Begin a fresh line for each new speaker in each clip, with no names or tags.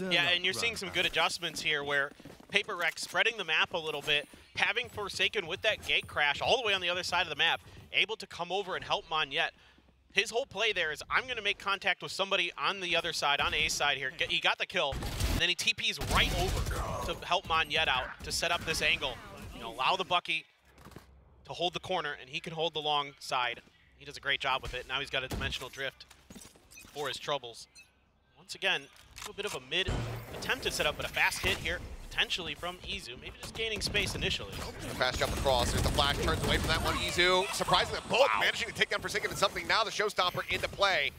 Yeah, and you're seeing some good adjustments here where PRX spreading the map a little bit, having Forsaken with that gate crash all the way on the other side of the map, able to come over and help Monyet. His whole play there is, I'm going to make contact with somebody on the other side, on A's side here. He got the kill, and then he TPs right over to help Monyet out, to set up this angle. You know, allow the Bucky to hold the corner, and he can hold the long side. He does a great job with it. Now he's got a dimensional drift for his troubles. Once again, a little bit of a mid attempted setup, but a fast hit here, potentially from Izu. Maybe just gaining space initially.
Fast jump across. There's the flash, turns away from that one. Izu, surprisingly, both managing to take down Forsaken and something. Now the showstopper into play.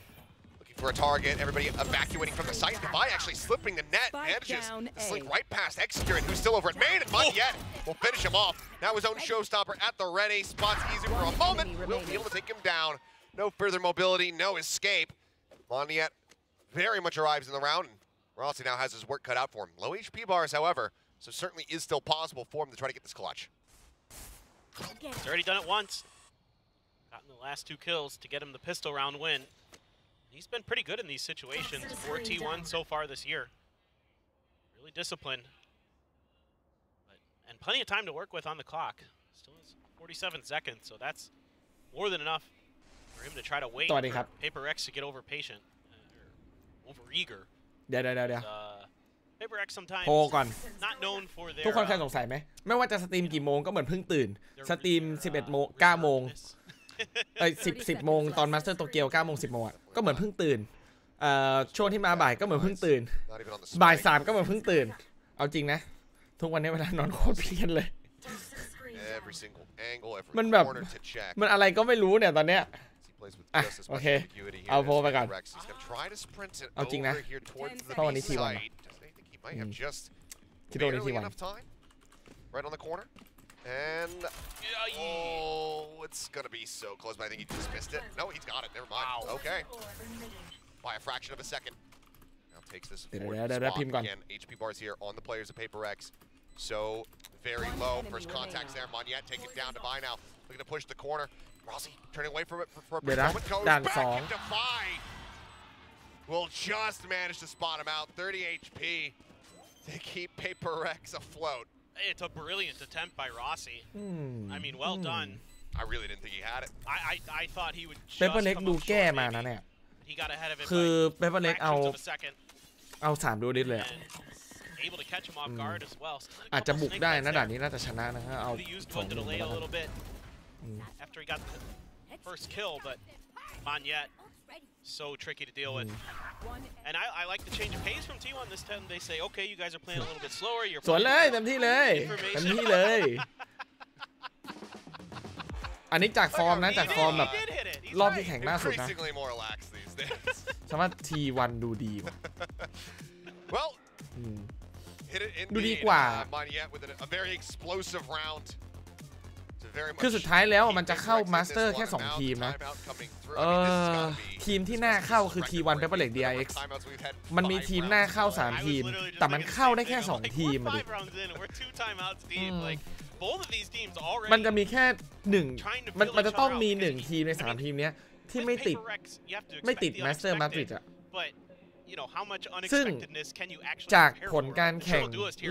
Looking for a target. Everybody evacuating from the site. Devi actually slipping the net. Manages to slink right past Executor, who's still over at main. And Monyet will finish him off. Now his own showstopper at the ready. Spots Izu for a moment. Will be able to take him down. No further mobility, no escape. Monyet very much arrives in the round. And Rossi now has his work cut out for him. Low HP bars, however, so certainly is still possible for him to try to get this clutch.
He's already done it once. Gotten the last 2 kills to get him the pistol round win. He's been pretty good in these situations for T1 so far this year. Really disciplined. And plenty of time to work with on the clock. Still has 47 seconds, so that's more than enough for him to try to wait for PRX to get over patient, or over eager.
เดี๋ยว
PRX sometimes
โทรก่อน
not known for their
ทุกคนเคยสงสัยไหมไม่ว่าจะสตรีมกี่โมงก็เหมือนเพิ่งตื่นสตรีม11 โมง 9 โมง10 โมงตอนมาสเตอร์โตเกียว 9 โมง 10 โมงอ่ะก็เหมือนเพิ่งตื่นช่วงที่มาบ่ายก็เหมือนเพิ่งตื่นบ่าย 3ก็เหมือนเพิ่งตื่นเอาจริงนะทุกวันนี้เวลานอนโคตรเพี้ยนเลยมันแบบมันอะไรก็ไม่รู้เนี่ยตอนเนี้ยโอเคเอาโพไปก่อนเอาจริงนะเพราะวันนี้ทีวันคิดโดนนี้ทีวัน
Right on the corner and oh it's gonna be so close but I think he just missed it. No, he's got it. Never mind. Okay. By a fraction of a second. Now takes this forward spot again. HP bars here on the players of PRX. So very low. First contacts there. Monyet taken down. Devi now looking to push the corner. Rossi turning away from it for a moment. Goes back and Devi will just manage to spot him out. 30 HP to keep PRX afloat.
It's a brilliant attempt by Rossi. I mean, well done.
I really didn't think he had it.
I thought he would just
PRX ดูแก้มานะเนี่ยคือ PRX เอา3 ดูดิเลยอาจจะบุกได้นะด่านนี้น่าจะชนะนะฮะเอา
After he got the first kill, but Monyet so tricky to deal with. And I like the change of pace from T1 this time. They say, okay, you guys are playing a little bit slower. You're
สวนเลยเต็มที่เลยอันนี้จากฟอร์มนะจากฟอร์มแบบรอบที่แข่งล่าสุดนะสามารถ T1 ดูดีว่ะดูดีกว่าคือสุดท้ายแล้วมันจะเข้ามาสเตอร์แค่2 ทีมนะทีมที่น่าเข้าคือ T1 PRX DRX มันมีทีมน่าเข้า3 ทีมแต่มันเข้าได้แค่2 ทีมดิมันจะมีแค่1มันจะต้องมี1 ทีมใน3 ทีมนี้ที่ไม่ติดมาสเตอร์มาดริดอะซึ่งจากผลการแข่ง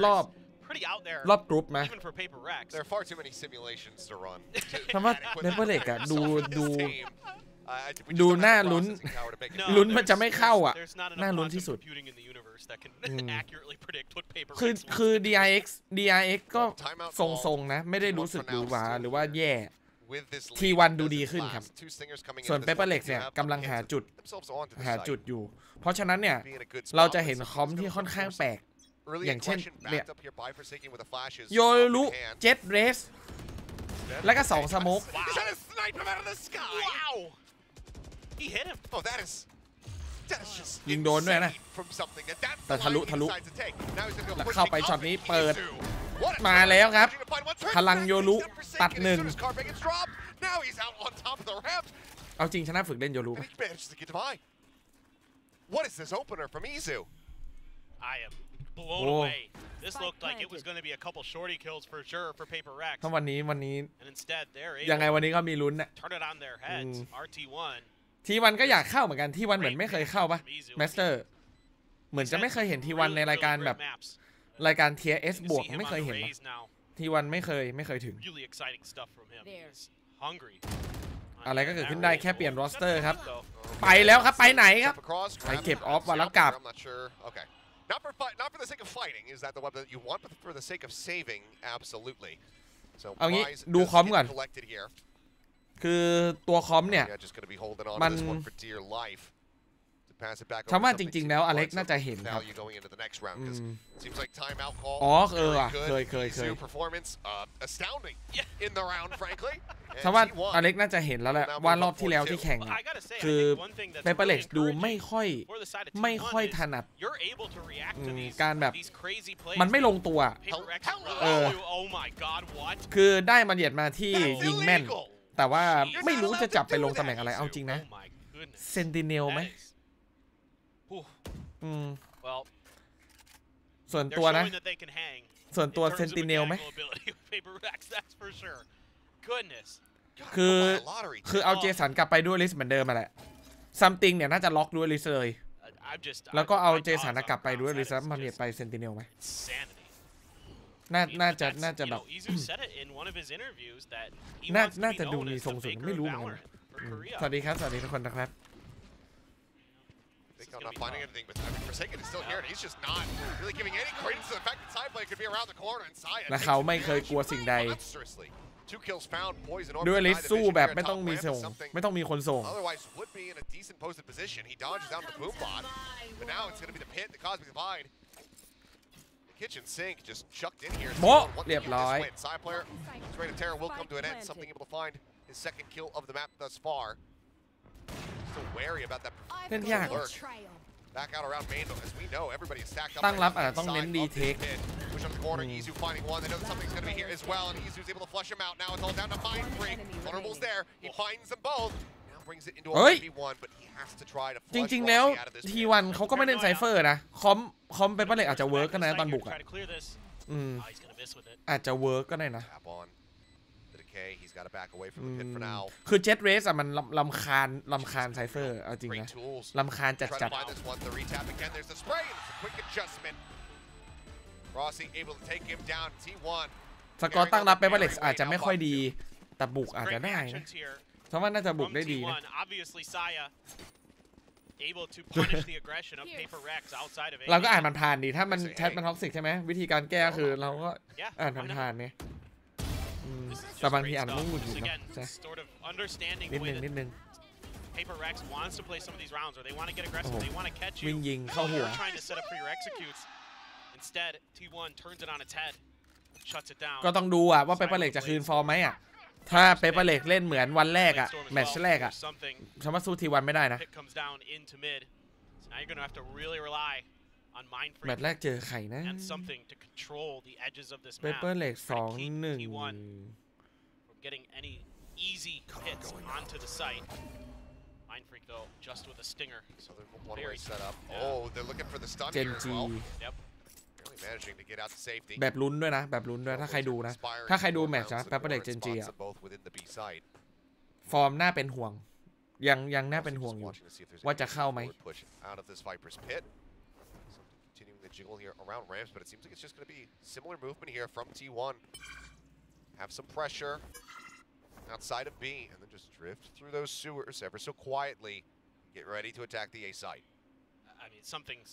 รอบกรุ๊ปไหมเพราะว่าPRXอะดูน่าลุ้นมันจะไม่เข้าอ่ะน่าลุ้นที่สุดคือ DRX ก็ทรงๆนะไม่ได้รู้สึกหวือหวาหรือว่าแย่ T1 ดูดีขึ้นครับส่วนPRXเนี่ยกำลังหาจุดอยู่เพราะฉะนั้นเนี่ยเราจะเห็นคอมที่ค่อนข้างแปลกอย่างเช่นเนี่ยโยรุเจ็ตเรสแล้วก็2 สโมกยิงโดนด้วยนะแต่ทะลุแล้วเข้าไปช็อตนี้เปิดมาแล้วครับพลังโยรุตัด1เอาจริงชนะฝึกเล่นโยรุ
blown away. This looked like it was going to be a couple shorty kills for sure for PRX.
ถ้าวันนี้
and instead they're
ยังไงวันนี้ก็มีลุ้นนะ
turn it on their heads. RT1
T1 ก็อยากเข้าเหมือนกัน T1 เหมือนไม่เคยเข้าปะ Master เหมือนจะไม่เคยเห็นทีวันในรายการแบบรายการเทียร์ S บวกไม่เคยเห็นทีวันไม่เคยถึงอะไรก็เกิดขึ้นได้แค่เปลี่ยนโรสเตอร์ครับไปแล้วครับไปไหนครับไปเก็บออฟวันแล้วกลับ
Not for the sake of fighting, is that the weapon that you want, but for the sake of saving, absolutely. So
เอางี้ดูคอมก่อนคือตัวคอมเนี่ยมันถ้าว่าจริงๆแล้วอเล็กน่าจะเห็นครับอ๋อเคยถ้าว่าอเล็กน่าจะเห็นแล้วแหละว่ารอบที่แล้วที่แข่งคือเปเปอร์เล็กดูไม่ค่อยถนัดการแบบมันไม่ลงตัวคือได้มาเหยียดมาที่ยิงแม่นแต่ว่าไม่รู้จะจับไปลงตำแหน่งอะไรเอาจริงนะเซนติเนลไหมส่วนตัวนะส่วนตัวเซนติเนลไหมคือเอาเจสันกลับไปด้วยลิสเหมือนเดิมมาแหละซัมติงเนี่ยน่าจะล็อกด้วยลิสเลยแล้วก็เอาเจสันกลับไปด้วยลิสแล้วมันเหยียดไปเซนติเนลไหมน่าจะแบบน่าจะดูมีทรงสูงไม่รู้เหมือนกันสวัสดีครับสวัสดีทุกคนนะครับ
Not finding anything, but I mean, Forsaken is still here, and he's just not really giving any credence to the fact that Sideplay could be around the corner and Saya.
และเขาไม่เคยกลัวสิ่งใดด้วยลิสสู้แบบไม่ต้องมีส่งไม่ต้องมีคนส่ง
Otherwise, would be in a decent posted position. He dodges down the boom bot, but now it's going to be the pit that caused the divide. The kitchen sink just chucked in here.
โบ๊ะเรียบร้อย
Sideplayer, his reign of terror will come to an end. Something able to find his second kill of the map thus far. Still wary about that.
เล่นยาก
Back out around main, though, as we know, everybody is stacked up.
ตั้งรับอาจจะต้องเน้นดีเทค
Push on the corner, Izu finding one. They know that something's going to be here as well, and Izu's able to flush him out. Now it's all down to Mind Freak. Vulnerable's there. He finds them both. Now brings it into a 1v1, but he has to try to flush
จริงๆแล้วทีวันเขาก็ไม่เล่นไซเฟอร์นะคอมเปเปอร์เล็กอาจจะเวิร์กก็ได้ตอนบุกอ่ะอาจจะเวิร์กก็ได้นะคือเจ็ตเรสอะมันลำคาญไซเฟอร์เอาจริงนะลำคาญจัดสกอร์ตั้งรับเปเปอร์เล็กอาจจะไม่ค่อยดีแต่บุกอาจจะได้นะเพราะว่าน่าจะบุกได้ดีนะเราก็อ่านมันผ่านดีถ้ามันแชทมันท็อกซิกใช่ไหมวิธีการแก้คือเราก็อ่านผ่านเนี่ยแต่บางทีอ่านต้องหงุดหงิดนะใช่นิดนึงวิ่งยิงเข้าหัวก็ต้องดูอะว่าเปเปอร์เล็กจะคืนฟอร์มไหมอะถ้าเปเปอร์เล็กเล่นเหมือนวันแรกอะแมตช์แรกอะฉันว่าสู้ทีวันไม่ได้นะแมตช์แรกเจอใครนะเปเปอร์เล็ก2-1
getting any easy hits onto the site. Mind Freak though, just with a stinger.
So they're one-way set up. Oh, they're looking for the stun here as well.
Yep.
Barely managing to get out to safety.
แบบลุ้นด้วยนะแบบลุ้นด้วยถ้าใครดูนะถ้าใครดูแมตช์นะเปเปอร์เล็กเจนจีอะฟอร์มน่าเป็นห่วงยังน่าเป็นห่วงอยู่ว่าจะเข้าไหม
Jiggle here around ramps, but it seems like it's just going to be similar movement here from T1. Have some pressure outside of B, and then just drift through those sewers ever so quietly. Get ready to attack the A site.
I mean, something's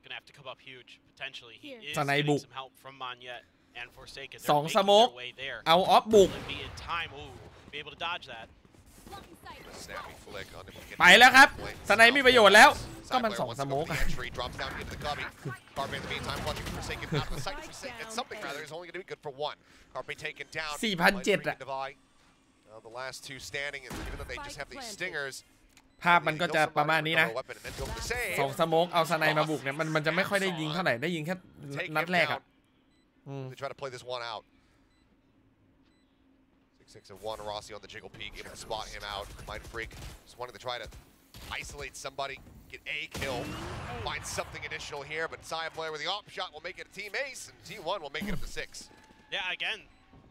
going to have to come up huge, potentially. He is getting some help from Monyet and Forsaken. They're making their way there.
เอาออฟบุก
Be in time. Ooh, be able to dodge that.
ไปแล้วครับสไนมีประโยชน์แล้วก็มัน2สโมกอะ4,700อะภาพมันก็จะประมาณนี้นะ2สโมกเอาสไนมาบุกเนี่ยมันจะไม่ค่อยได้ยิงเท่าไหร่ได้ยิงแค่นัดแรกอะ6-1
Rossi on the jiggle peak, able to spot him out. Mind Freak just wanting to try to isolate somebody, get a kill, find something additional here, but Sideplayer with the op shot will make it a team ace, and T1 will make it up to 6.
Yeah, again,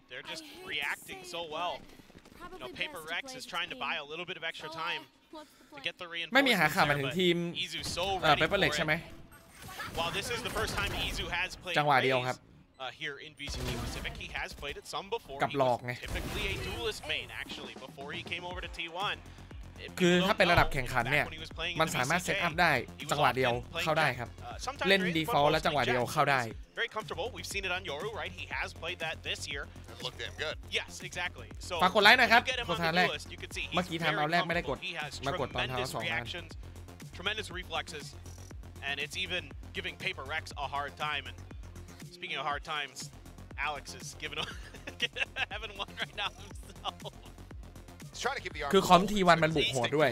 they're just reacting so well. You know, PRX is trying to buy a little bit of extra time to get the reinforcements.
ไม่มีหาข่าวมาถึงทีมเปเปอร์เล็กใช่ไหม
While this is the first time Izu has played
จังหวะเดียวครับ
here in VCT Pacific, he has played it some before.
กับหลอกไง
Typically a duelist main actually before he came over to T1.
คือถ้าเป็นระดับแข่งขันเนี่ยมันสามารถเซตอัพได้จังหวะเดียวเข้าได้ครับเล่น default แล้วจังหวะเดียวเข้าได้
Very comfortable. We've seen it on Yoru, right? He has played that this year.
It looked damn good.
Yes, exactly. So
ฝากกดไลค์หน่อยครับ
you get him
โฆ
on
ษณา
the
แรก
duelist, you can see
เมื่อ
he's
กี้ทำ
very
เอาแรกไม่ได้กด
comfortable. He has
มากดตอนเท้า
tremendous
สองอัน
reactions, tremendous reflexes, and it's even giving PRX a hard time. And speaking of hard times, Alex is giving having one right now himself.
คือคอม T1 มันบุกโหดด้วย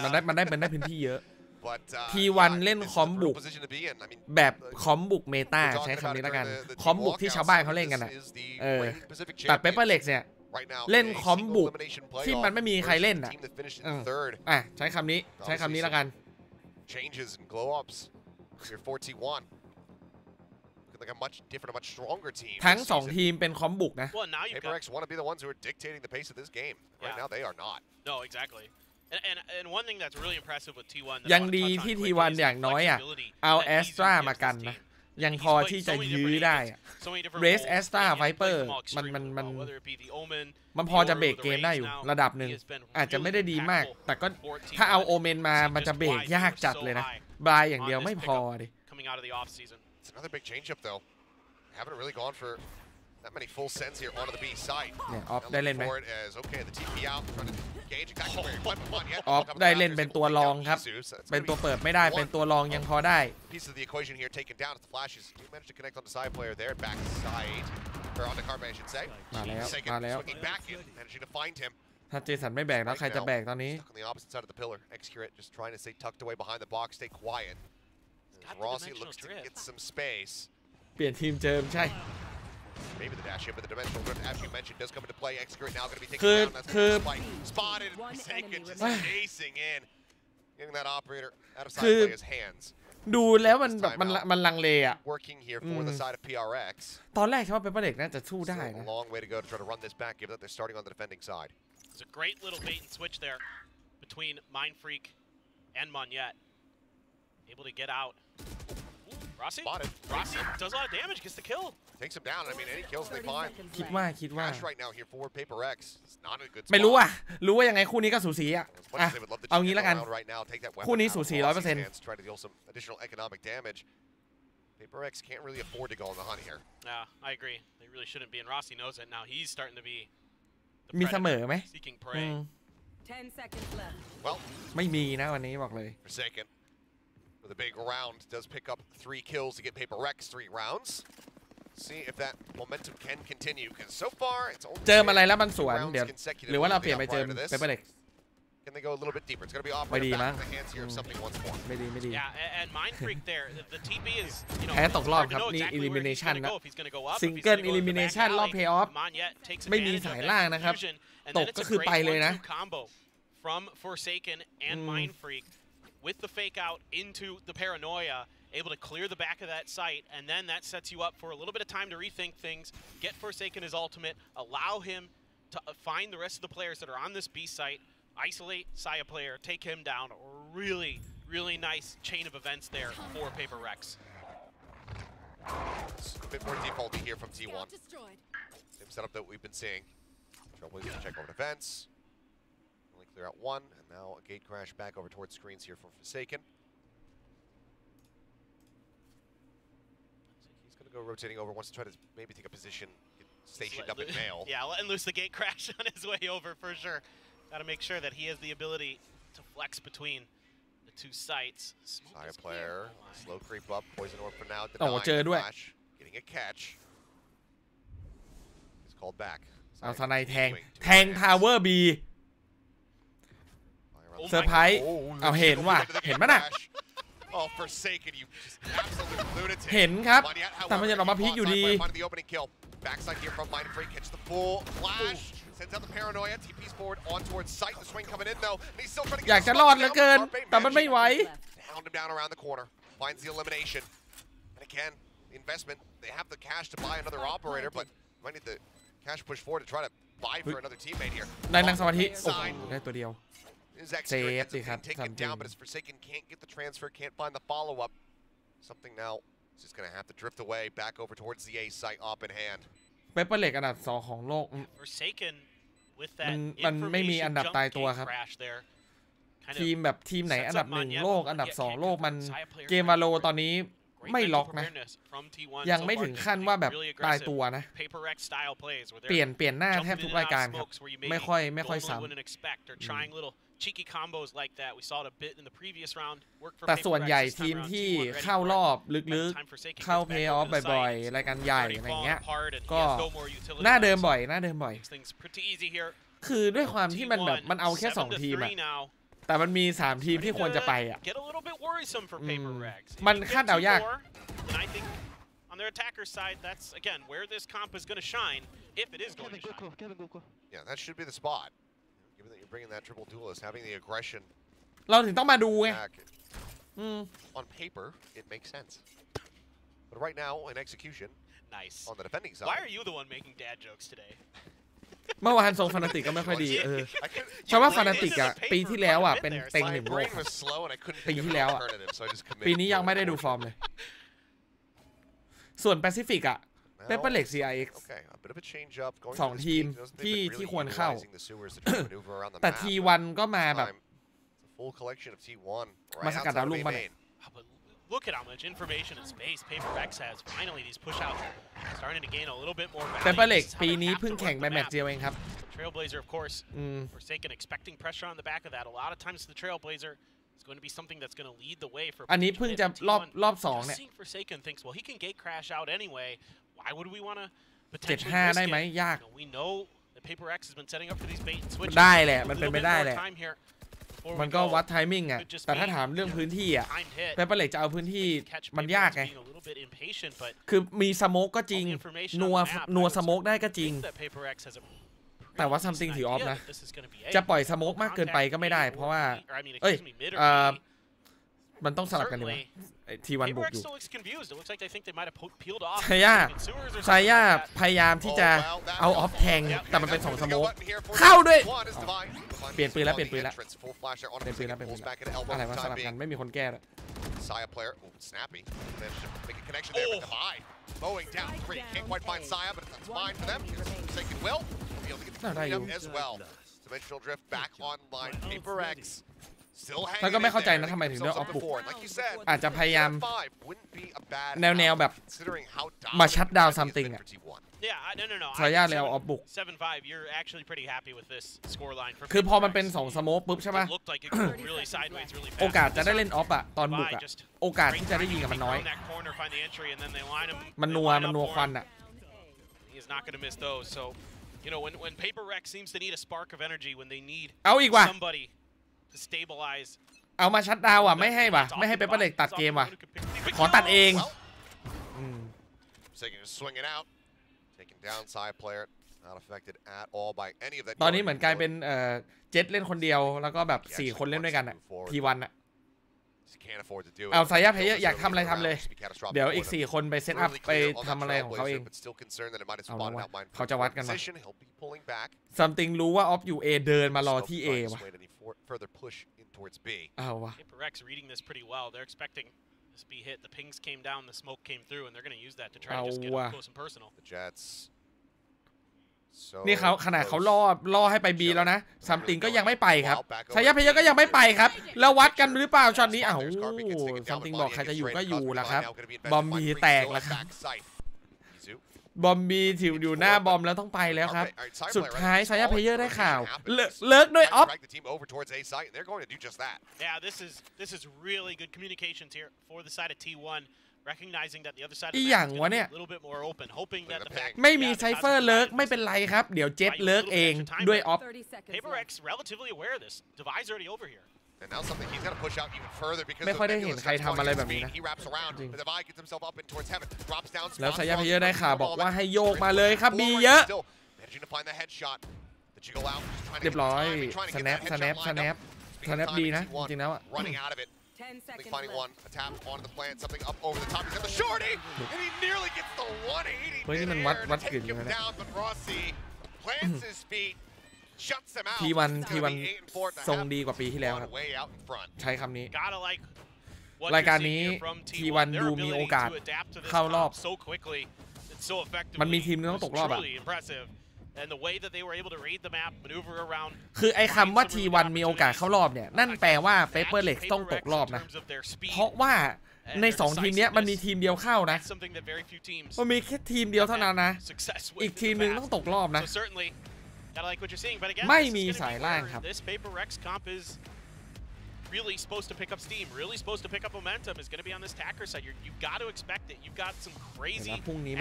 มันได้พื้นที่เยอะ T1 เล่นคอมบุกแบบคอมบุกเมตาใช้คำนี้แล้วกันคอมบุกที่ชาวบ้านเขาเล่นกันอ่ะแต่ Paperlex เนี่ยเล่นคอมบุกที่มันไม่มีใครเล่นอ่ะใช้คำนี้แล้วกัน
like a much different, a much stronger team.
ทั้ง2ทีมเป็นคอมบุกนะ
PRX want to be the ones who are dictating the pace of this game. Right now they are not.
No, exactly. And one thing that's really impressive with T1
ยังดีที่ T1 อย่างน้อยอ่ะเอาแอสตรามากันนะยังพอที่จะยื้อได้เรสแอสตราไวเปอร์มันพอจะเบรกเกมได้อยู่ระดับหนึ่งอาจจะไม่ได้ดีมากแต่ก็ถ้าเอาโอเมนมามันจะเบรกยากจัดเลยนะบรายอย่างเดียวไม่พอดิ
It's another big changeup though. Haven't really gone for that many full sends here onto the B side.
เนี่ยออฟได้เล่นไหม
Okay, the TP out, trying to gauge exactly where he went.
ออฟได้เล่นเป็นตัวรองครับเป็นตัวเปิดไม่ได้เป็นตัวรองยังพอได้
Piece of the equation here taken down at the flashes. Do manage to connect on the side player there, back side or on the carbine I should say.
มาแล้ว
Swinging back in, managing to find him.
ถ้าเจสันไม่แบกแล้วใครจะแบกตอนนี้
Stuck on the opposite side of the pillar. Excurate just trying to stay tucked away behind the box, stay quiet. Rossi looks to get some space.
เปลี่ยนทีมเจิมใช่
Maybe the dash in, but the dimensional drift, as you mentioned, does come into play. Excurate now going to be taken down. That's spike. Spotted. Forsaken just chasing in. Getting that operator out of side player's hands.
ดูแล้วมันแบบมันลังเลอ่ะ
Working here for the side of PRX.
ตอนแรกคิดว่าเป็นประเด็กน่าจะสู้ได้นะ
A long way to go to try to run this back, given that they're starting on the defending side.
It's a great little bait and switch there between Mindfreak and Monyet. Able to get out. Rossi?
Spotted.
Rossi does a lot of damage, gets the kill.
Takes him down. I mean, any kills they find.
คิดว่า
Cash right now here for PRX. It's not a good spot.
ไม่รู้อ่ะรู้ว่ายังไงคู่นี้ก็สูสีอ่ะเอางี้แล้วกันคู่นี้สูสี 100%
Try to deal some additional economic damage. PRX can't really afford to go on the hunt here.
Yeah, I agree. They really shouldn't be, and Rossi knows it now. He's starting to be
มีเสมอไหม
seeking prey.
10 seconds left.
Well,
ไม่มีนะวันนี้บอกเลย
Forsaken with a big round does pick up 3 kills to get PRX 3 rounds. See if that momentum can continue because so far it's only
เจออะไรแล้วมันสวนเดี๋ยวหรือว่าเราเปลี่ยนไปเจอPaperlex
Can they go a little bit deeper? It's going to be operated back in the hands here of something once more.
ไม่ดี
Yeah, and Mindfreak there, the TP is, you know,
แพ้ตกรอบครับนี่ elimination นะ single elimination รอบ playoff ไม่มีสายล่างนะครับตกก็คือไปเลยนะ
From Forsaken and Mindfreak with the fake out into the Paranoia, able to clear the back of that site, and then that sets you up for a little bit of time to rethink things, get Forsaken his ultimate, allow him to find the rest of the players that are on this B site, isolate Saya player, take him down. Really nice chain of events there for PRX.
A bit more defaulty here from T1. Same setup that we've been seeing. Trailblazers check over defense. Only clear out one, and now a gate crash back over towards screens here for Forsaken. He's going to go rotating over, wants to try to maybe take a position stationed up in mail.
Yeah, letting loose the gate crash on his way over for sure. Got to make sure that he has the ability to flex between the 2 sites.
Saya player, slow creep up, poison orb for now.
โอ้เจอด้วย
Getting a catch. He's called back.
เอาทนายแทงทาวเวอร์บีเซอร์ไพรส์เอาเห็นว่ะเห็นมั้ยน่ะ
Oh, Forsaken, you just absolute lunatic.
เห็นครับแต่มันยังออกมาพีคอยู่ดี
Backside here from Mindfreak, hits the full flash, sends out the Paranoia, TP's forward on towards sight, the swing coming in though, and he's still trying to get
อยากจะรอดเหลือเกินแต่มันไม่ไหว
Pound him down around the corner, finds the elimination, and again, the investment, they have the cash to buy another operator, but might need the cash push forward to try to buy for another teammate here.
ได้นั่งสมาธิโอ้โหได้ตัวเดียว
His Excurate ends up being taken down, but as Forsaken can't get the transfer, can't find the follow-up, something now. Just gonna have to drift away, back over towards the A site, up in hand.
เปเปอร์เล็กอันดับ2ของโลกมันไม่มีอันดับตายตัวครับทีมแบบทีมไหนอันดับ1โลกอันดับ2โลกมันเกมวาโลตอนนี้ไม่ล็อกนะยังไม่ถึงขั้นว่าแบบตายตัวนะเปลี่ยนหน้าแทบทุกรายการครับไม่ค่อยซ้ำแต่ส่วนใหญ่ทีมที่เข้ารอบลึกๆเข้าเพลย์ออฟบ่อยๆรายการใหญ่อะไรเงี้ยก็หน้าเดิมบ่อยคือด้วยความที่มันแบบมันเอาแค่2ทีมอะแต่มันมี3ทีมที่ควรจะไปอ่ะมันคาดเดายาก
On their attacker side, that's again where this comp is going to shine if it is going to shine.
Yeah, that should be the spot. Given that you're bringing that triple duelist, having the aggression.
เราถึงต้องมาดูไง
On paper, it makes sense. But right now, in execution,
nice
on the defending side.
Why are you the one making dad jokes today?
เมื่อวานทรงฟานาติกก็ไม่ค่อยดีชอบว่าฟานาติกอ่ะปีที่แล้วอ่ะเป็นเต็ง1โลกปีที่แล้วอ่ะปีนี้ยังไม่ได้ดูฟอร์มเลยส่วนแปซิฟิกอ่ะเปเปอร์เล็ก DRX 2ทีมที่ควรเข้าแต่ T1 ก็มาแบบมาสกัดดาวรุ่งมาเนี่ย
Look at how much information and space PRX has. Finally, these push-outs starting to gain a little bit more value.
เปเปอร์เล็กปีนี้เพิ่งแข่งไปแมตช์เดียวเองครับ
Trailblazer, of course, Forsaken expecting pressure on the back of that. A lot of times the Trailblazer is going to be something that's going to lead the way for.
อันนี้เพิ่งจะรอบ2เนี่ย
Forsaken thinks, well, he can gate crash out anyway. Why would we want to
75 ได้ไหมยาก
We know that PRX has been setting up for these bait and switches.
ได้แหละมันเป็นไปได้แหละมันก็วัดไทมิ่งอ่ะแต่ถ้าถามเรื่องพื้นที่อ่ะเปเปอร์เล็กจะเอาพื้นที่มันยากไงคือมีสโมกก็จริงนัวสโมกได้ก็จริงแต่ว่าซัมติงถือออฟนะจะปล่อยสโมกมากเกินไปก็ไม่ได้เพราะว่ามันต้องสลับกันดีไหมT1 บุกอยู่ไซย่าพยายามที่จะเอาออฟแทงแต่มันเป็น2สโมกเข้าด้วยเปลี่ยนปืนแล้วอะไรวะสลับกันไม่มีคนแก้เลยได้อยู่แล้วก็ไม่เข้าใจนะทำไมถึงเลือกออฟบุกอาจจะพยายามแนวแบบมาชัดดาวซัมติงอ่ะซาย่าเลยเอาออฟบุกคือพอมันเป็น2สโมกปุ๊บใช่ป่ะโอกาสจะได้เล่นออฟอ่ะตอนบุกอ่ะโอกาสที่จะได้ยิงกับมันน้อยมันนัวควันอ่ะเอาอีกว่ะเอามาชัดดาวอ่ะไม่ให้เปเปอร์เล็กตัดเกมว่ะขอตัดเองตอนนี้เหมือนกลายเป็นเจ็ตเล่นคนเดียวแล้วก็แบบ4คนเล่นด้วยกันอ่ะT1อ่ะเอาไซย่าเพย์อยากทำอะไรทำเลยเดี๋ยวอีก4คนไปเซตอัพไปทำอะไรของเขาเองเอาเขาจะวัดกันมาซัมติงรู้ว่าออฟอยู่ A เดินมารอที่ A ว่ะเอาวะ
PRX reading this pretty well. They're expecting this B hit. The pings came down, the smoke came through, and they're going to use that to try to just get up close and personal.
The Jets.
นี่เขาขนาดเขาล่อให้ไป B แล้วนะซัมติงก็ยังไม่ไปครับไซย่าเพย์ก็ยังไม่ไปครับแล้ววัดกันหรือเปล่าช็อตนี้ซัมติงบอกใครจะอยู่ก็อยู่แล้วครับบอมบีแตกแล้วครับบอมบีถิวอยู่หน้าบอมแล้วต้องไปแล้วครับสุดท้ายไซย่าเพย์ได้ข่าวเลิกด้วยออฟ
Yeah, this is really good communications here for the side of T1, recognizing that the other side of the map is going to be a little bit more open, hoping that the pack
ไม่มีไซเฟอร์เลิกไม่เป็นไรครับเดี๋ยวเจ็ตเลิกเองด้วยออฟ
PRX relatively aware of this. Devi's already over here.
And now something he's got to push out even further because
ไม่ค่อยได้เห็นใครทำอะไรแบบนี้นะ
he wraps around but Devi gets himself up and towards heaven drops down
แล้วไซย่าเพย์ได้ข่าวบอกว่าให้โยกมาเลยครับมีเยอะเรียบร้อยสแนปดีนะจริงๆแล้วอ่ะ
finding one, a tap onto the plant, something up over the top. He's got the shorty, and he nearly gets the 180.
เฮ้ยนี่มันวัดกึ่งอยู่นะ
But Rossi plants his feet, shuts him out.
T1 ทรงดีกว่าปีที่แล้วครับใช้คำนี้ รายการนี้ T1 ดูมีโอกาสเข้ารอบมันมีทีมนึงต้องตกรอบอะคือไอ้คำว่า T1 มีโอกาสเข้ารอบเนี่ยนั่นแปลว่า Paperlex ต้องตกรอบนะเพราะว่าใน2ทีมนี้มันมีทีมเดียวเข้านะมันมีแค่ทีมเดียวเท่านั้นนะอีกทีมนึงต้องตกรอบนะไม่มีสายล่างครับ
really supposed to pick up steam, really supposed to pick up momentum is going to be on this Tacker side. You've got to expect it. You've got some crazy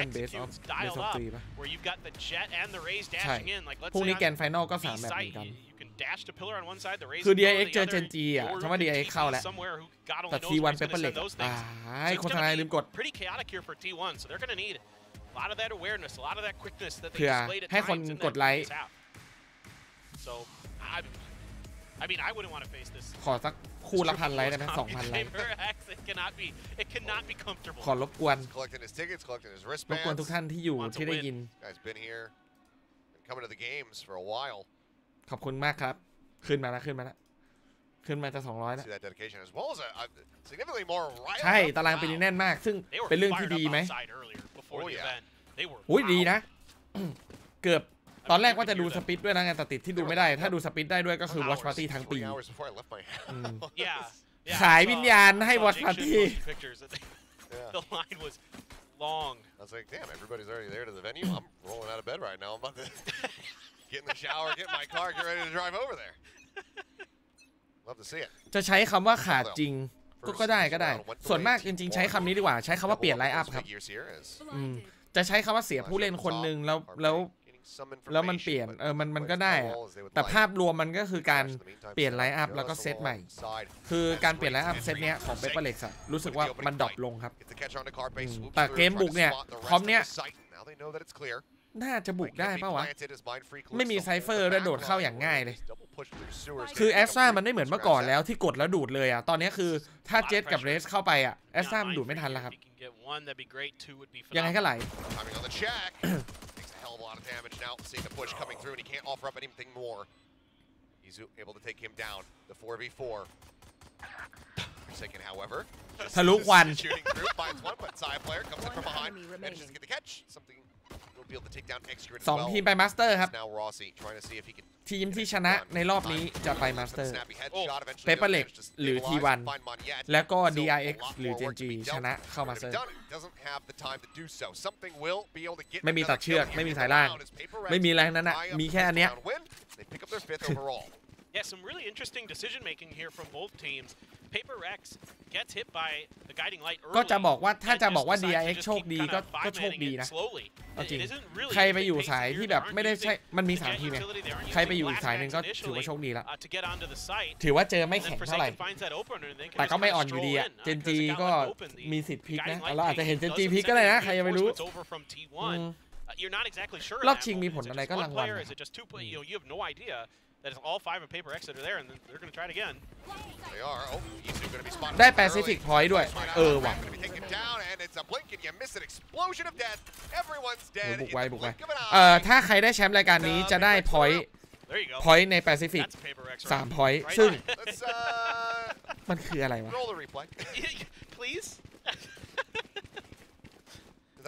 executes dialed up where you've got the Jet and the Rays dashing in. Like, let's
พรุ่ง
say
นี้แกนไฟนอลก็3แบบเหมือนกัน
you can dash to pillar on one side, the Rays
คือ DRX เจอ Gen G อ่ะคำว่า DRX เข้าแล้วแต่ T1 Paperlex โฆษณาลืมกด
pretty chaotic here for T1, so they're going to need a lot of that awareness, a lot of that quickness that they
เพื่อ
displayed at
ให้คน
times
กดไลค์
so I mean, I wouldn't want to face this.
ขอสักคู่ละ1,000 ไลค์ได้ไหม 2,000 ไลค์
It cannot be comfortable.
ขอรบกวน
ร
รบกวนทุกท่านที่อยู่ที่ได้ยิน ขอบคุณมากครับขึ้นมาจะ200แล้วใช่ตารางปีนี้แน่นมากซึ่งเป็นเรื่องที่ดีไหมอุ้ยดีนะเกือบตอนแรกว่าจะดูสปิดด้วยนะแต่ติดที่ดูไม่ได้ถ้าดูสปิดได้ด้วยก็คือ Watchparty ทั้งปีขายวิญญาณให้ Watchparty
The line was long.
I was like, damn, everybody's already there to the venue. I'm rolling out of bed right now. I'm about to get in the shower, get in my car, get ready to drive over there. Love to see it.
จะใช้คำว่าขาดจริงก็ได้ส่วนมากจริงๆใช้คำนี้ดีกว่าใช้คำว่าเปลี่ยนไลน์อัพครับจะใช้คำว่าเสียผู้เล่นคนหนึ่งแล้วมันเปลี่ยนมันก็ได้แต่ภาพรวมมันก็คือการเปลี่ยนไลน์อัพแล้วก็เซตใหม่คือการเปลี่ยนไลน์อัพเซตเนี้ยของ Paperlex อะรู้สึกว่ามันดรอปลงครับแต่เกมบุกเนี่ยพร้อมเนี้ยน่าจะบุกได้ป่าวะไม่มีไซเฟอร์และโดดเข้าอย่างง่ายเลยคือแอสตรามันไม่เหมือนเมื่อก่อนแล้วที่กดแล้วดูดเลยอะตอนนี้คือถ้าเจ็ตกับเรสเข้าไปอะแอสตรามันดูดไม่ทันแล้วครับยังไงก็ไหล
A lot of damage now, seeing the push coming through, and he can't offer up anything more. He's able to take him down. The 4v4. Forsaken, however,
ทะลุควัน
shooting through, finds one, but side player comes in from behind, manages to get the catch. Something will be able to take down Extra as well.
2 ทีมไปมาสเตอร์ครับ
Now Rossi trying to see if he can
ทีมที่ชนะในรอบนี้จะไปมาสเตอร์ Paperlex หรือ T1 แล้วก็ DRX หรือ Gen G ชนะเข้ามาสเตอร์ไม่มีตัดเชือกไม่มีสายล่างไม่มีอะไรนั้นนะมีแค่อันเนี้ย
Yeah, some really interesting decision making here from both teams. PRX gets hit by the guiding light early.
ก็จะบอกว่าถ้าจะบอกว่า DRX โชคดีก็โชคดีนะจริงใครไปอยู่สายที่แบบไม่ได้ใช่มันมี3ทีมไงใครไปอยู่อีกสายหนึ่งก็ถือว่าโชคดีละถือว่าเจอไม่แข็งเท่าไหร่แต่ก็ไม่อ่อนอยู่ดีอะ Gen G ก็มีสิทธิ์พลิกนะเราอาจจะเห็น Gen G พลิกก็ได้นะใครยังไม่รู้รอบชิงมีผลอะไรก็รางวัล
That is all 5 of PRX that are there, and they're going to try it again.
They are. Oh, Isu going to be spotted.
ได้ Pacific Point ด้วยว่ะบุกไว้ถ้าใครได้แชมป์รายการนี้จะได้ point ใน Pacific 3 point ซึ่งมันคืออะไรวะ
Please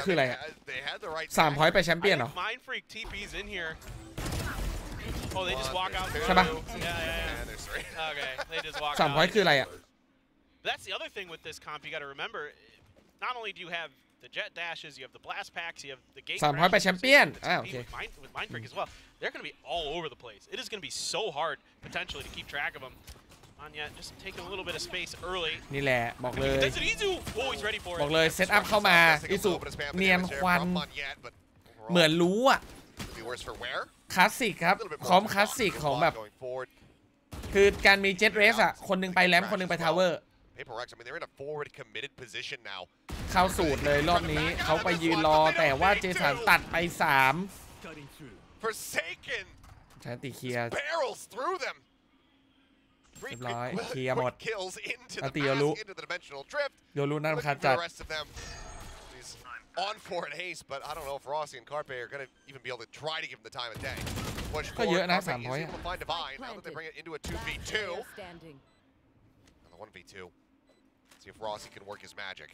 คืออะไรอะ3 point ไปแชมเปี้ยนเหรอ
Mind Freak TP's in here. Oh, they just walk out.
ใช่ปะ
Yeah. Okay, they just walk out.
3 point คืออะไรอะ
That's the other thing with this comp you got to remember. Not only do you have the jet dashes, you have the blast packs, you have the gate.
3 point ไปแชมเปี้ยนโอเค
With Mind Freak as well. They're going to be all over the place. It is going to be so hard potentially to keep track of them. Anya just taking a little bit of space early.
นี่แหละบอกเลย
Oh, he's ready for it.
บอกเลยเซตอัพเข้ามาอิสุเนียนควันเหมือนรู้อะคลาสสิกครับคอมคลาสสิกของแบบคือการมีเจ็ตเรสอะคนนึงไปแรมคนนึงไปทาวเวอร์เข้าสูตรเลยรอบนี้เขาไปยืนรอแต่ว่าเจสันตัดไป3ใช้ตีเคลียร์เรียบร้อยเคลียร์หมดอาติโยรุน่ารำคาญจัด
On for it haste, but I don't know if Rossi and Carpe are going to even be able to try to give him the time of day.
ก็เยอะนะ3 point.
Find Divine now that they bring it into a 2v2. 1v2. See if Rossi can work his magic.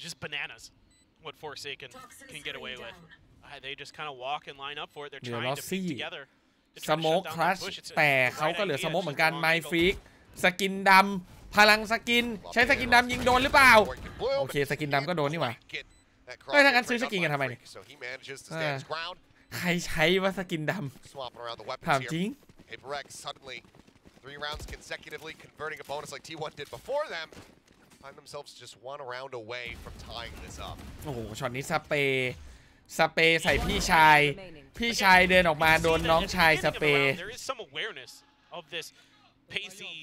Just bananas. What Forsaken can get away with. They just kind of walk and line up for it. They're trying to piece together.
สโมกคลัชแต่เขาก็เหลือสโมกเหมือนกันไมฟรีกสกินดำพลังสกินใช้สกินดำยิงโดนหรือเปล่าโอเคสกินดำก็โดนนี่หว่าถ้างั้นซื้อสกินกันทำไมเนี่ยใครใช้ว่าสกินดำถามจริง
PRX suddenly 3 rounds consecutively converting a bonus like T1 did before them find themselves just 1 round away from tying this up
โอ้โหช็อตนี้สเปรย์ใส่พี่ชายเดินออกมาโดนน้องชายสเปรย์
pacey,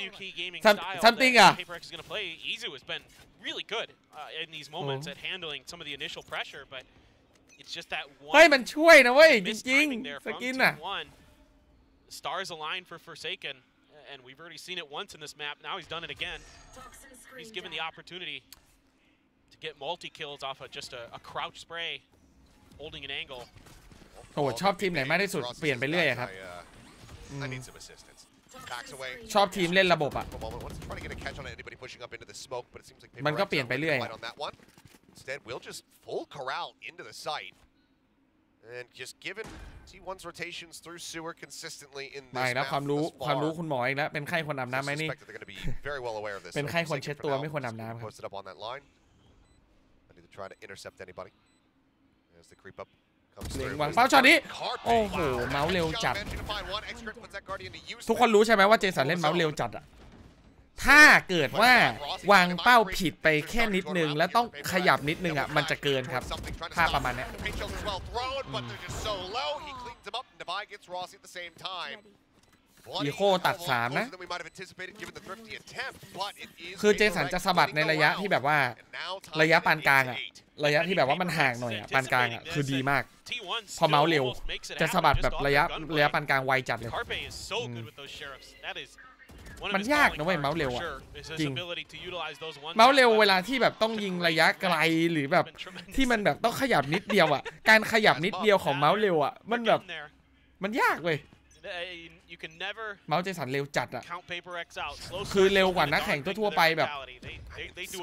W key gaming
something
style that PRX is going to play. Izu has been really good in these moments at handling some of the initial pressure, but it's just that one.
เฮ้ยมันช่วยนะเว้ยจริงๆสกินน่ะ
Stars align for Forsaken, and we've already seen it once in this map. Now he's done it again. He's given the opportunity to get multi-kills off of just a crouch spray, holding an angle.
โอ้ชอบทีมไหนมากที่สุดเปลี่ยนไปเรื่อยครับชอบทีมเล่นระบบอ่ะมันก็เปลี่ยนไปเรื่อย
Instead, we'll just full corral into the site, and just given T1's rotations through sewer consistently in this
ไม่แล้วความรู้คุณหมออีกแล้วเป็นไข้คนอาบน้ำไหมนี่เป็นไข้คนเช็ดตัวไม่ควรอาบน้ำครับ
try to intercept anybody as the creep up
หวังเป้าช็อตนี้โอ้โหเมาส์เร็วจัดทุกคนรู้ใช่ไหมว่าเจสันเล่นเมาส์เร็วจัดอะถ้าเกิดว่าวางเป้าผิดไปแค่นิดนึงแล้วต้องขยับนิดนึงอะมันจะเกินครับถ้าประมาณนี้อีโคตัด3นะคือเจสันจะสะบัดในระยะที่แบบว่าระยะปานกลางอะระยะที่แบบว่ามันห่างหน่อยอะปานกลางอะคือดีมากพอเมาส์เร็วจะสะบัดแบบระยะปานกลางไวจัดเลยมันยากนะเว้ยเมาส์เร็วอะจริงเมาส์เร็วเวลาที่แบบต้องยิงระยะไกลหรือแบบที่มันแบบต้องขยับนิดเดียวอะการขยับนิดเดียวของเมาส์เร็วอะมันแบบมันยากเว้ยเมาส์เจสันเร็วจัดอะคือเร็วกว่านักแข่งทั่วๆไปแบบ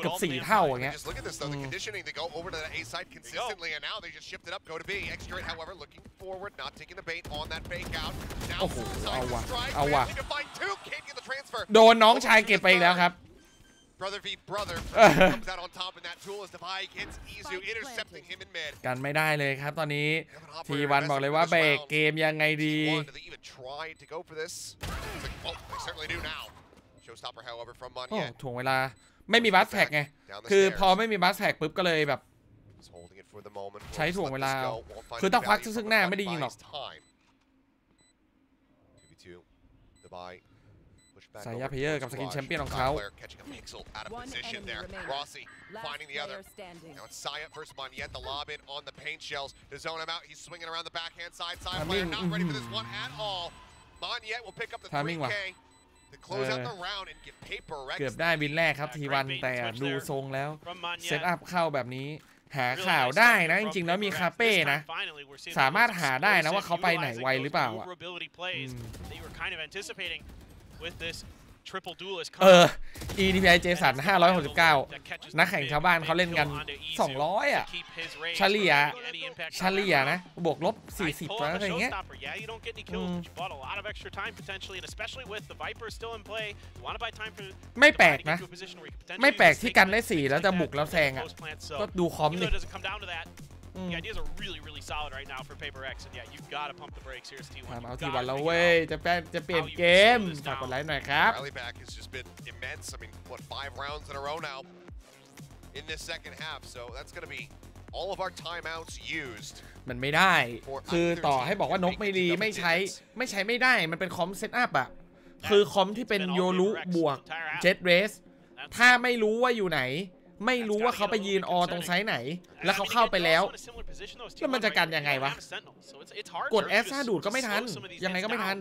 เกือบ4 เท่าอย่างเงี้ยโอ้โหเอาว่ะโดนน้องชายเก็บไปอีกแล้วครับ
Brother v brother comes out on top in that tool as Devi gets Izu intercepting him in mid
กันไม่ได้เลยครับตอนนี้T1บอกเลยว่าเบรกเกมยังไงดีโอ้ถ่วงเวลาไม่มีบัสแท็กไงคือพอไม่มีบัสแท็กปุ๊บก็เลยแบบใช้ถ่วงเวลาคือต้องควักซึ่งหน้าไม่ได้ยิงหรอกสายยาเพเยอร์กับสกินแชมเปี้ยนของเขาทามิ่งว่ะเกือบได้วินแรกครับT1แต่ดูทรงแล้วเซตอัพเข้าแบบนี้หาข่าวได้นะจริงๆแล้วมีคาเป้นะสามารถหาได้นะว่าเขาไปไหนไวหรือเปล่าEDPI เจสัน569นักแข่งชาวบ้านเขาเล่นกัน200อะเฉลี่ยนะบวกลบ40อะไรอย่างเงี้ยไม่แปลกนะไม่แปลกที่กันได้4แล้วจะบุกแล้วแซงอ่ะก็ดูคอมดิThe ideas are really solid right now for PRX, and yeah, you've got to pump the brakes here as T1. เอาT1แล้วเว้ยจะเปลี่ยนเกมฝากกดไลค์หน่อยครับ
Rally back has just been immense. I mean, what 5 rounds in a row now in this second half, so that's going to be all of our timeouts used.
มันไม่ได้คือต่อให้บอกว่านกไม่ดีไม่ใช้ไม่ได้มันเป็นคอมเซตอัพอะคือคอมที่เป็นโยรุบวกเจ็ตเรสถ้าไม่รู้ว่าอยู่ไหนไม่รู้ว่าเขาไปยืนอตรงไซส์ไหนแล้วเขาเข้าไปแล้วแล้วมันจะกันยังไงวะกด S5 ดูดก็ไม่ทันยังไงก็ไม่ทัน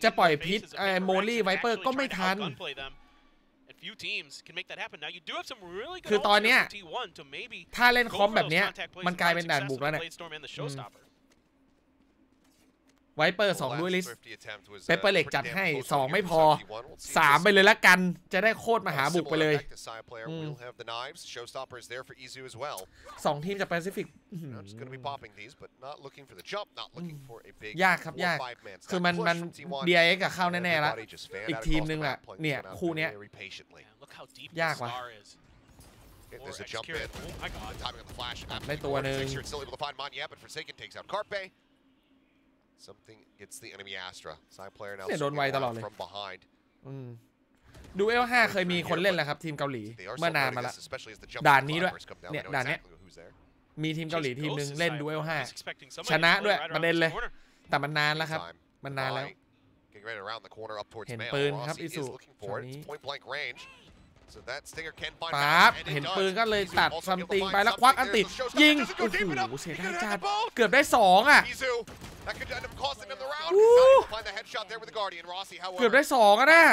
จะปล่อยพิษโมลี่ไวเปอร์ก็ไม่ทันคือตอนเนี้ยถ้าเล่นคอมแบบเนี้ยมันกลายเป็นด่านบุกแล้วเนี่ย ไวเปอร์2ด้วยลิสเปเปอร์เล็กจัดให้2ไม่พอ3ไปเลยละกันจะได้โคตรมหาบุกไปเลย2ทีมจากแปซิฟิกยากครับยากคือมัน DRX กับเข้าแน่ๆแล้วอีกทีมนึงอ่ะเนี่ยคู่เนี้ยยากว่ะได้ตัวนึงเนี่ยโดนไวตลอดเลยดูเอล5เคยมีคนเล่นแล้วครับทีมเกาหลีเมื่อนานมาแล้วด่านนี้ด้วยเนี่ยด่านเนี้ยมีทีมเกาหลีทีมนึงเล่นดูเอล5ชนะด้วยประเด็นเลยแต่มันนานแล้วครับมันนานแล้วเห็นปืนครับอิสุปั๊บเห็นปืนก็เลยตัดซัมติงไปแล้วควักอันติยิงโอ้โหเสียดายจัดเกือบได้2อ่ะเกือบได้2อ่ะนะ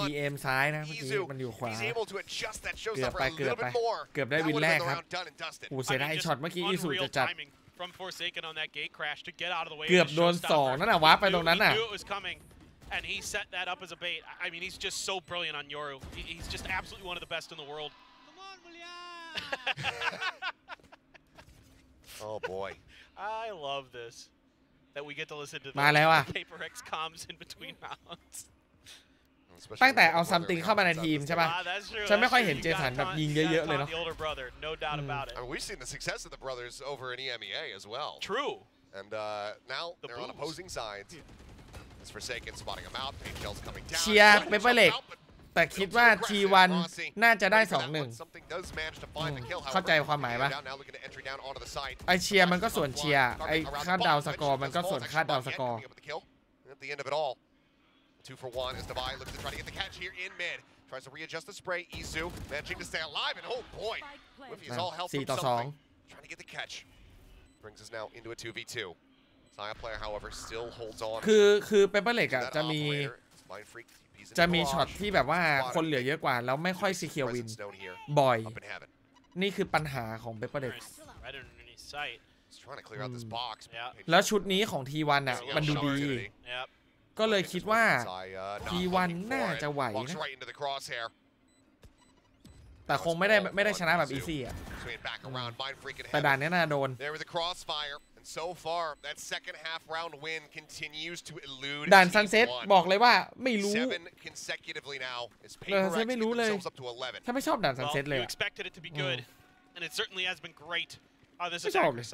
PM ซ้ายนะเมื่อกี้มันอยู่ขวาเกือบได้วินแรกครับโอ้เสียดายช็อตเมื่อกี้อิสุจะจัดเกือบโดน2นั่นน่ะวาร์ปไปตรงนั้นน่ะ
And he set that up as a bait. I mean, he's just so brilliant on Yoru. He's just absolutely one of the best in the world. Come on, William.
Oh boy.
I love this. That we get to listen to the PRX comms in between rounds.
ตั้งแต่เอาซัมติงเข้ามาในทีมใช่ป่ะฉันไม่ค่อยเห็นเจสันแบบยิงเยอะๆเลยเนาะ
We've seen the success of the brothers over in EMEA as well.
True.
And now they're on opposing sides.
เชียร์เปเปอร์เล็กแต่คิดว่า T1 น่าจะได้ 2-1 เข้าใจความหมายปะไอเชียร์มันก็ส่วนเชียร์ไอคาดดาวสกอร์มันก็ส่วนคาดดาวสกอร์ 4-2 คือเปเปอร์เล็กอ่ะจะมีช็อตที่แบบว่าคนเหลือเยอะกว่าแล้วไม่ค่อยซีเคียววินบ่อยนี่คือปัญหาของเปเปอร์เล็กแล้วชุดนี้ของ T1 อ่ะมันดูดีก็เลยคิดว่า T1 น่าจะไหวนะแต่คงไม่ได้ชนะแบบอีซี่อ่ะแต่ด่านนี้น่าโดนด่านซันเซ็ตบอกเลยว่าไม่รู้ซันเซ็ตไม่รู้เลยถ้าไม่ชอบด่านซันเซ็ตเลยไม่ชอบเลย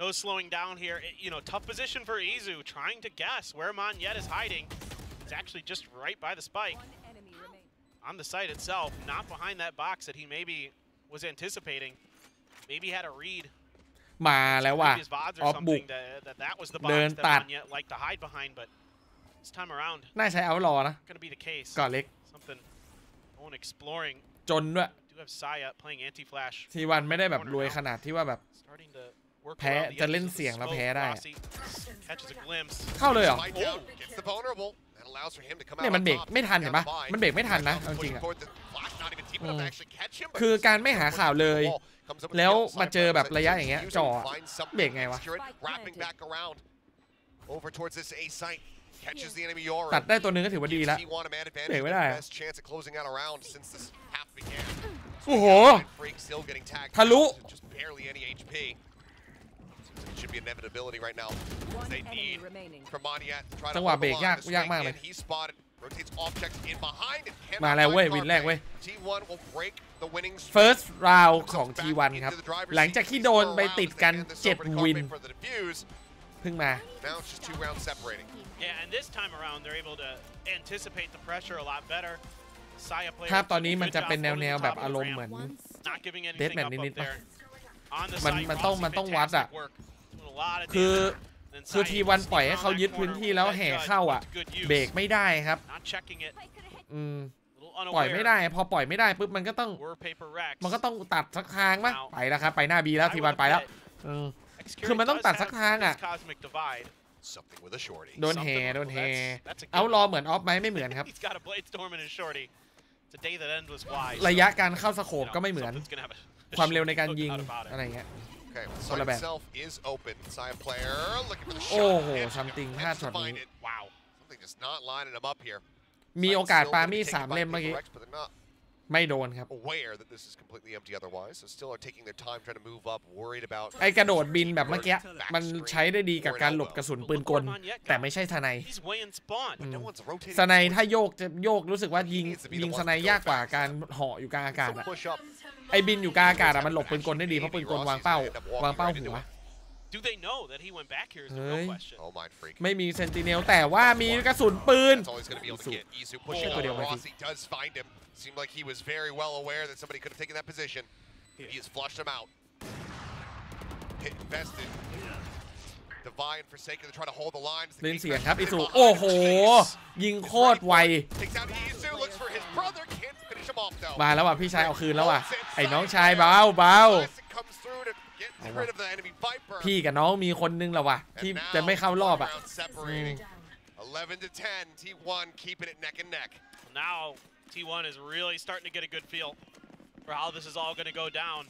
No slowing down here. Tough position for Izu, trying to guess where Monyet is hiding. It's actually just right by the spike. On the site itself, not behind that box that he maybe was anticipating. Maybe had a read.
มาแล้วว่ะออฟบุกเดินตัดน่าใช้เอาลอนะก่อนเล็กจนด้วยT1ไม่ได้แบบรวยขนาดที่ว่าแบบแพ้จะเล่นเสียงแล้วแพ้ได้เข้าเลยเหรอเนี่ยมันเบรกไม่ทันเห็นปะมันเบรกไม่ทันนะจริงๆอ่ะคือการไม่หาข่าวเลยแล้วมาเจอแบบระยะอย่างเงี้ยจ่อเบรกไงวะตัดได้ตัวนึงก็ถือว่าดีแล้วเบรกไม่ได้โอ้โหทะลุจังหวะเบรกยากมากเลยมาแล้วเว้ยวินแรกเว้ย First round ของ T1 ครับหลังจากที่โดนไปติดกัน7วินเพิ่งมาภาพตอนนี้มันจะเป็นแนวแบบอารมณ์เหมือนเดธแมทนิดๆป่ะมันต้องวัดอ่ะคือT1ปล่อยให้เขายึดพื้นที่แล้วแห่เข้าอ่ะเบรกไม่ได้ครับปล่อยไม่ได้พอปล่อยไม่ได้ปุ๊บมันก็ต้องตัดสักทางมั้ยไปแล้วครับไปหน้า B แล้ว T1 ไปแล้วคือมันต้องตัดสักทางอ่ะโดนแห่เอารอเหมือนออฟไหมไม่เหมือนครับ ระยะการเข้าสโคปก็ไม่เหมือนความเร็วในการยิงอะไรเงี้ยคนละแบบโอ้โหซัมติงพลาดช็อตนี้มีโอกาสปามี่3 เล่มเมื่อกี้ไม่โดนครับไอกระโดดบินแบบเมื่อกี้มันใช้ได้ดีกับการหลบกระสุนปืนกลแต่ไม่ใช่สไนสไนถ้าโยกจะโยกรู้สึกว่ายิงสไนยากกว่าการเหาะอยู่กลางอากาศอะไอบินอยู่กลางอากาศอะมันหลบปืนกลได้ดีเพราะปืนกลวางเป้าหัวเฮ้ยไม่มีเซนติเนลแต่ว่ามีกระสุนปืนตัวเดียวไปที
Seemed like he was very well aware that somebody could have taken that position. He has flushed him out. Hit invested. Divine and Forsaken to try to hold the lines.
เล่นเสียงครับอิสุโอ้โหยิงโคตรไวมาแล้วว่ะพี่ชายเอาคืนแล้วว่ะไอ้น้องชายเบาพี่กับน้องมีคนนึงแล้วว่ะที่จะไม่เข้ารอบอ่ะ
11-10 T1 keeping it neck and neck.
Now T1 is really starting to get a good feel for how this is all going to go down.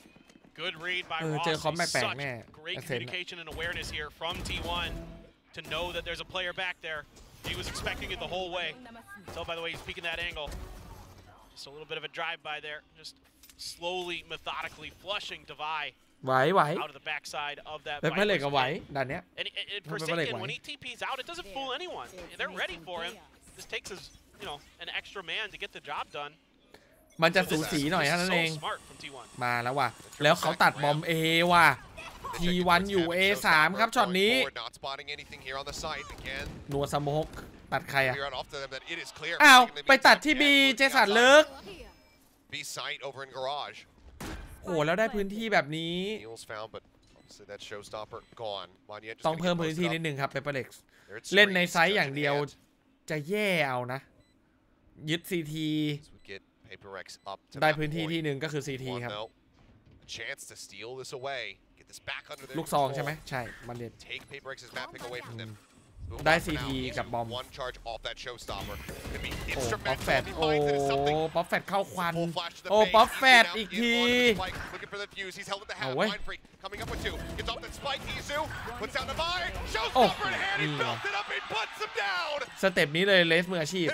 Good read by Ross. Such great communication and awareness here from T1 to know that there's a player back there. He was expecting it the whole way. So by the way, he's peeking that angle. Just a little bit of a drive-by there. Just slowly, methodically flushing Divide out of the backside of that. And Forsaken, when he TPs out, it doesn't fool anyone. They're ready for him. This takes his, an extra man to get the job done.
มันจะสูสีหน่อยนั่นเองมาแล้วว่ะแล้วเขาตัดบอม A ว่ะ T1 อยู่ A3 ครับช็อตนี้นัวสโมกตัดใครอ่ะอ้าวไปตัดที่ B เจสันเลิกโอ้แล้วได้พื้นที่แบบนี้ต้องเพิ่มพื้นที่นิดนึงครับPRXเล่นในไซส์อย่างเดียวจะแย่เอานะยึด CT ได้พื้นที่ที่หนึ่งก็คือ CT ครับลูกซองใช่ไหมใช่มันเด็ดได้ CT กับบอมโอ้ป๊อปแฟดโอ้ป๊อปแฟดเข้าควันโอ้ป๊อปแฟดอีกทีเอาเว้ยโอ้สเต็ปนี้เลยเลสมืออาชีพ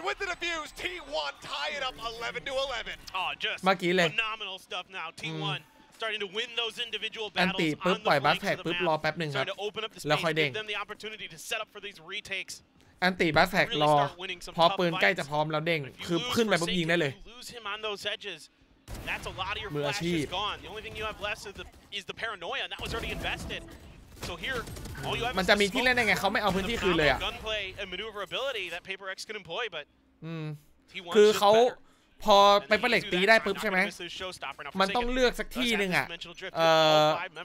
เมื่อกี้เลยอันตีปุ๊บปล่อยบัสแท็กปุ๊บรอแป๊บหนึ่งครับแล้วค่อยเด้งอันตีบัสแท็กรอพอปืนใกล้จะพร้อมแล้วเด้งคือขึ้นไปปุ๊บยิงได้เลยมืออาชีพมันจะมีที่เล่นได้ไงเขาไม่เอาพื้นที่คืนเลยอ่ะคือเขาพอไปPRXตีได้ปุ๊บใช่ไหมมันต้องเลือกสักที่หนึ่งอ่ะ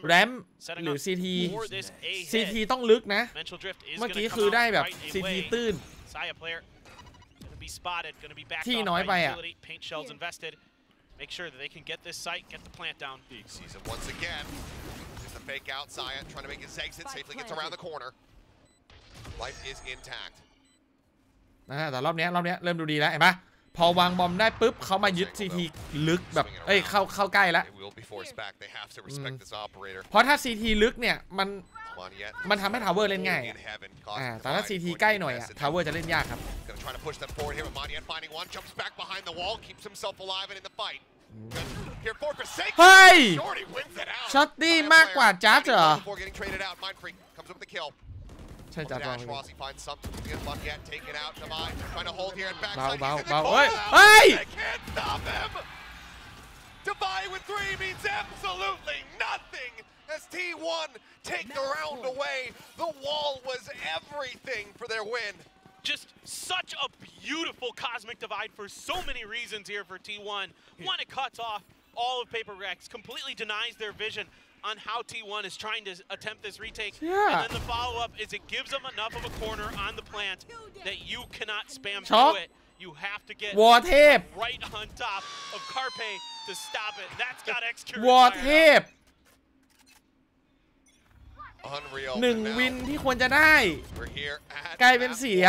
แรมหรือ CT ต้องลึกนะเมื่อกี้คือได้แบบ CT ตื้นที่น้อยไปอ่ะแต่รอบนี้เริ่มดูดีแล้วเห็นปะพอวางบอมได้ปุ๊บเขามายึด CT ลึกแบบเข้าใกล้แล้วเพราะถ้า CT ลึกเนี่ยมันทำให้ทาวเวอร์เล่นง่ายแต่ถ้า CT ใกล้หน่อยอะทาวเวอร์จะเล่นยากครับเฮ้ยช็อตตี้มากกว่าจัดเหรอใช่จัดเบาเฮ้ย
Divide with 3 means absolutely nothing as T1 take the round away. The wall was everything for their win.
Just such a beautiful cosmic divide for so many reasons here for T1. One, it cuts off all of PRX, completely denies their vision on how T1 is trying to attempt this retake. And then the follow-up is it gives them enough of a corner on the plant that you cannot spam through it. You have to get right on top of Carpe to stop it. That's got executed. 1
วินที่ควรจะได้กลายเป็นเสีย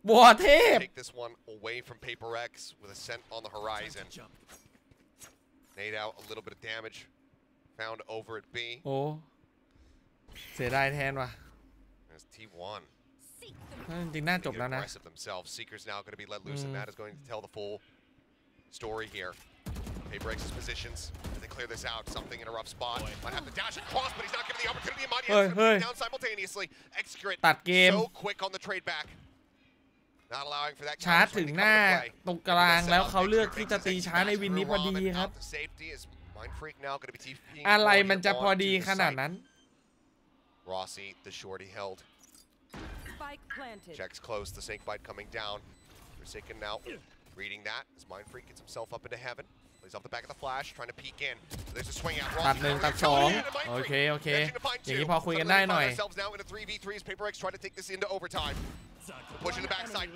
บัวเทพ
Take this one away from PRX with Ascent on the horizon. Nade out a little bit of damage. Found over at B.
โอ้เสียดายแทนว่ะ
There's T1.
จริงๆน่าจบแล้วนะ
Seeker's now going to be let loose, and that is going to tell the full story here. PRX's positions as they clear this out. Something in a rough spot. Might have to dash across, but he's not given the opportunity. Mighty down simultaneously. Execute so quick on the trade back. Not allowing for that.
ชาร์จถึงหน้าตรงกลางแล้วเขาเลือกที่จะตีช้าในวินนี้พอดีครับอะไรมันจะพอดีขนาดนั้น
Rossi, the short he held. Checks close. The snake bite coming down. Forsaken now reading that as Mindfreak gets himself up into heaven. Plays off the back of the flash, trying to peek in. So there's a swing out.
ตัด1ตัด2โอเคอย่างนี้พอคุยกันได้หน่อย
PRX trying to take this into overtime. Pushing the backside.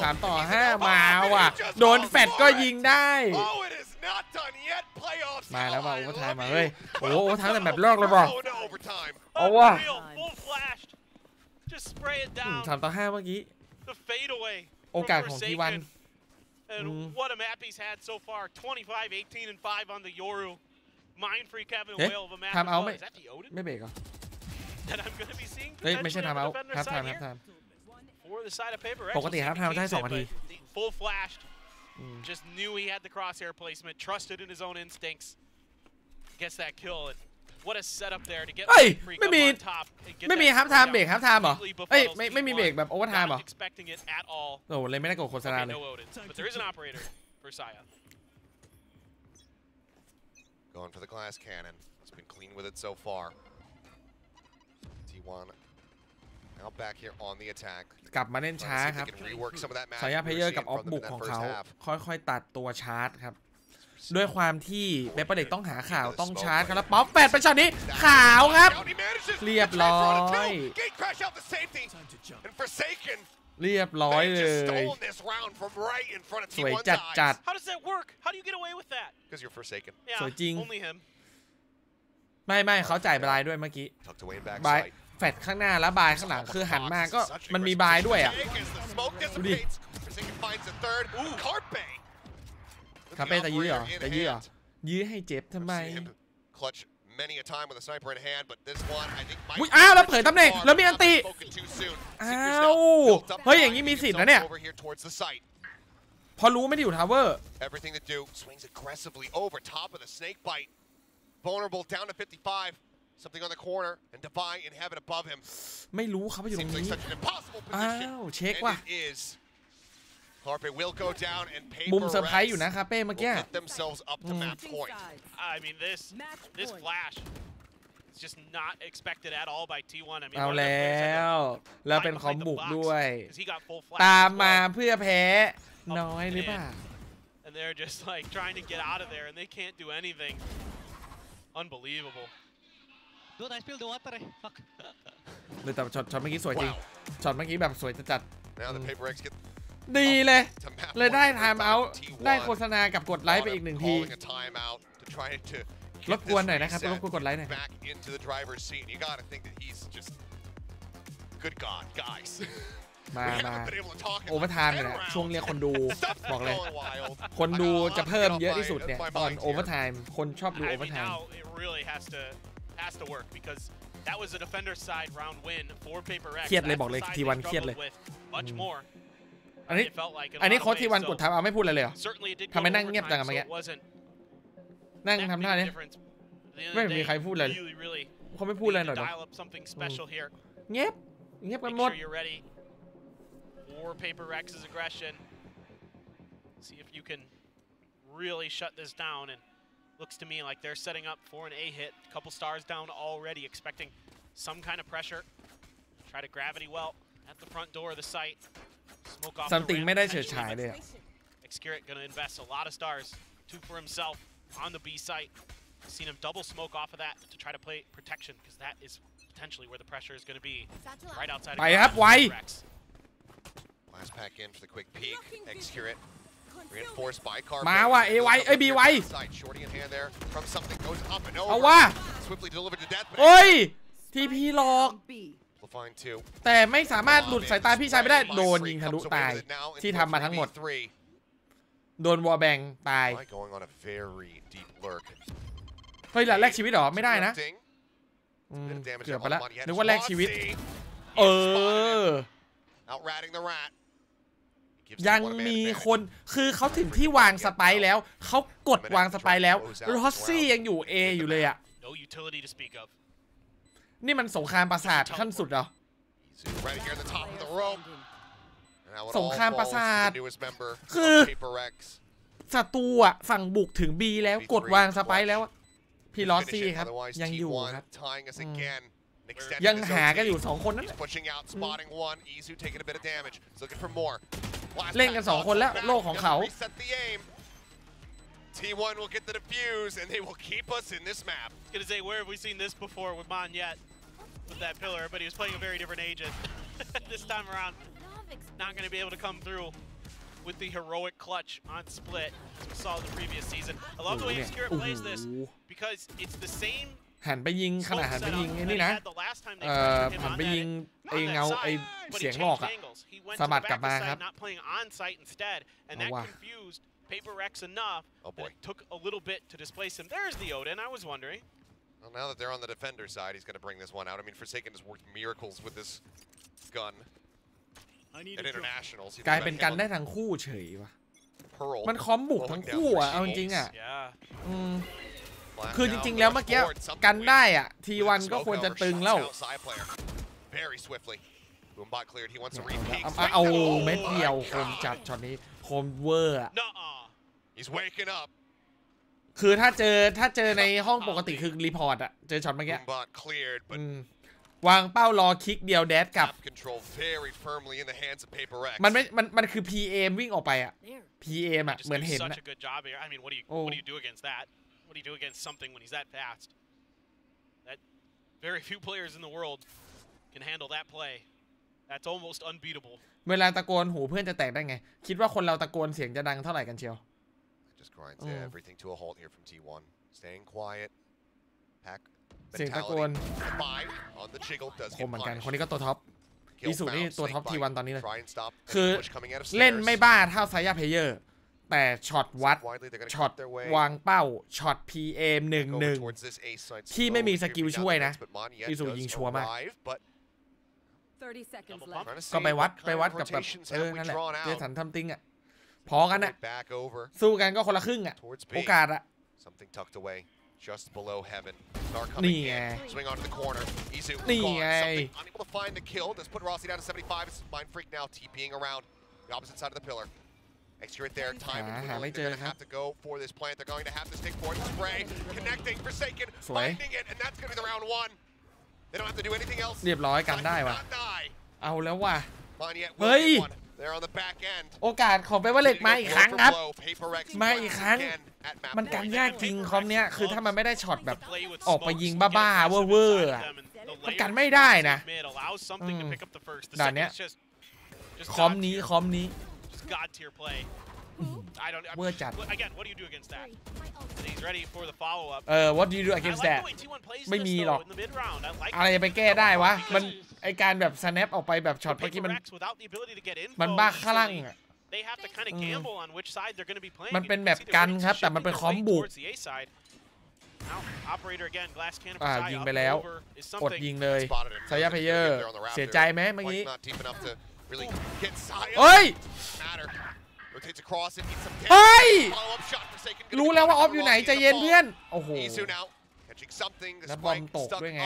3 ต่อ 5มาว่ะโดนแฟดก็ยิงได้มาแล้วว่าโอเวอร์ไทม์มาเฮ้ยโอ้โหทั้งแต่แบบลอกเลยบอกเอาว่ะ3 ต่อ 5เมื่อกี้โอกาสของทีวัน
And what a map he's had so far. 25, 18, and 5 on the Yoru. Mindfreak having a whale of a map. Is that the Odin?
ไม่เบรกเหรอ
That I'm going to be seeing
ไม่ใช่ทำเอาครับทำ
For the side of PRX.
ปกติครับทำได้2 นาที
Full flashed. Just knew he had the crosshair placement. Trusted in his own instincts. Gets that kill. And what a setup there to get Mindfreak up on top.
ไม่มีครับทำเบรกครับทำเหรอไม่มีเบรกแบบโอเวอร์ไทม์เหรอ
expecting it at all.
โอ้เลยไม่ได้กดโฆษณาเลย
But there is an operator for Saya.
Going for the glass cannon. He's been clean with it so far. T1 now back here on the attack.
กลับมาเล่นช้าครับสายาเพลเยอร์กับออฟบุกของเขาค่อยๆตัดตัวชาร์จครับด้วยความที่เปเปอร์เด็กต้องหาข่าวต้องชาร์จครับแล้วป๊อปแฟดไปช็อตนี้ขาวครับเรียบร้อยเรียบร้อยเลยสวยจัดสวยจริงไม่เขาจ่ายบายด้วยเมื่อกี้บายแฟดข้างหน้าแล้วบายข้างหลังคือหันมาก็มันมีบายด้วยอ่ะดูดิคาเป้จะยื้อเหรอยื้อให้เจ็บทำไมอุ้ยอ้าวแล้วเผยตำแหน่งแล้วมีอันติอ้าวเฮ้ยอย่างนี้มีสิทธิ์นะเนี่ยพอรู้ไม่ได้อยู่ทาวเวอร์ Something on the corner and Defy in heaven above him. ไม่รู้เขาไปอยู่ตรงนี้อ้าวเช็คว่ะมุมเซอร์ไพรส์อยู่นะคาเป้เมื่อกี้
I mean this flash is just not expected at all by T1. I mean
เอาแล้วเป็นของบุกด้วยตามมาเพื่อแพ้น้อยหรือเปล่า
And they're just like trying to get out of there and they can't do anything. Unbelievable.
เลยแต่ช็อตเมื่อกี้สวยจริงช็อตเมื่อกี้แบบสวยจัดดีเลยได้ไทม์เอาท์ได้โฆษณากับกดไลค์ไปอีก1 ทีรบกวนหน่อยนะครับรบกวนกดไลค์หน่อยมาโอเวอร์ไทม์เนี่ยช่วงเนี้ยคนดูบอกเลยคนดูจะเพิ่มเยอะที่สุดเนี่ยตอนโอเวอร์ไทม์คนชอบดูโอเวอร์ไทม์
has to work because that was a defender side round win for PRX
เครียดเลยบอกเลยทีวันเครียดเลย
much more
อันนี้โค้ชทีวันกดทับเอาไม่พูดอะไรเลยเหรอทำไมนั่งเงียบจังอะเมื่อกี้นั่งทำท่านี้ไม่มีใครพูดเลยเขาไม่พูดอะไรหน่อยหรอเงียบกันหมด
for PRX's aggression see if you can really shut this down and looks to me like they're setting up for an A hit. Couple stars down already, expecting some kind of pressure. Try to gravity well at the front door of the site. Smoke off
somethingไม่ได้เฉิดฉายเลย
Xcurit gonna invest a lot of stars. 2 for himself on the B site. Seen him double smoke off of that to try to play protection because that is potentially where the pressure is gonna be. Right outside.
ไปครับไว
Last pack in for the quick peek. Xcurit. Reinforced by
มาว่ะ A ไวB ไวเอาว่ะโอ้ย TP หลอก แต่ไม่สามารถหลุดสายตาพี่ชายไม่ได้โดนยิงทะลุตายที่ทำมาทั้งหมดโดนวอลแบงตายเฮ้ยแลกชีวิตหรอไม่ได้นะเกือบไปแล้วนึกว่าแลกชีวิตยังมีคนคือเขาถึงที่วางสไปร์แล้วเขากดวางสไปร์แล้วรอสซี่ยังอยู่ A อยู่เลยอ่ะนี่มันสงครามปราสาทขั้นสุดเหรอสงครามปราสาทคือศัตรูอ่ะฝั่งบุกถึง B แล้วกดวางสไปร์แล้วพี่ลอสซี่ครับยังอยู่ครับยังหากันอยู่2คนนั้นเล่นกัน2คนแล้วโลกของเขา
T1 will get the defuse and they will keep us in this map.
I was gonna say, where have we seen this before with Mon yet? With that pillar, but he was playing a very different agent. This time around, not gonna be able to come through with the heroic clutch on split as we saw in the previous season. I love the way Spirit plays this because it's the same.
หันไปยิงขนาดหันไปยิงนี่นะหันไปยิงไอเงาไอเสียงหลอกอะสมัดกลับมาครับ
PRX enough that it took a little bit to displace him. There's the Odin. I was wondering.
Well, now that they're on the defender side, he's going to bring this one out. I mean, Forsaken has worked miracles with this gun. At internationals.
กลายเป็นกันได้ทั้งคู่เฉยว่ะมันคอมบุกทั้งคู่อ่ะเอาจริงอ่ะคือจริงๆแล้วเมื่อกี้กันได้อ่ะ T1 ก็ควรจะตึงแล้วเอาเม็ดเดียวคมจัดช็อตนี้คมเวอร์คือถ้าเจอในห้องปกติคือรีพอร์ตอะเจอช็อตเมื่อกี้วางเป้ารอคลิกเดียวแดดกับมันคือ PM วิ่งออกไปอะ PM อะเหมือนเห็นนะ
What do you do against something when he's that fast? That very few players in the world can handle that play. That's almost unbeatable.
เวลาตะโกนหูเพื่อนจะแตกได้ไงคิดว่าคนเราตะโกนเสียงจะดังเท่าไหร่กันเชียว
Just grinds everything to a halt here from T1. Staying quiet. Pack
เสียงตะโกนคมเหมือนกันคนนี้ก็ตัวท็อปอีสุนี่ตัวท็อป T1 ตอนนี้เลยคือเล่นไม่บ้าเท่าไซยาเพเยอร์แต่ช็อตวัดช็อตวางเป้าช็อต PM 1-1ที่ไม่มีสกิลช่วยนะอีสุยิงชัวร์มากก็ไปวัดกับแบบนั่นแหละเจสันทำติ้งอ่ะพอกันอ่ะสู้กันก็คนละครึ่งอ่ะโอกาสอ่ะนี่ไงนี่ไง
Execute there. Time and have to go for this plant. They're going to have to stick for the spray. Connecting, Forsaken, finding it, and that's going to be the round one. They don't have to do anything else.
เรียบร้อยกันได้ว่ะเอาแล้วว่ะเฮ้ยโอกาสของเปเปอร์เล็กมาอีกครั้งครับมาอีกครั้งมันกันยากจริงคอมเนี้ยคือถ้ามันไม่ได้ช็อตแบบออกไปยิงบ้าๆเว่อร์มันกันไม่ได้นะด่านเนี้ยคอมนี้
God tier play. I don't. Again, what do you do against that? And he's ready for the follow up.
What do you do against that? ไม่มีหรอกอะไรไปแก้ได้วะมันไอการแบบ snap ออกไปแบบช็อตเมื่อกี้มันบ้าคลั่งอ่ะมันเป็นแบบกันครับแต่มันเป็นคอมบุกยิงไปแล้วอดยิงเลยไซยาเพเยอร์เสียใจไหมเมื่อกี้เฮ้ยเฮ้ยรู้แล้วว่าออฟอยู่ไหนใจเย็นเพื่อนโอ้โหแล้วบอมตกด้วยไง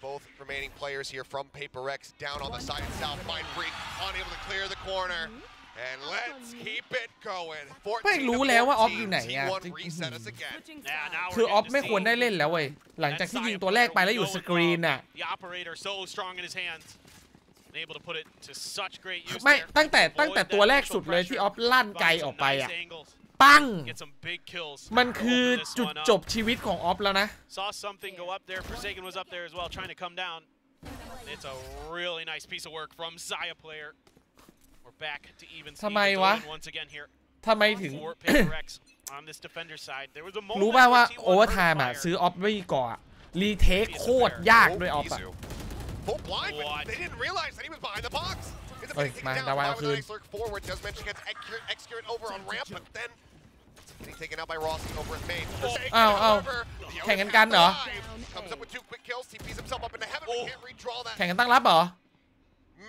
Both remaining players here from PRX down on the side itself. Mind Freak unable to clear the corner. And let's keep it going.
ไม่รู้แล้วว่าออฟอยู่ไหนอ่ะคือออฟไม่ควรได้เล่นแล้วเว้ยหลังจากที่ยิงตัวแรกไปแล้วอยู่สกรีนอ่ะไม่ตั้งแต่ตัวแรกสุดเลยที่ออฟลั่นไกลออกไปอ่ะปังมันคือจุดจบชีวิตของออฟแล้วนะทำไมวะทำไมถึงรู้ป่าวว่าโอเวอร์ไทม์อ่ะซื้อออฟไม่ก่อรีเทคโคตรยากด้วยออฟอ่ะ
full blind, but they didn't realize that he was behind the box.
เฮ้ยมาดาวายเอาคืน
forward does mention gets execute over on ramp, but then getting taken out by Rossi over his main.
อ้าวแข่งกันเหรอ
comes up with 2 quick kills, TPs himself up into heaven, but can't redraw that.
แข่งกันตั้งรับเหรอ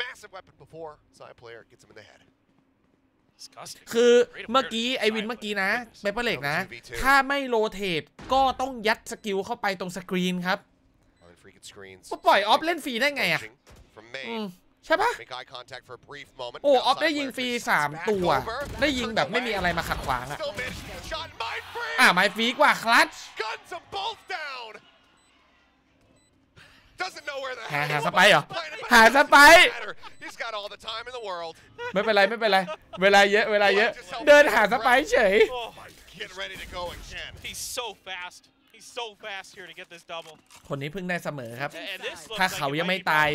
Massive weapon before side player gets him in the head.
คือเมื่อกี้ไอวินเมื่อกี้นะเปเปอร์เล็กนะถ้าไม่โรเทตก็ต้องยัดสกิลเข้าไปตรงสกรีนครับก็ปล่อยออฟเล่นฟรีได้ไงอะใช่ปะโอ้ออฟได้ยิงฟรี3ตัวได้ยิงแบบไม่มีอะไรมาขัดขวางอะไม้ฟรีกว่าคลัตช์หาสไปเหรอหาสไปไม่เป็นไรเวลาเยอะเดินหาสไปเฉย คนนี้เพิ่งได้เสมอครับถ้าเขายังไม่ตาย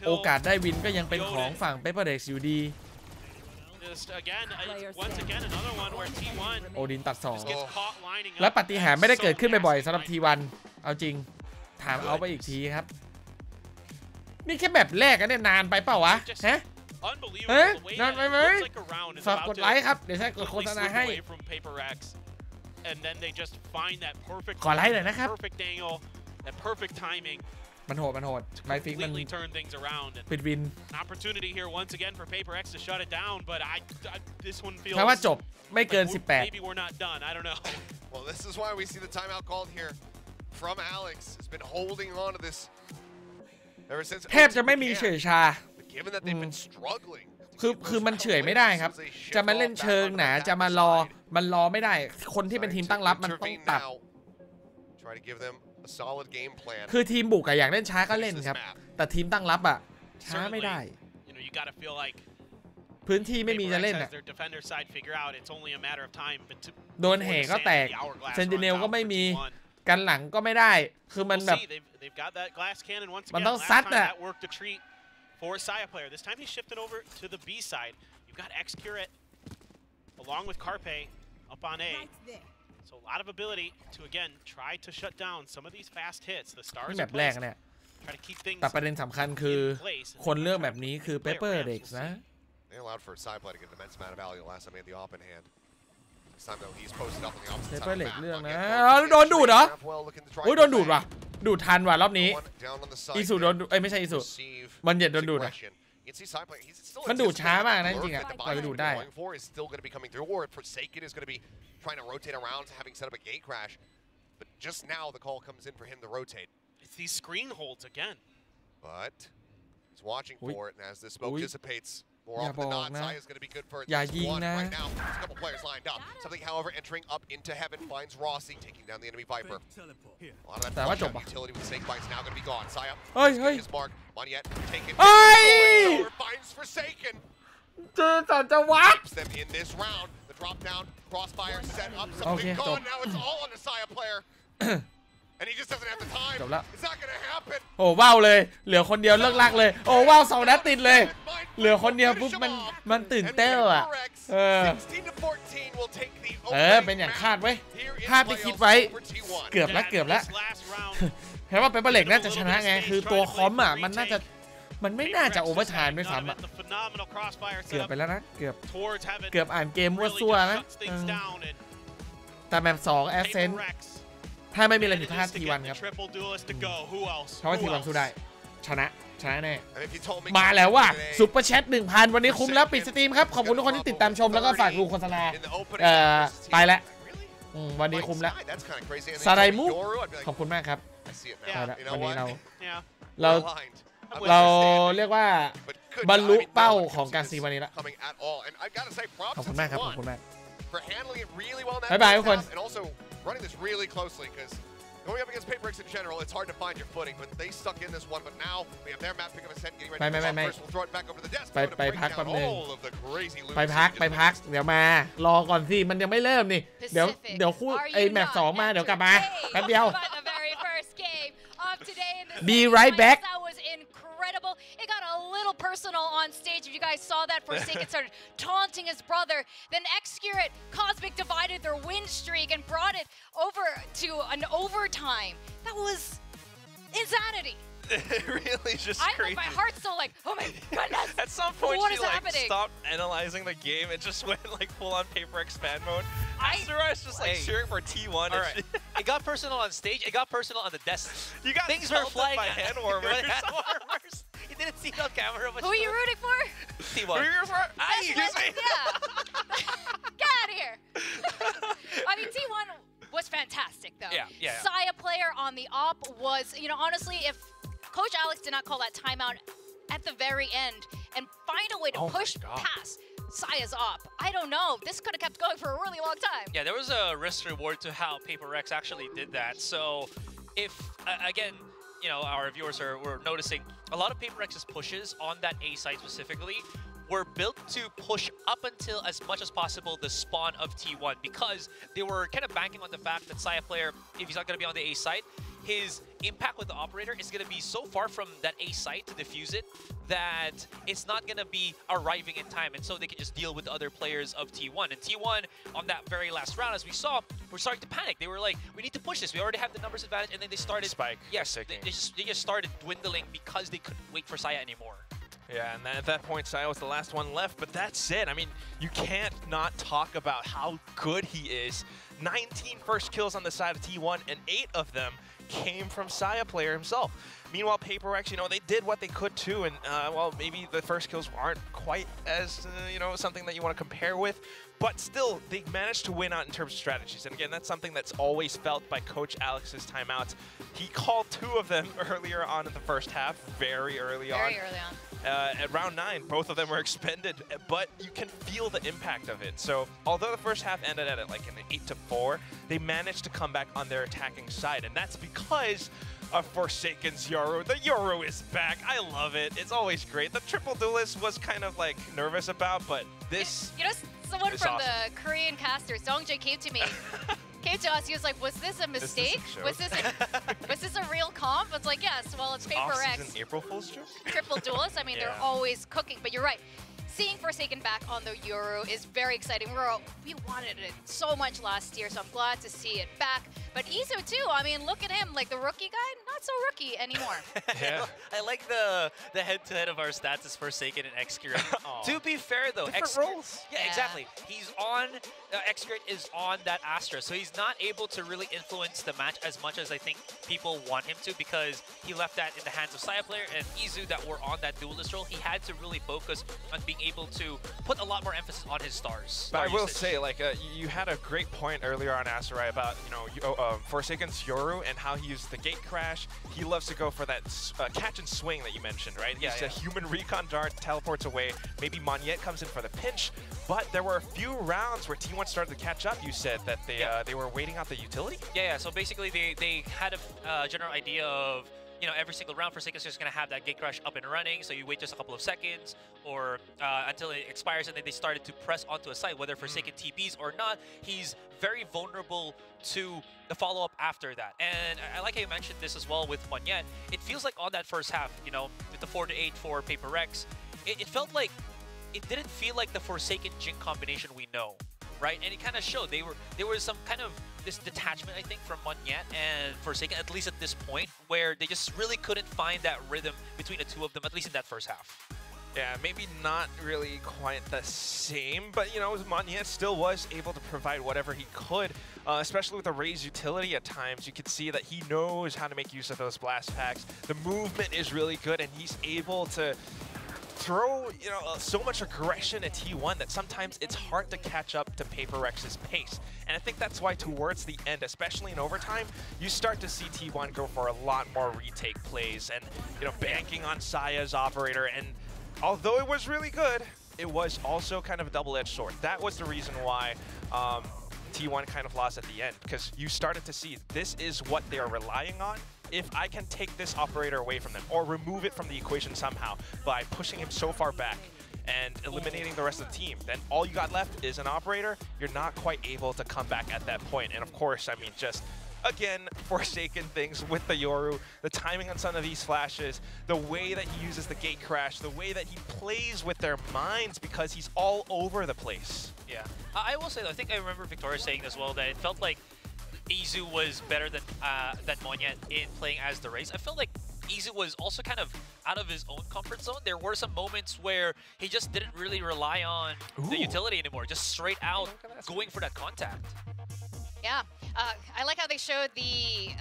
โอกาสได้วินก็ยังเป็นของฝั่งเปเปอร์เด็กซ์อยู่ดีโอดินตัด2และปาฏิหาริย์ไม่ได้เกิดขึ้นบ่อยๆสำหรับT1เอาจริงถามเอาไปอีกทีครับนี่แค่แบบแรกกันเนี่ยนานไปเปล่าวะฮะนานไปไหมฝากกดไลค์ครับเดี๋ยวใช้กดโฆษณาให้ขอไลค์หน่อยนะครับมันโหดไมฟิกมันปิดวินแปลว่าจบไม่เกิน18แทบจะไม่มีเฉยชาคือมันเฉยไม่ได้ครับจะมาเล่นเชิงหนาจะมารอมันรอไม่ได้คนที่เป็นทีมตั้งรับมันต้องตัดคือทีมบุกอะอยากเล่นช้าก็เล่นครับแต่ทีมตั้งรับอะช้าไม่ได้พื้นที่ไม่มีจะเล่นอะโดนเหก็แตกเซนติเนลก็ไม่มีกันหลังก็ไม่ได้คือมันแบบมันต้องซัดอะ
for Saya player. This time he's shifted over to the B side. You've got X-Curate along with Carpe up on A. So a lot of ability to again try to shut down some of these fast hits. The stars
แบบแรกเนี่ยแต่ประเด็นสำคัญคือคนเลือกแบบนี้คือเปเปอร์เด็กนะเปเปอร์เด็กเรื่องนะโดนดูดเหรอโอ้ยโดนดูดว่ะดูดทันว่ะรอบนี้อีสุโดนไม่ใช่อีสุมันเหยียดโดนดูดมันดูดช้ามากนะจริงๆอ่ะปล่อยไปดูดได้อย่าบอกนะอย่ายิงนะแต่ว่าจบอ่ะเฮ้ยเจอสัตว์จะวัดโอเคจบจบแล้วโอ้ว้าวเลยเหลือคนเดียวเลิกลักเลยโอ้ว้าว2 นัดติดเลยเหลือคนเดียวปุ๊บมันตื่นเต้นอ่ะเป็นอย่างคาดไว้ภาพที่คิดไว้เกือบแล้วแค่ว่าเปเปอร์เล็กน่าจะชนะไงคือตัวคอมอ่ะมันไม่น่าจะโอเวอร์ไทม์ด้วยซ้ำอ่ะเกือบไปแล้วนะเกือบอ่านเกมมั่วซั่วนะแต่แมป2แอสเซนต์ถ้าไม่มีอะไรผิดพลาดT1ครับเพราะว่าT1สู้ได้ชนะแน่มาแล้วว่ะซุปเปอร์แชท 1,000 วันนี้คุ้มแล้วปิดสตรีมครับขอบคุณทุกคนที่ติดตามชมแล้วก็ฝากดูโฆษณาไปแล้ววันนี้คุ้มแล้วซาไดมุขอบคุณมากครับวันนี้เราเรียกว่าบรรลุเป้าของการซีวันนี้แล้วขอบคุณมากครับขอบคุณมากบ๊ายบายทุกคน
running this really closely because going up against PRX in general, it's hard to find your footing, but they stuck in this one. But now we have their map pick up a set, getting ready to first. We'll throw it back over the desk.
ไปพักแป๊บนึงไปพักเดี๋ยวมารอก่อนสิมันยังไม่เริ่มนี่เดี๋ยวคู่ไอแมป2มาเดี๋ยวกลับมาแป๊บเดียว Be right back.
It got a little personal on stage. If you guys saw that, Forsaken started taunting his brother. Then X-Curate Cosmic divided their win streak and brought it over to an overtime. That was insanity.
It really is just crazy.
My heart's still like, oh my goodness.
At some point,
what
she
is
like
happening?
stopped analyzing the game and just went like full on PRX fan mode. Asteroid's just like cheering for T1.
All right. It got personal on stage. It got personal on the desk.
You got
things were flying
by hand warmers.
You didn't see it on camera.
Who are you rooting for?
T1.
Who are you rooting for?
Yeah. Get out of here. I mean, T1 was fantastic, though.
Yeah.
Saya player on the op was, honestly, if Coach Alex did not call that timeout at the very end and find a way to push past Saya's op, I don't know. This could have kept going for a really long time.
Yeah, there was a risk reward to how PRX actually did that. So if, again, our viewers were noticing a lot of PRX's pushes on that A site specifically were built to push up until as much as possible the spawn of T1 because they were kind of banking on the fact that Saya player, if he's not going to be on the A site, his impact with the operator is going to be so far from that A site to defuse it that it's not going to be arriving in time, and so they can just deal with the other players of T1. And T1, on that very last round, as we saw, were starting to panic. They were like, we need to push this. We already have the numbers advantage, and then they started...
Spike.
Yes, they just started dwindling because they couldn't wait for Saya anymore.
Yeah, and then at that point, Saya was the last one left, but that's it. I mean, you can't not talk about how good he is. 19 first kills on the side of T1, and 8 of them came from Saya player himself. Meanwhile, PRX, they did what they could too, and well, maybe the first kills aren't quite as, something that you want to compare with, but still, they managed to win out in terms of strategies. And again, that's something that's always felt by Coach Alex's timeouts. He called 2 of them earlier on in the first half, very early on. At round 9, both of them were expended, but you can feel the impact of it. So, although the first half ended at like an 8-4, they managed to come back on their attacking side, and that's because of Forsaken's Yoru. The Yoru is back. I love it. It's always great. The triple duelist was kind of like nervous about, but this
someone from
awesome.
The Korean caster, Songjae, came to us. He was like, "Was this a mistake? Was this a real comp?" It's like, yes. Well, it's PRX.
April Fool's joke?
Triple duelists. I mean, they're always cooking. But you're right. Seeing Forsaken back on the Yoru is very exciting. We wanted it so much last year, so I'm glad to see it back. But Izu too. I mean, look at him, like the rookie guy, not so rookie anymore.
Yeah. I like the head-to-head of our stats is Forsaken and Excurate. To be fair though,
different roles.
Yeah, exactly. He's on Excurate is on that Astra, so he's not able to really influence the match as much as I think people want him to because he left that in the hands of Saya player and Izu that were on that duelist role. He had to really focus on being able to put a lot more emphasis on his stars.
But I will say, like, you had a great point earlier on Asarai about, Forsaken's Yoru and how he used the gate crash. He loves to go for that catch and swing that you mentioned, right? He's a human recon dart, teleports away. Maybe Monyet comes in for the pinch, but there were a few rounds where T1 started to catch up. You said that they were waiting out the utility?
Yeah. So basically, they had a general idea of, every single round Forsaken's just going to have that gate crash up and running, so you wait just a couple of seconds or until it expires, and then they started to press onto a site, whether Forsaken TPs or not. He's very vulnerable to the follow-up after that. And I like how you mentioned this as well with Monyet. It feels like on that first half, with the 4-8 for PRX, it felt like it didn't feel like the Forsaken Jhin combination we know, right? And it kind of showed. There was some kind of this detachment, I think, from Monyet and Forsaken, at least at this point, where they just really couldn't find that rhythm between the two of them, at least in that first half.
Yeah, maybe not really quite the same, but, Monyet still was able to provide whatever he could, especially with the Raze utility at times. You could see that he knows how to make use of those blast packs. The movement is really good, and he's able to throw, so much aggression at T1 that sometimes it's hard to catch up to PRX's pace. And I think that's why towards the end, especially in overtime, you start to see T1 go for a lot more retake plays and, banking on Saya's operator. And although it was really good, it was also kind of a double-edged sword. That was the reason why T1 kind of lost at the end, because you started to see this is what they are relying on. If I can take this operator away from them or remove it from the equation somehow by pushing him so far back and eliminating the rest of the team, then all you got left is an operator. You're not quite able to come back at that point. And of course, I mean, just again, Forsaken things with the Yoru, the timing on some of these flashes, the way that he uses the gate crash, the way that he plays with their minds because he's all over the place.
Yeah, I will say though, I think I remember Victoria saying as well that it felt like Izu was better than Monyet in playing as the Raze. I felt like Easy was also kind of out of his own comfort zone. There were some moments where he just didn't really rely on the utility anymore, just straight out going for that contact.
Yeah, I like how they showed the team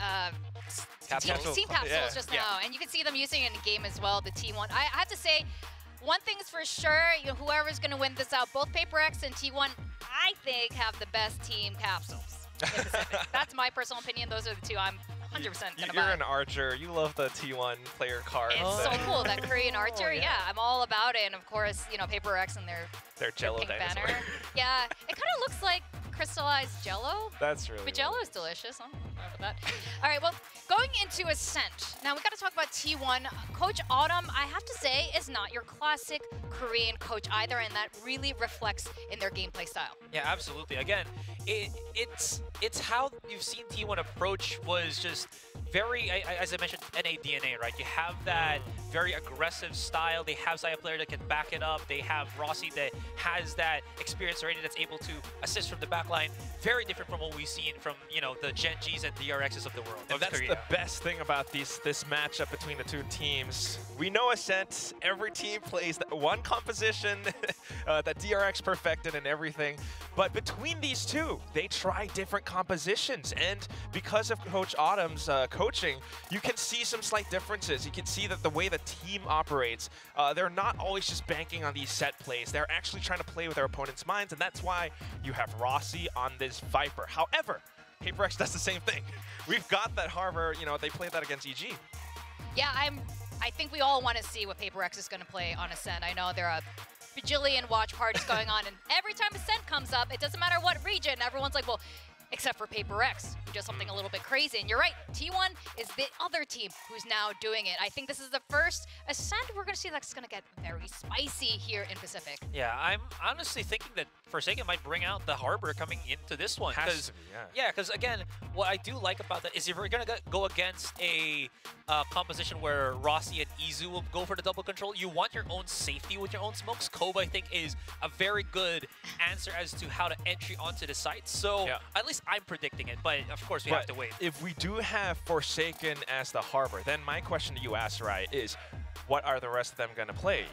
capsules just now, and you can see them using it in game as well, the T1. I have to say, one thing is for sure, whoever's going to win this out, both PaperX and T1, I think, have the best team capsules in Pacific. That's my personal opinion. Those are the two I'm 100% going to buy.
You're an archer. You love the T1 player card.
It's so cool, that Korean archer. Yeah, I'm all about it. And of course, PaperX and their
Jello
pink
dinosaur.
banner. Yeah, it kind of looks like crystallized Jello.
That's really
But Jello is delicious. I'm not about that. All right, well, going into Ascent. Now, we got to talk about T1. Coach Autumn, I have to say, is not your classic Korean coach either, and that really reflects in their gameplay style.
Yeah, absolutely. Again, it's how you've seen T1 approach was just very, as I mentioned, NA DNA, right? You have that very aggressive style. They have Zaya player that can back it up. They have Rossi that has that experience already that's able to assist from the back line. Very different from what we've seen from, the Gen Gs and DRXs of the world.
And that's the best thing about this matchup between the two teams. We know Ascent, every team plays that one composition that DRX perfected and everything. But between these two, they try different compositions. And because of Coach Autumn's coaching, you can see some slight differences. You can see that the way the team operates, they're not always just banking on these set plays. They're actually trying to play with their opponent's minds, and that's why you have Rossi on this Viper. However, PaperX does the same thing. We've got that Harbor, they played that against EG.
Yeah, I think we all want to see what PaperX is going to play on Ascent. I know there are a bajillion watch parties going on, and every time Ascent comes up, it doesn't matter what region, everyone's like, well, except for PaperX, who does something a little bit crazy. And you're right, T1 is the other team who's now doing it. I think this is the first Ascent we're going to see that's going to get very spicy here in Pacific.
Yeah, I'm honestly thinking that Forsaken might bring out the Harbor coming into this one. Because again, what I do like about that is if we're going to go against a composition where Rossi and Izu will go for the double control, you want your own safety with your own smokes. Cove, I think, is a very good answer as to how to entry onto the site. So at least I'm predicting it, but of course we have to wait.
If we do have Forsaken as the Harbor, then my question to you, Asarai, is what are the rest of them going to play?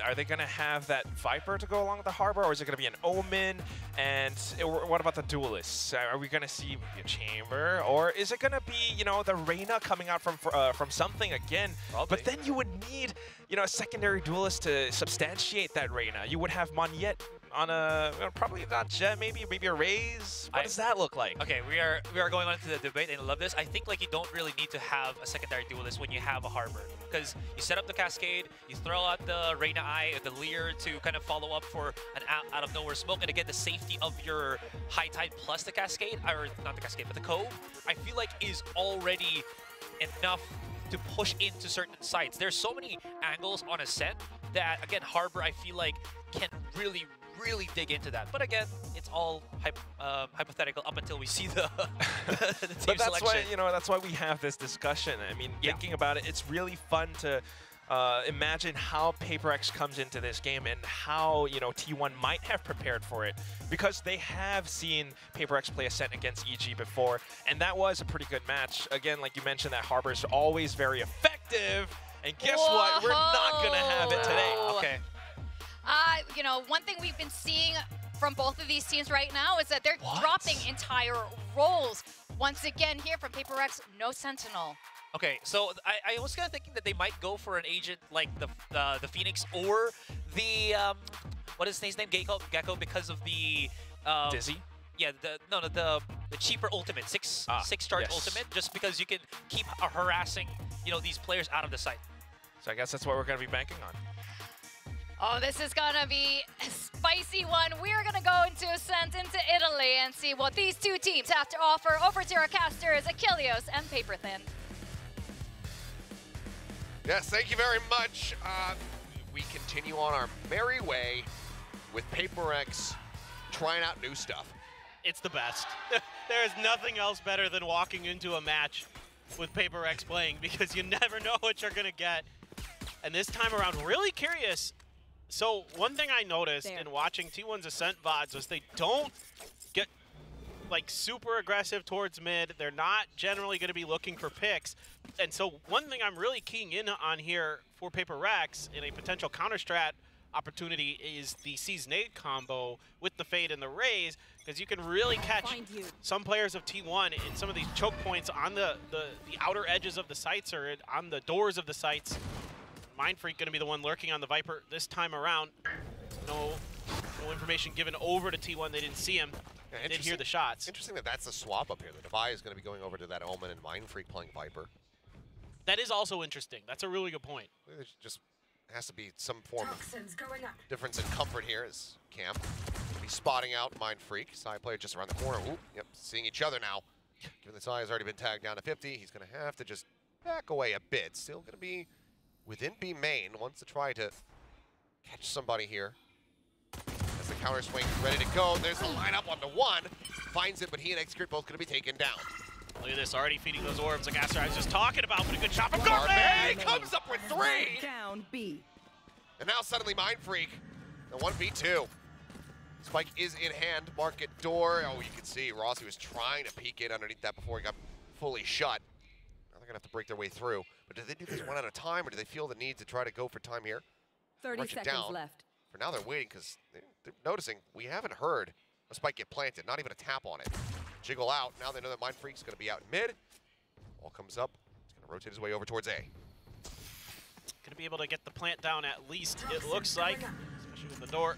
Are they going to have that Viper to go along with the Harbor, or is it going to be an Omen? And what about the Duelists? Are we going to see maybe a Chamber, or is it going to be, the Reyna coming out from something again? Probably. But then you would need, a secondary Duelist to substantiate that Reyna. You would have Moniette on a probably not Jet, maybe a Raze. What does that look like?
Okay, we are going on to the debate, and I love this. I think you don't really need to have a secondary Duelist when you have a Harbor, because you set up the Cascade, you throw out the Reyna Eye, the Leer to kind of follow up for an out of nowhere smoke, and again the safety of your High Tide plus the Cascade, or not the Cascade, but the Cove, I feel like is already enough to push into certain sites. There's so many angles on Ascent that, again, Harbor, I feel like, can really dig into that. But again, it's all hypothetical up until we see the team selection.
Why, that's why we have this discussion. I mean, thinking about it, it's really fun to imagine how PaperX comes into this game and how, T1 might have prepared for it, because they have seen PaperX play Ascent against EG before, and that was a pretty good match. Again, like you mentioned, that Harbor's always very effective, and guess what? We're not going to have it today.
Okay.
One thing we've been seeing from both of these teams right now is that they're dropping entire roles. Once again, here from PaperX, no Sentinel.
Okay, so I was kind of thinking that they might go for an agent like the Phoenix or the what is his name, Gecko, because of the
Dizzy.
Yeah, the cheaper ultimate, six charge ultimate, just because you can keep harassing these players out of the site.
So I guess that's what we're going to be banking on.
Oh, this is gonna be a spicy one. We're gonna go into Ascent, into Italy, and see what these two teams have to offer. Over to our casters, Achilleos and Paperthin.
Yes, thank you very much. We continue on our merry way with PaperX trying out new stuff.
It's the best. There is nothing else better than walking into a match with PaperX playing, because you never know what you're gonna get. And this time around, really curious. So one thing I noticed in watching T1's Ascent VODs was they don't get like super aggressive towards mid. They're not generally going to be looking for picks. And so one thing I'm really keying in on here for PaperX in a potential counter-strat opportunity is the Seize Nade combo with the Fade and the Raze, because you can really catch some players of T1 in some of these choke points on the outer edges of the sites or on the doors of the sites. Mindfreak going to be the one lurking on the Viper this time around. No information given over to T1. They didn't see him. Yeah, didn't hear the shots.
Interesting that that's the swap up here. The Devi is going to be going over to that Omen and Mindfreak playing Viper.
That is also interesting. That's a really good point.
There's just has to be some form of difference in comfort here as Cam will be spotting out Mindfreak. Side player just around the corner. Ooh, yep, seeing each other now. Given the side has already been tagged down to 50, he's going to have to just back away a bit. Still going to be within B main. Wants to try to catch somebody here. As the counter swing ready to go. There's the lineup on the one. Finds it, but he and Xcrit both going to be taken down.
Look at this, already feeding those orbs like Aster I was just talking about, but a good shot from Garvey!
Comes up with 3!
Down B.
And now suddenly Mindfreak, the 1v2. Spike is in hand, market door. Oh, you can see Rossi was trying to peek in underneath that before he got fully shut. Now they're gonna have to break their way through. But do they do this one at a time, or do they feel the need to try to go for time here?
30 seconds left.
For now, they're waiting because they're noticing we haven't heard a Spike get planted, not even a tap on it. Jiggle out. Now they know that Mindfreak's going to be out in mid. Ball comes up. He's going to rotate his way over towards A.
Going to be able to get the plant down at least, it looks like. Especially with the door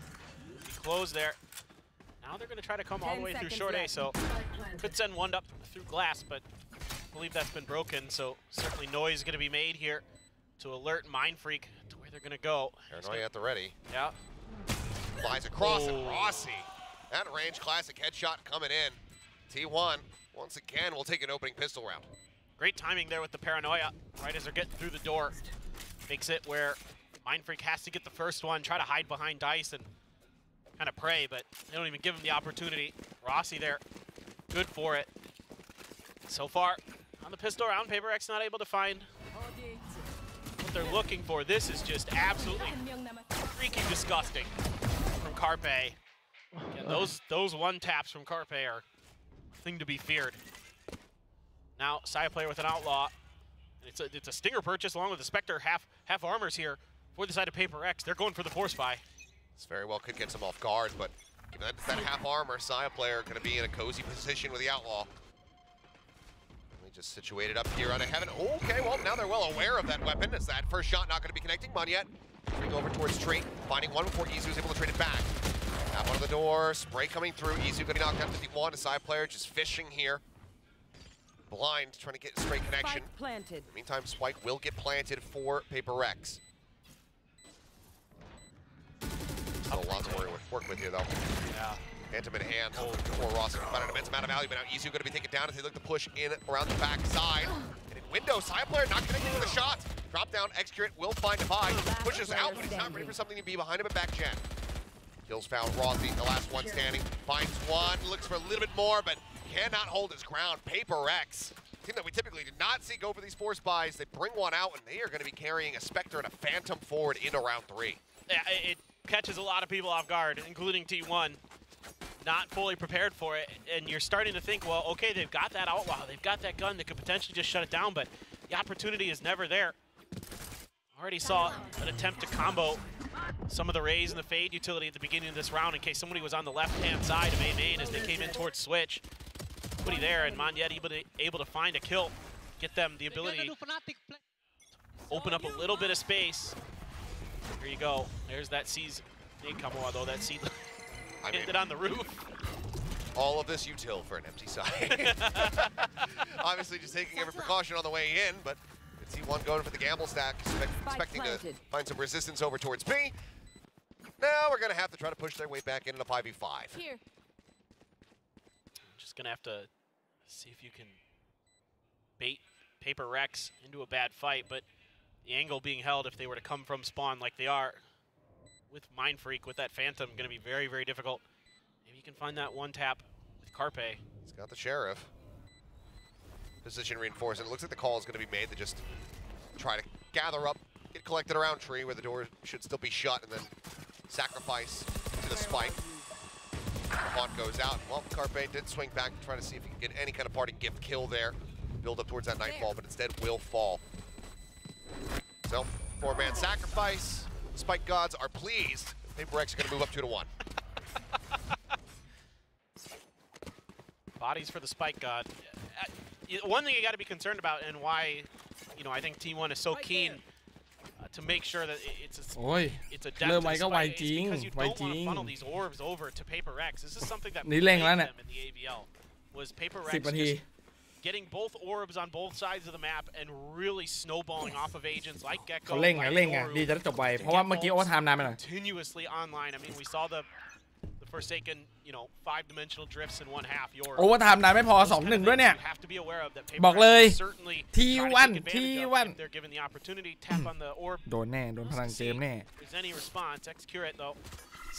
be closed there. Now they're going to try to come all the way through short A, so could send one up through glass, but I believe that's been broken, so certainly noise is going to be made here to alert Mindfreak to where they're going to go.
Paranoia at the ready.
Yeah.
Flies across and Rossi. That range classic headshot coming in. T1, once again, will take an opening pistol round.
Great timing there with the Paranoia, right as they're getting through the door. Makes it where Mindfreak has to get the first one, try to hide behind Dice and kind of pray, but they don't even give him the opportunity. Rossi there, good for it. So far, on the pistol round, PaperX not able to find what they're looking for. This is just absolutely freaking disgusting from Carpe. Again, those one taps from Carpe are a thing to be feared. Now, side player with an Outlaw. It's a Stinger purchase along with the Spectre, half armors here for the side of PaperX. They're going for the Force Buy.
This very well could get some off guard, but given that half armor, Saya player going to be in a cozy position with the Outlaw. We just situated up here on a heaven. Okay, well, now they're well aware of that weapon. As that first shot not going to be connecting. Monyet bring over towards Tree, finding one before Izu is able to trade it back. Tap one of the door, spray coming through. Izu going to be knocked out 51. A side player just fishing here. Blind, trying to get a straight connection.
Planted.
In the meantime, Spike will get planted for PaperX. Still a lot to work with here, though.
Yeah.
Phantom in hand. Before Rossi can find an immense amount of value, but now Izu going to be taken down as they look to push in around the back side. And in window, side player not connecting with the shots. Drop down, Xcrit will find Devi. Pushes out, but he's not ready for something to be behind him at back gen. Kills found Rossi, the last one standing. Finds one, looks for a little bit more, but cannot hold his ground. PaperX, team that we typically do not see go for these force buys. They bring one out, and they are going to be carrying a Spectre and a Phantom forward into round 3.
Yeah, it catches a lot of people off guard, including T1. Not fully prepared for it, and you're starting to think, well, okay, they've got that Outlaw, they've got that gun that could potentially just shut it down, but the opportunity is never there. Already saw an attempt to combo some of the Raze and the Fade utility at the beginning of this round in case somebody was on the left-hand side of A main as they came in towards Switch. Nobody there, and Monyet able to find a kill, get them the ability to open up a little bit of space. Here you go. There's that Seize Nade combo, although that Seed ended on the roof.
All of this util for an empty side. Obviously just taking every precaution on the way in, but T1 going for the gamble stack, expecting to find some resistance over towards B. Now we're going to have to try to push their way back into the 5v5.
Here.
Just going to have to see if you can bait PaperX into a bad fight, but the angle being held if they were to come from spawn like they are with Mindfreak, with that Phantom, going to be very, very difficult. Maybe you can find that one tap with Carpe.
He's got the Sheriff. Position reinforced, and it looks like the call is going to be made to just try to gather up, get collected around Tree where the door should still be shut, and then sacrifice to the Spike. Haunt goes out. Well, Carpe did swing back, trying to see if he can get any kind of parting gift kill there. Build up towards that Nightfall, but instead will fall. So, 4-man sacrifice. Spike gods are pleased. PRX are going to move up 2-1.
Bodies for the Spike God. One thing you got to be concerned about, and why, I think T1 is so keen to make sure that it's a depth to the spike, because you don't want to funnel these orbs over to PRX. This is something that plagued them in the AVL. Was PRX just getting both orbs on both sides of the map and really snowballing off of agents like Gecko,
เร่งดีจะได้จบไวเพราะว่าเมื่อกี้โอเวอร์ไทม์นานไปหน่อย
continuously online. I mean, we saw the Forsaken, 5-dimensional drifts in one half.
โอเวอร์ไทม์นานไม่พอ 2-1 ด้วยเนี่ยบอกเลย T1
they're given the opportunity tap on the orb
โดนแน่โดนพลังเจมแน่
There's any response. Excurate though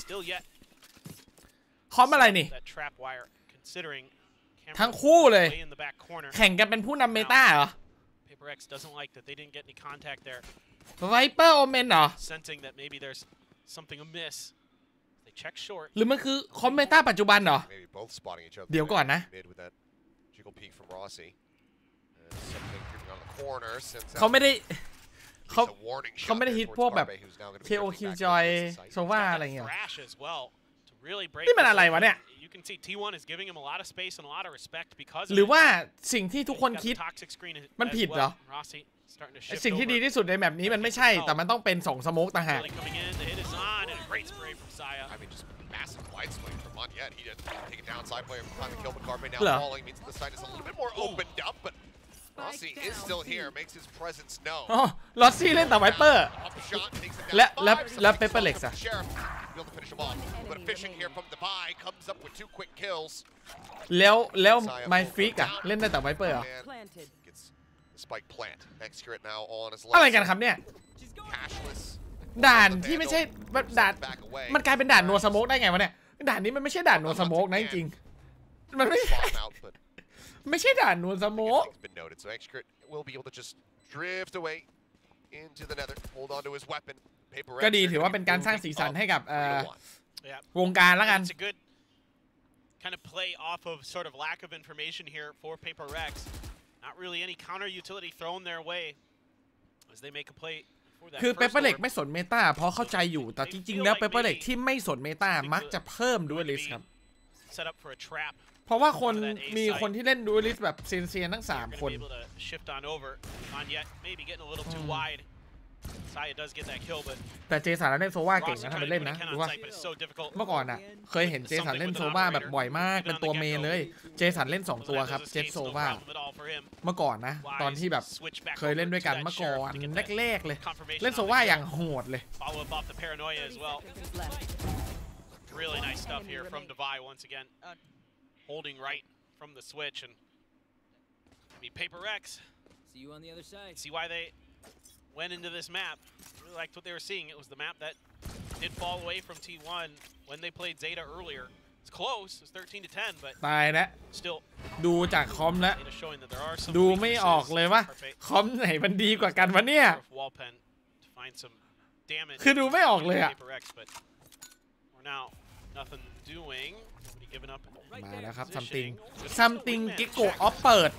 still yet
คอมอะไรนี่
that trap wire considering
ทั้งคู่เลยแข่งกันเป็นผู้นำเมตาเหรอ
PRX doesn't like that they didn't get any contact there.
Viper Omen เหรอ
Sensing that maybe there's something amiss. They check short.
หรือมันคือคอมเมตาปัจจุบันเหรอเดี๋ยวก่อนนะเขาไม่ได้ฮิตพวกแบบ KOQ Joy โซวาอะไรเงี้ยนี่มันอะไรวะเนี่ยหรือว่าสิ่งที่ทุกคนคิดมันผิดเหรอสิ่งที่ดีที่สุดในแมปนี้มันไม่ใช่แต่มันต้องเป็นส่งสโมกต่างหาก
Rossi is still here, makes his presence known.
อ๋อลอสซี่เล่นแต่ไวเปอร์และเปเปอร์เล็กซ์อะแล้วไมฟิกอะเล่นได้แต่ไวเปอร์เหรออะไรกันครับเนี่ยด่านที่ไม่ใช่ด่านมันกลายเป็นด่านนัวสโมกได้ไงวะเนี่ยด่านนี้มันไม่ใช่ด่านนัวสโมกนะจริงมันไม่ใช่ด่านนัวสโมกก็ดีถือว่าเป็นการสร้างสีสันให้กับวงการแล้วกัน
Kind of play off of sort of lack of information here for PRX. Not really any counter utility thrown their way as they make a play for that.
คือเปเปอร์เล็กไม่สนเมตาเพราะเข้าใจอยู่แต่จริงๆแล้วเปเปอร์เล็กที่ไม่สนเมตามักจะเพิ่มดูลิสครับเพราะว่ามีคนที่เล่นดูลิสแบบเซียนทั้ง3คนแต่เจสันเล่นโซวาเก่งนะทำเป็นเล่นนะรู้ว่าเมื่อก่อนอ่ะเคยเห็นเจสันเล่นโซวาแบบบ่อยมากเป็นตัวเมนเลยเจสันเล่น2ตัวครับเจสโซวาเมื่อก่อนนะตอนที่แบบเคยเล่นด้วยกันเมื่อก่อนแรกๆเลยเล่นโซวาอย่างโหดเลย
Really nice stuff here from Divide once again, holding right from the switch, and PRX.
See you on the other side.
See why they went into this map. Really liked what they were seeing. It was the map that did fall away from T1 when they played Zeta earlier. It's close. It's 13-10, but
ตายแล้ว
still
ดูจากคอมแล้วดูไม่ออกเลยว่าคอมไหนมันดีกว่ากันวะเนี่ยคือดูไม่ออกเลยอะมาแล้วครับ something กิโกออฟเปิด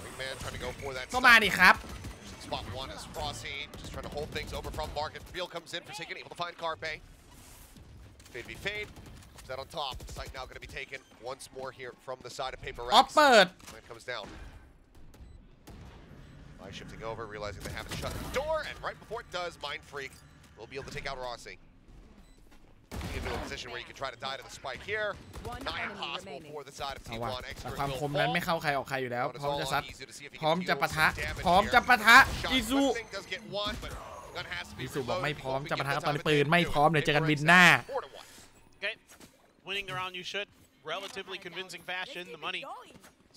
ก็มาดิครับ
Spot one is Rossi, just trying to hold things over from Market. Field comes in for Forsaken, able to find Carpe. Fade v fade, comes out on top. Site now going to be taken once more here from the side of PRX. It comes down. By shifting over, realizing they haven't shut the door, and right before it does, Mind Freak will be able to take out Rossi. Into a position where you can try to die to the spike here. Not impossible for the side of T1.
ความคมนั้นไม่เข้าใครออกใครอยู่แล้วพร้อมจะซัดพร้อมจะปะทะอีซูบอกไม่พร้อมจะปะทะกับตอนปืนไม่พร้อมเดี๋ยวเจอกันวินหน้า
Winning the round you should relatively convincing fashion. The money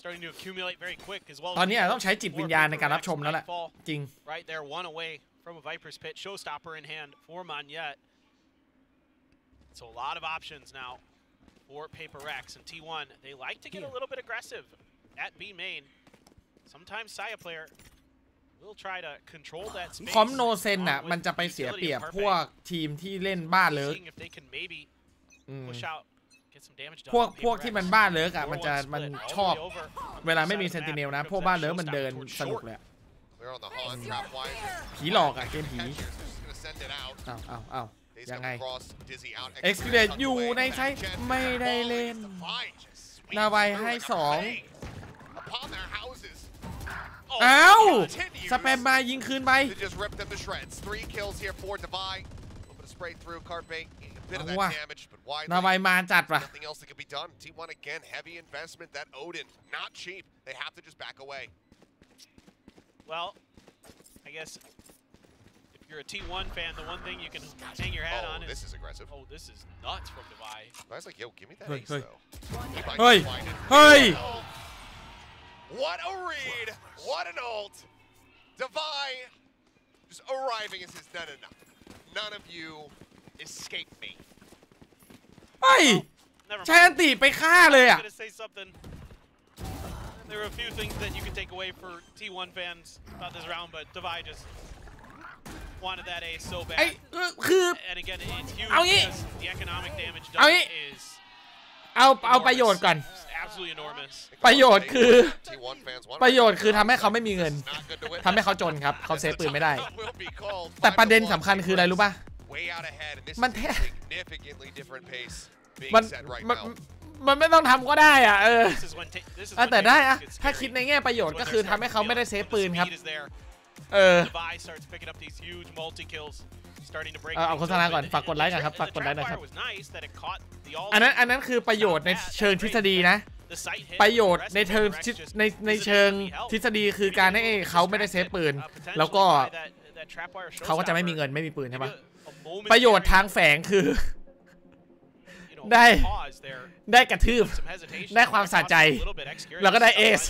starting to accumulate very quick as well.
ตอนนี้ต้องใช้จิตวิญญาณในการรับชมแล้วแหละจริง
Right there, one away from a Viper's Pit. Showstopper in hand for Monyet. So a lot of options now for PRX and T1. They like to get a little bit aggressive at B main. Sometimes Saya player will try to control that space.
คอมโนเซนน่ะมันจะไปเสียเปรียบพวกทีมที่เล่นบ้านเลย พวกที่มันบ้าเลิกอ่ะมันชอบเวลาไม่มีเซนติเนลนะพวกบ้าเลิกมันเดินสนุกเลยผีหลอกอ่ะเกมผีอ้าวยังไงเอ็กซ์เพรสอยู่ในไซส์ไม่ได้เล่นนาไวให้2อ้าวสแปมมายิงคืนไปว่านาไวมาจัดว่ะ
Well, I guess if you're a T1 fan, the one thing you can hang your hat on is...
this is aggressive.
Oh, this is nuts from Devi.
I was like, yo, give me that ace, though.
เฮ้ย
What a read! What an ult! Devi just arriving and says, no. None of you escape me.
เฮ้ยใช้อันติไปฆ่าเลยอ่ะ
There are a few things that you can take away for T1 fans about this round, but Devi just wanted that ace so bad. And again, it's huge because the economic damage done is
เอาประโยชน์ก่อน
absolutely enormous.
ประโยชน์คือทำให้เขาไม่มีเงินทำให้เขาจนครับเขาเซฟปืนไม่ได้แต่ประเด็นสำคัญคืออะไรรู้ป่ะมันแทบมันไม่ต้องทำก็ได้อ่ะแต่ได้อะถ้าคิดในแง่ประโยชน์ก็คือทำให้เขาไม่ได้เซฟปืนครับเอาโฆษณาก่อนฝากกดไลค์กันครับฝากกดไลค์นะครับอันนั้นคือประโยชน์ในเชิงทฤษฎีนะประโยชน์ในเชิงทฤษฎีคือการให้เขาไม่ได้เซฟปืนแล้วก็เขาก็จะไม่มีเงินไม่มีปืนใช่ไหมประโยชน์ทางแฝงคือได้กระทืบได้ความสะใจแล้วก็ได้เอส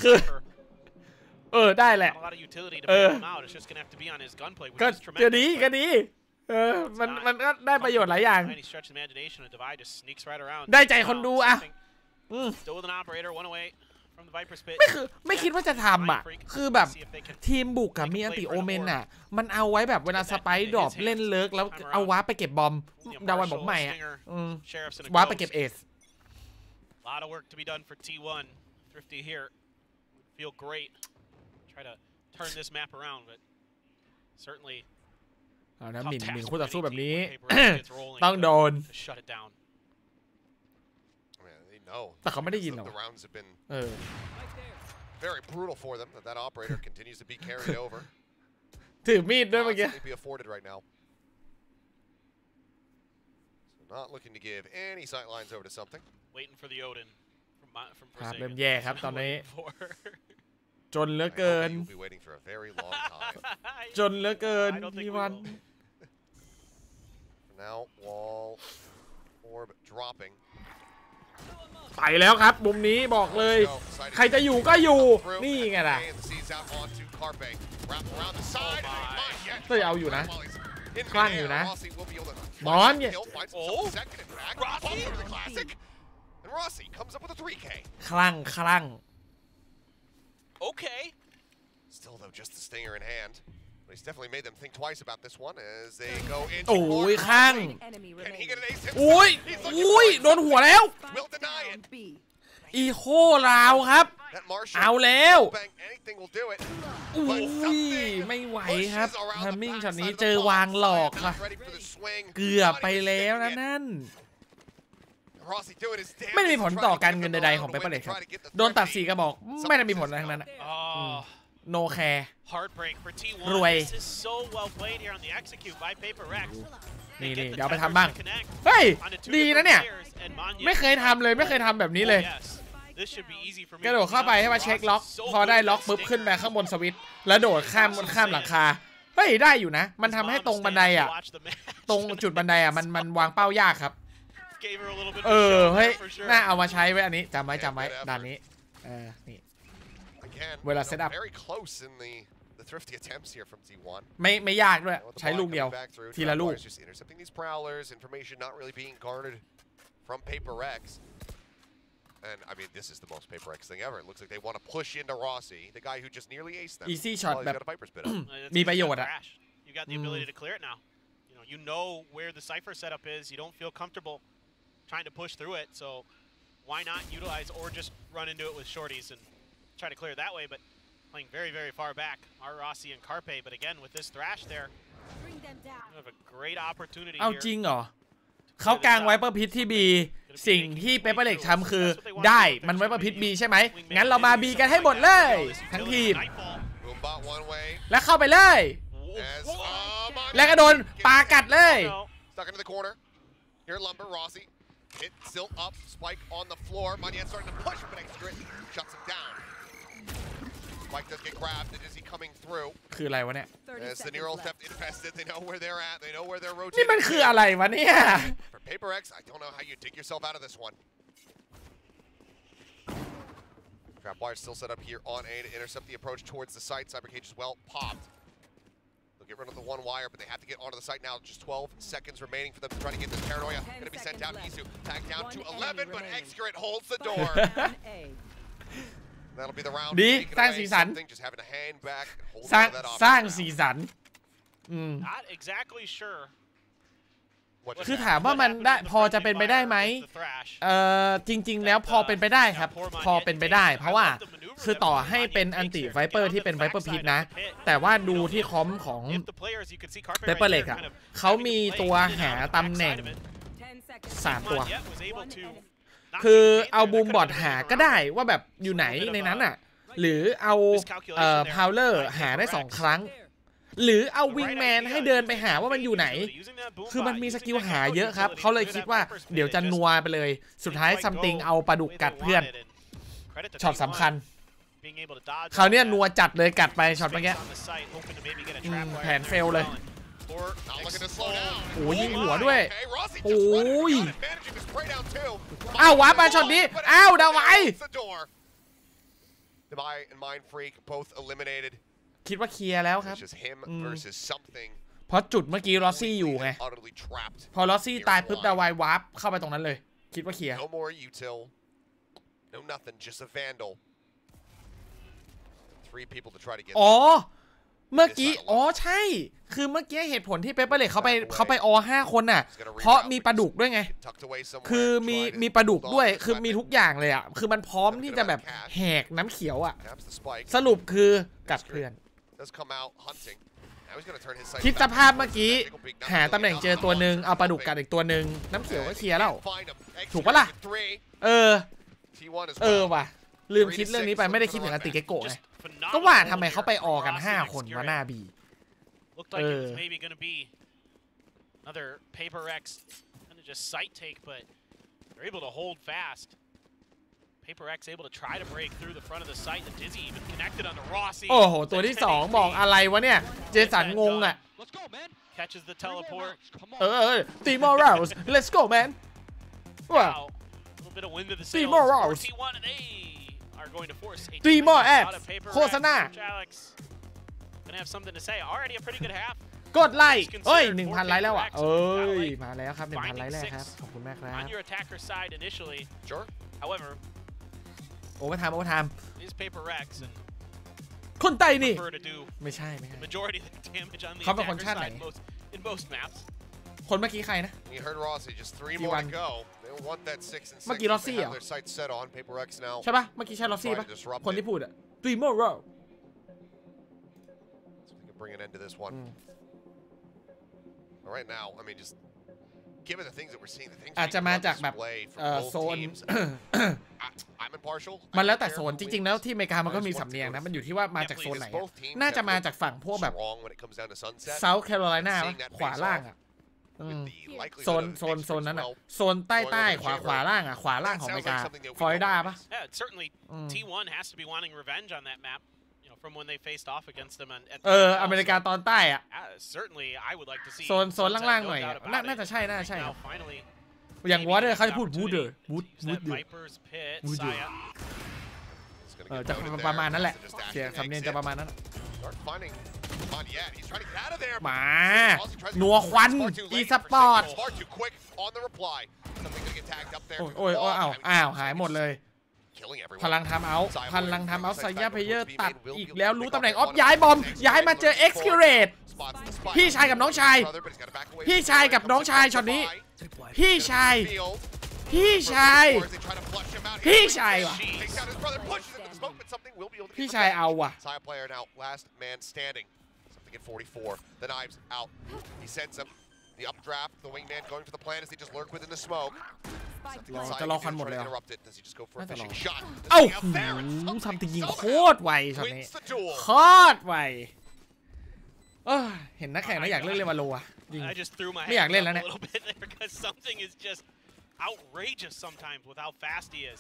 คือได้แหละก็ดีมันก็ได้ประโยชน์หลายอย่างได้ใจคนดูอ่ะไม่คิดว่าจะทำอ่ะคือแบบทีมบุกกับมีอันติโอเมนอ่ะมันเอาไว้แบบเวลาสไปด์ดรอปเล่นเลิกแล้วเอาวาร์ปไปเก็บบอมดาวันบอกใหม่อ่ะวาร์ปไปเก็บเอสเอานะหมิ่นคู่ต่อสู้แบบนี้ ต้องโดนแต่เขาไม่ได้ยินหรอก
Very brutal for them that operator continues to be carried over.
ถือมีดด้วยเมื่อกี้
Be afforded right now. So not looking to give any sight lines over to something.
Waiting for the Odin from
ครับเริ่มแย่ครับตอนนี้จนเหลือเกินจนเหลือเกินมีวัน
Now wall orb dropping.
ไปแล้วครับมุมนี้บอกเลยใครจะอยู่ก็อยู่นี่ไงล่ะก็เอาอยู่นะคลั่งอยู่นะบอลเนี่ยคลั่ง
Still though just the stinger in hand. He's definitely made them think twice about this one as they go into
โอ้ยข้างโอ้ยโดนหัวแล้วอีโคลาวครับเอาแล้วไม่ไหวครับทัมมิ่งช็อตนี้เจอวางหลอกค่ะเกือบไปแล้วนะนั่นไม่ได้มีผลต่อการเงินใดๆของเปเปอร์เล็กครับโดนตัด4กระบอกไม่ได้มีผลอะไรทั้งนั้นโนแคร์รวยนี่เดี๋ยวไปทำบ้างเฮ้ยดีนะเนี่ยไม่เคยทำเลยไม่เคยทำแบบนี้เลยกระโดดเข้าไปให้มาเช็คล็อกพอได้ล็อกปุ๊บขึ้นไปข้างบนสวิตช์แล้วโดดข้ามหลังคาเฮ้ยได้อยู่นะมันทำให้ตรงบันไดอ่ะตรงจุดบันไดอ่ะมันวางเป้ายากครับเฮ้ยน่าเอามาใช้ไว้อันนี้จำไว้ด้านนี้นี่เวลาเซตอัพไม่ยากด้วยใช้ลูกเดียวทีละลูก
And I mean, this is the most PaperX thing ever. It looks like they want to push into Rossi, the guy who just nearly aced them.
Easy shot แบบมีประโยชน์อะ
You got the ability to clear it now. You know where the cipher setup is. You don't feel comfortable trying to push through it. So why not utilize or just run into it with shorties and try to clear it that way? But playing very, very far back are Rossi and Carpe. But again, with this thrash there, we have a great opportunity
เอา
here.
จริงเหรอเขากางไวเปอร์พิทที่ B สิ่งที่เปเปอร์เล็กทำคือได้มันไวเปอร์พิท B ใช่ไหมงั้นเรามา B กันให้หมดเลยทั้งทีมแล้วเข้าไปเลยแล้วก็โดนปากัดเลย
Stuck into the corner. Here Lumber, Rossi. Hit still up, Spike on the floor. Maniette starting to push, but extra shuts him down. Spike does get grabbed. It is he coming through.
คืออะไรวะเนี่ย
As the neural theft infested, they know where they're at. They know where they're rotating.
นี่มันคืออะไรวะเนี่ย
For PRX, I don't know how you dig yourself out of this one. Trap wire still set up here on A to intercept the approach towards the site. Cyber cage is well popped. They'll get rid of the one wire, but they have to get onto the site now. Just 12 seconds remaining for them to try to get this paranoia. Going to be sent down. Isu tagged down to 11, but Excurrent holds the door. That'll be the round.
ดีสร้างสีสัน
Just having a hand back.
สร้างสีสัน
Not exactly sure.
คือถามว่ามันได้พอจะเป็นไปได้ไหมจริงๆแล้วพอเป็นไปได้ครับพอเป็นไปได้เพราะว่าคือต่อให้เป็นอันติไวเปอร์ที่เป็นไวเปอร์พิทนะแต่ว่าดูที่คอมของเปเปอร์เล็กอ่ะเขามีตัวหาตำแหน่ง3ตัวคือเอาบูมบอทหาก็ได้ว่าแบบอยู่ไหนในนั้นอ่ะหรือเอาพาวเลอร์หาได้2ครั้งหรือเอาวิงแมนให้เดินไปหาว่ามันอยู่ไหนคือมันมีสกิลหาเยอะครับเขาเลยคิดว่าเดี๋ยวจะนัวไปเลยสุดท้ายซัมติงเอาปลาดุกกัดเพื่อนช็อตสำคัญคราวนี้นัวจัดเลยกัดไปช็อตเมื่อกี้แผนเฟลเลยโอ้ยิงหัวด้วยโอ้ยอ้าววาร์ปมาช็อตนี้อ้าวดาวไว้คิดว่าเคลียร์แล้วครับเพราะจุดเมื่อกี้ลอสซี่อยู่ไงพอลอสซี่ตายปุ๊บดาวไววาร์ปเข้าไปตรงนั้นเลยคิดว่าเคลียร์อ๋อเมื่อกี้อ๋อใช่คือเมื่อกี้เหตุผลที่เปเปอร์เล็กเขาไปอ5คนน่ะเพราะมีปลาดุกด้วยไงคือมีปลาดุกด้วยคือมีทุกอย่างเลยอ่ะคือมันพร้อมที่จะแบบแหกน้ำเขียวอ่ะสรุปคือกัดเพื่อนคิดสภาพเมื่อกี้หาตำแหน่งเจอตัวหนึ่งเอาปลาดุกกัดอีกตัวหนึ่งน้ำเขียวก็เคลียร์แล้วถูกปะล่ะว่ะลืมคิดเรื่องนี้ไปไม่ได้คิดถึงอันติเกโกะไงก็ว่าทำไมเขาไปออกัน5คนวะหน้าบี
Another PRX kind of just sight take, but they're able to hold fast. PRX able to try to break through the front of the site. The Dizzy even connected on the Rossi.
โอ้โหตัวที่2บอกอะไรวะเนี่ยเจสันงงอ่ะ
Catches the teleport.
Timo Rouse let's go man.
Wow. A little bit of wind to the sails.
Timo Rouse.
Are going to force a
Timo X โฆษณา
Gonna have something to say. Already a pretty good half.
กดไลค์เอ้ย 1,000 ไลค์แล้วอ่ะเอ้ยมาแล้วครับ 1,000 ไลค์แล้วครับขอบคุณมากครับ
On your attacker side initially.
Sure.
However,
โอเวอร์ไทม์
is PRX and
คนไตนี่ไม่ใช่
majority of the damage on the
เขาเป็นคนชาติไหน
in most maps.
คนเมื่อกี้ใครนะ
You heard Rossi just 3 more to go. They want that 6 and 6.
เมื่อกี้ลอสซี่เหรอ
Their sights set on PRX now.
ใช่ปะเมื่อกี้ใช่ลอสซี่ปะคนที่พูดอะ Timo Rouse.
Bring an end to this one. Right now, I mean, just given the things that we're seeing, the things
อาจจะมาจากแบบโซน
I'm impartial.
มันแล้วแต่โซนจริงๆแล้วที่อเมริกามันก็มีสำเนียงนะมันอยู่ที่ว่ามาจากโซนไหนน่าจะมาจากฝั่งพวกแบบ South Carolina ขวาล่างอะโซนนั้นอะโซนใต้ขวาล่างอะขวาล่างของอเมริกาฟลอริดาปะ
Certainly T1 has to be wanting revenge on that map. From when they faced off against them
อเมริกาตอนใต้อะ
certainly I would like to see
โซนล่างๆหน่อยน่าจะใช่อย่างวอเตอร์เขาจะพูดวูดเดอร์จะประมาณนั้นแหละเสียงสำเนียงจะประมาณนั้นมานัวควันอีสปอร์ตโอ้ยอ้าวหายหมดเลยพลังทำเอาไซย่าเพเยอร์ตัดอีกแล้วรู้ตำแหน่งออฟย้ายบอมย้ายมาเจอ Excurate พี่ชายกับน้องชายช็อตนี้พี่ชาย พี่ชายพี่ชายว่ะพี่ชายเอาว่ะ
Side player now, last man standing. Something at 44. The knives out. He sends him. The updraft, the wingman going for the plan as they just lurk within the smoke.
จะรอควันหมดเลย
Does he just go for a fishing shot?
เอ้าทำจริงโคตรไวช็อตนี้โคตรไวเห็นนักแข่งแล้วอยากเล่นวาโลอะจริงไม่อยากเล่นแล้วเนี่ย
outrageous sometimes with how fast he is.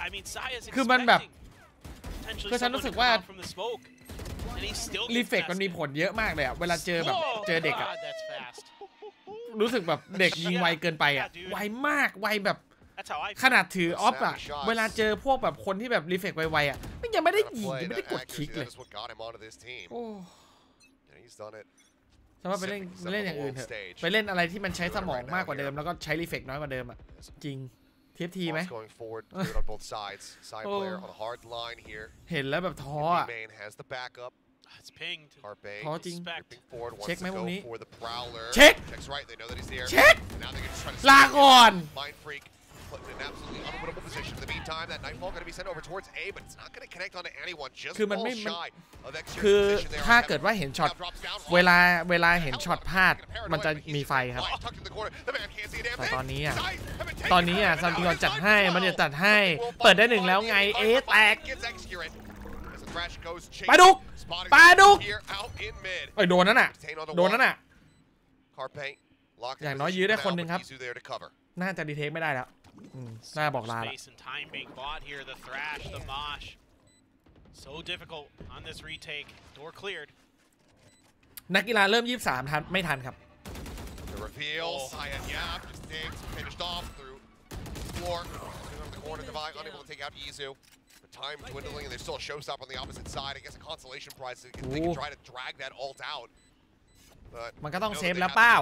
I mean, Saya's
คือมันแบบ
potentially
คือฉันรู้สึกว่า
from the smoke, and he still
รีเฟกมันมีผลเยอะมากเลยอะเวลาเจอแบบเจอเด็กอะ
God, that's fast.
รู้สึกแบบเด็กยิงไวเกินไปอะไวมากไวแบบขนาดถือออฟอะเวลาเจอพวกแบบคนที่แบบรีเฟกไวๆอะมันยังไม่ได้ยิงยังไม่ได้กดคลิกเลยโอ้สามารถไปเล่นอย่างอื่นเถอะไปเล่นอะไรที่มันใช้สมองมากกว่าเดิมแล้วก็ใช้รีเฟกน้อยกว่าเดิมอะจริงเทียบทีไหมเห็นแล้วแบบท้ออะท้อจริงเช็คไหมพวกนี้เช็คลาก่อน
in an absolutely unwinnable position. In the meantime, that Nightfall going to be sent over towards A, but it's not going to connect onto anyone. Just fall shy of extra
คือ
position there.
ถ้าเกิดว่าเห็นช็อตเวลาเห็นช็อตพลาดมันจะมีไฟครับแต่ตอนนี้ซัมติงก่อนจัดให้มันจะจัดให้เปิดได้1แล้วไงเอแตกปาดุกโดนนั่นน่ะอย่างน้อยยื้อได้คนหนึ่งครับน่าจะดีเทคไม่ได้แล้วน่าบอกลาละนักกีฬาเริ่ม23ทันไม่ทันครับมันก็ต้องเซฟแล้วเป้า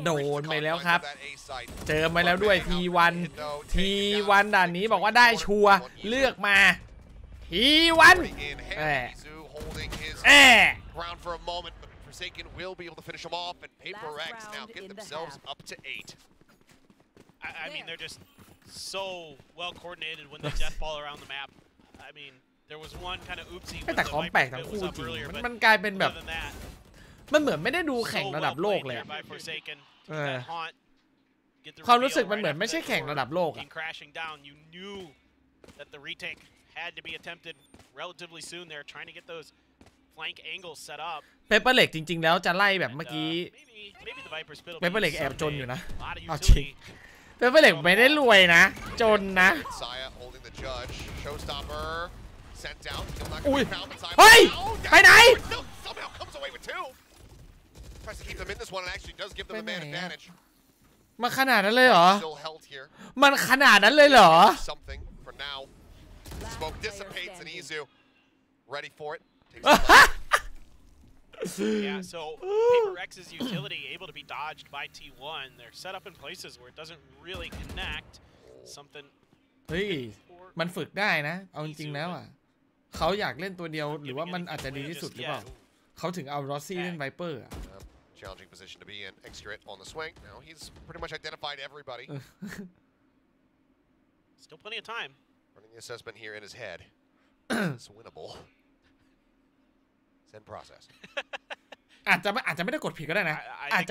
โดนไปแล้วครับเจอไปแล้วด้วยT1 ด่านนี้บอกว่าได้ชัวร์เลือกมา T1
Forsaken will be able to finish them off, and PRX now get themselves up to 8.
I mean, they're just so well coordinated when they death ball around the map. I mean, there was one kind of oopsie.
แต่คอมแปลกทั้งคู่จริงมันกลายเป็นแบบมันเหมือนไม่ได้ดูแข่งระดับโลกเลยความรู้สึกมันเหมือนไม่ใช่แข่งระดับโลกอะเปเปอร์เล็กจริงๆแล้วจะไล่แบบเมื่อกี้เปเปอร์เล็กแอบจนอยู่นะเอาจริงเปเปอร์เล็กไม่ได้รวยนะจนนะอุ้ยเฮ้ยไปไหนมันขนาดนั้นเลยเหรอมันขนาดนั้นเลยเหรอ
Yeah, so PRX's utility able to be dodged by T1. They're set up in places where it doesn't really connect. Something.
เฮ้ยมันฝึกได้นะเอาจริงๆแล้วอ่ะเขาอยากเล่นตัวเดียวหรือว่ามันอาจจะดีที่สุดหรือเปล่าเขาถึงเอารอสซี่เล่นไวเปอร์อ่ะ
Challenging position to be in. Xgrit on the swing. Now he's pretty much identified everybody.
Still plenty of time.
Running the assessment here in his head. It's winnable. Send process.
อาจจะไม่ได้กดผิดก็ได้นะอาจ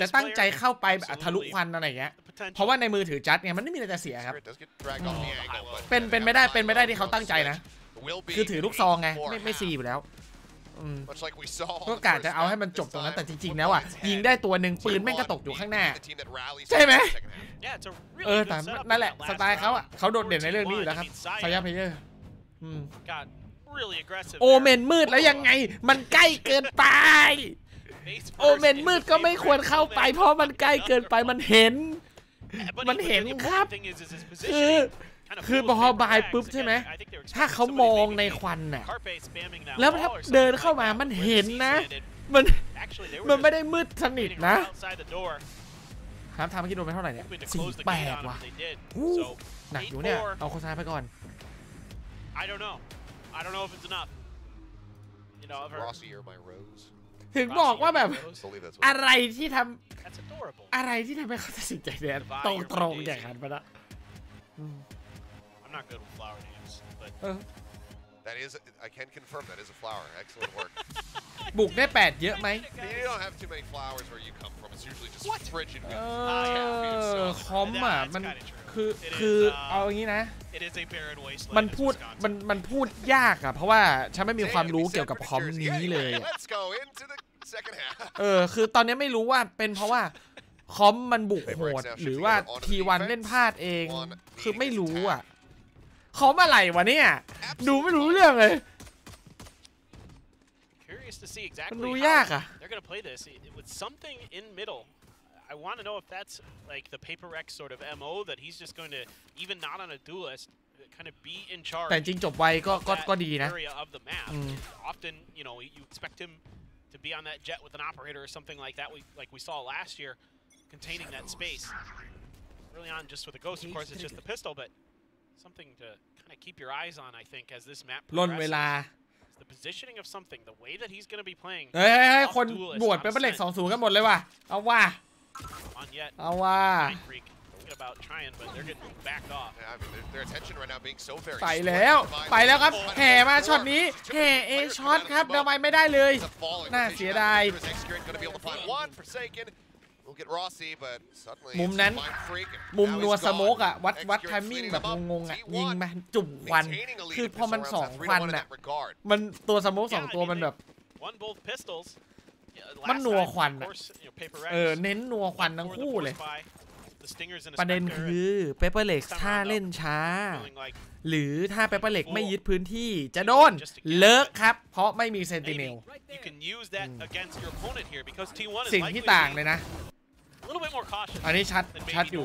จะตั้งใจเข้าไปแบบทะลุควันอะไรอย่างเงี้ยเพราะว่าในมือถือจัดเนี่ยมันไม่มีอะไรจะเสียครับเป็นไม่ได้ที่เขาตั้งใจนะคือถือลูกซองไงไม่ซีอยู่แล้วก็กะจะเอาให้มันจบตรงนั้นแต่จริงๆแล้วอ่ะยิงได้ตัวหนึ่งปืนแม่งก็ตกอยู่ข้างหน้าใช่ไหมแต่นั่นแหละสไตล์เขาอ่ะเขาโดดเด่นในเรื่องนี้อยู่แล้วครับไซยาเพเยอร์โอเมนมืดแล้วยังไงมันใกล้เกินไปโอเมนมืดก็ไม่ควรเข้าไปเพราะมันใกล้เกินไปมันเห็นครับคือพอบายปุ๊บใช่ไหมถ้าเขามองในควันน่ะแล้วถ้าเดินเข้ามามันเห็นนะมันไม่ได้มืดสนิทนะครับทำเมื่อกี้โดนไปเท่าไหร่เนี่ย48ว่ะหนักอยู่เนี่ยเอาโคซายไปก่อน
I don't know if it's enough. You know,
Rossi or my Rose.
ถึงบอกว่าแบบ อะไรที่ท
That's adorable.
ำอะไรที่ทำให้เขาตัดสินใจแดนตรงๆอย่างนั้นไปละ
I'm not good with flower names, but
that is, I can confirm that is a flower. Excellent work.
บุกได้8เยอะไหม
You don't have too many flowers where you come from. It's usually just frigid.
คอมอ่ะมันคือเอาอย่างนี้นะ
it is a barren wasteland.
มันพูดยากอ่ะเพราะว่าฉันไม่มีความรู้เกี่ยวกับคอมนี้เลย
Let's go into the second half.
คือตอนนี้ไม่รู้ว่าเป็นเพราะว่าคอมมันบุกโหดหรือว่าT1เล่นพลาดเองคือไม่รู้อ่ะคอมอะไรวะเนี่ยดูไม่รู้เรื่องเลย
Curious to see exactly
ดู
how
ยากอ่ะ
they're gonna play this with something in middle. I want to know if that's like the PRX sort of MO that he's just going to even not on a duelist kind of be in charge.
แต่จริงจบไวก็ดีนะ
area of the map. Often, you know, you expect him to be on that jet with an operator or something like that. Like we saw last year, containing that space. Early on, just with a ghost, of course, it's just the pistol, but something to kind of keep your eyes on, I think, as this map
ล่นเวลา
progresses. The positioning of something, the way that he's going to be playing.
เฮ้ยคนบวชเป็นเปเล็ก2-0กันหมดเลยว่ะเอาว่ะ
On yet.
เอาว่ะ
Thinking about trying, but they're getting backed off.
Yeah, I mean, their attention right now being so very.
ไปแล้วครับแห่มาช็อตนี้แห่เอช็อตครับทำไมไม่ได้เลยน่าเสียดาย มุมนั้นมุมนัวสโมกอ่ะวัดไทมิ่งแบบงงๆอ่ะยิงมาจุ่มควันคือพอมัน2ควันอ่ะมันตัวสโมก2ตัวมันแบบมันนัวควันอ่ะเน้นนัวควันทั้งคู่เลยประเด็นคือเปเปอร์เล็กถ้าเล่นช้าหรือถ้าเปเปอร์เล็กไม่ยึดพื้นที่จะโดนเลิกครับเพราะไม่มีเซนติเนลสิ่งที่ต่างเลยนะอันนี้ชัดอยู่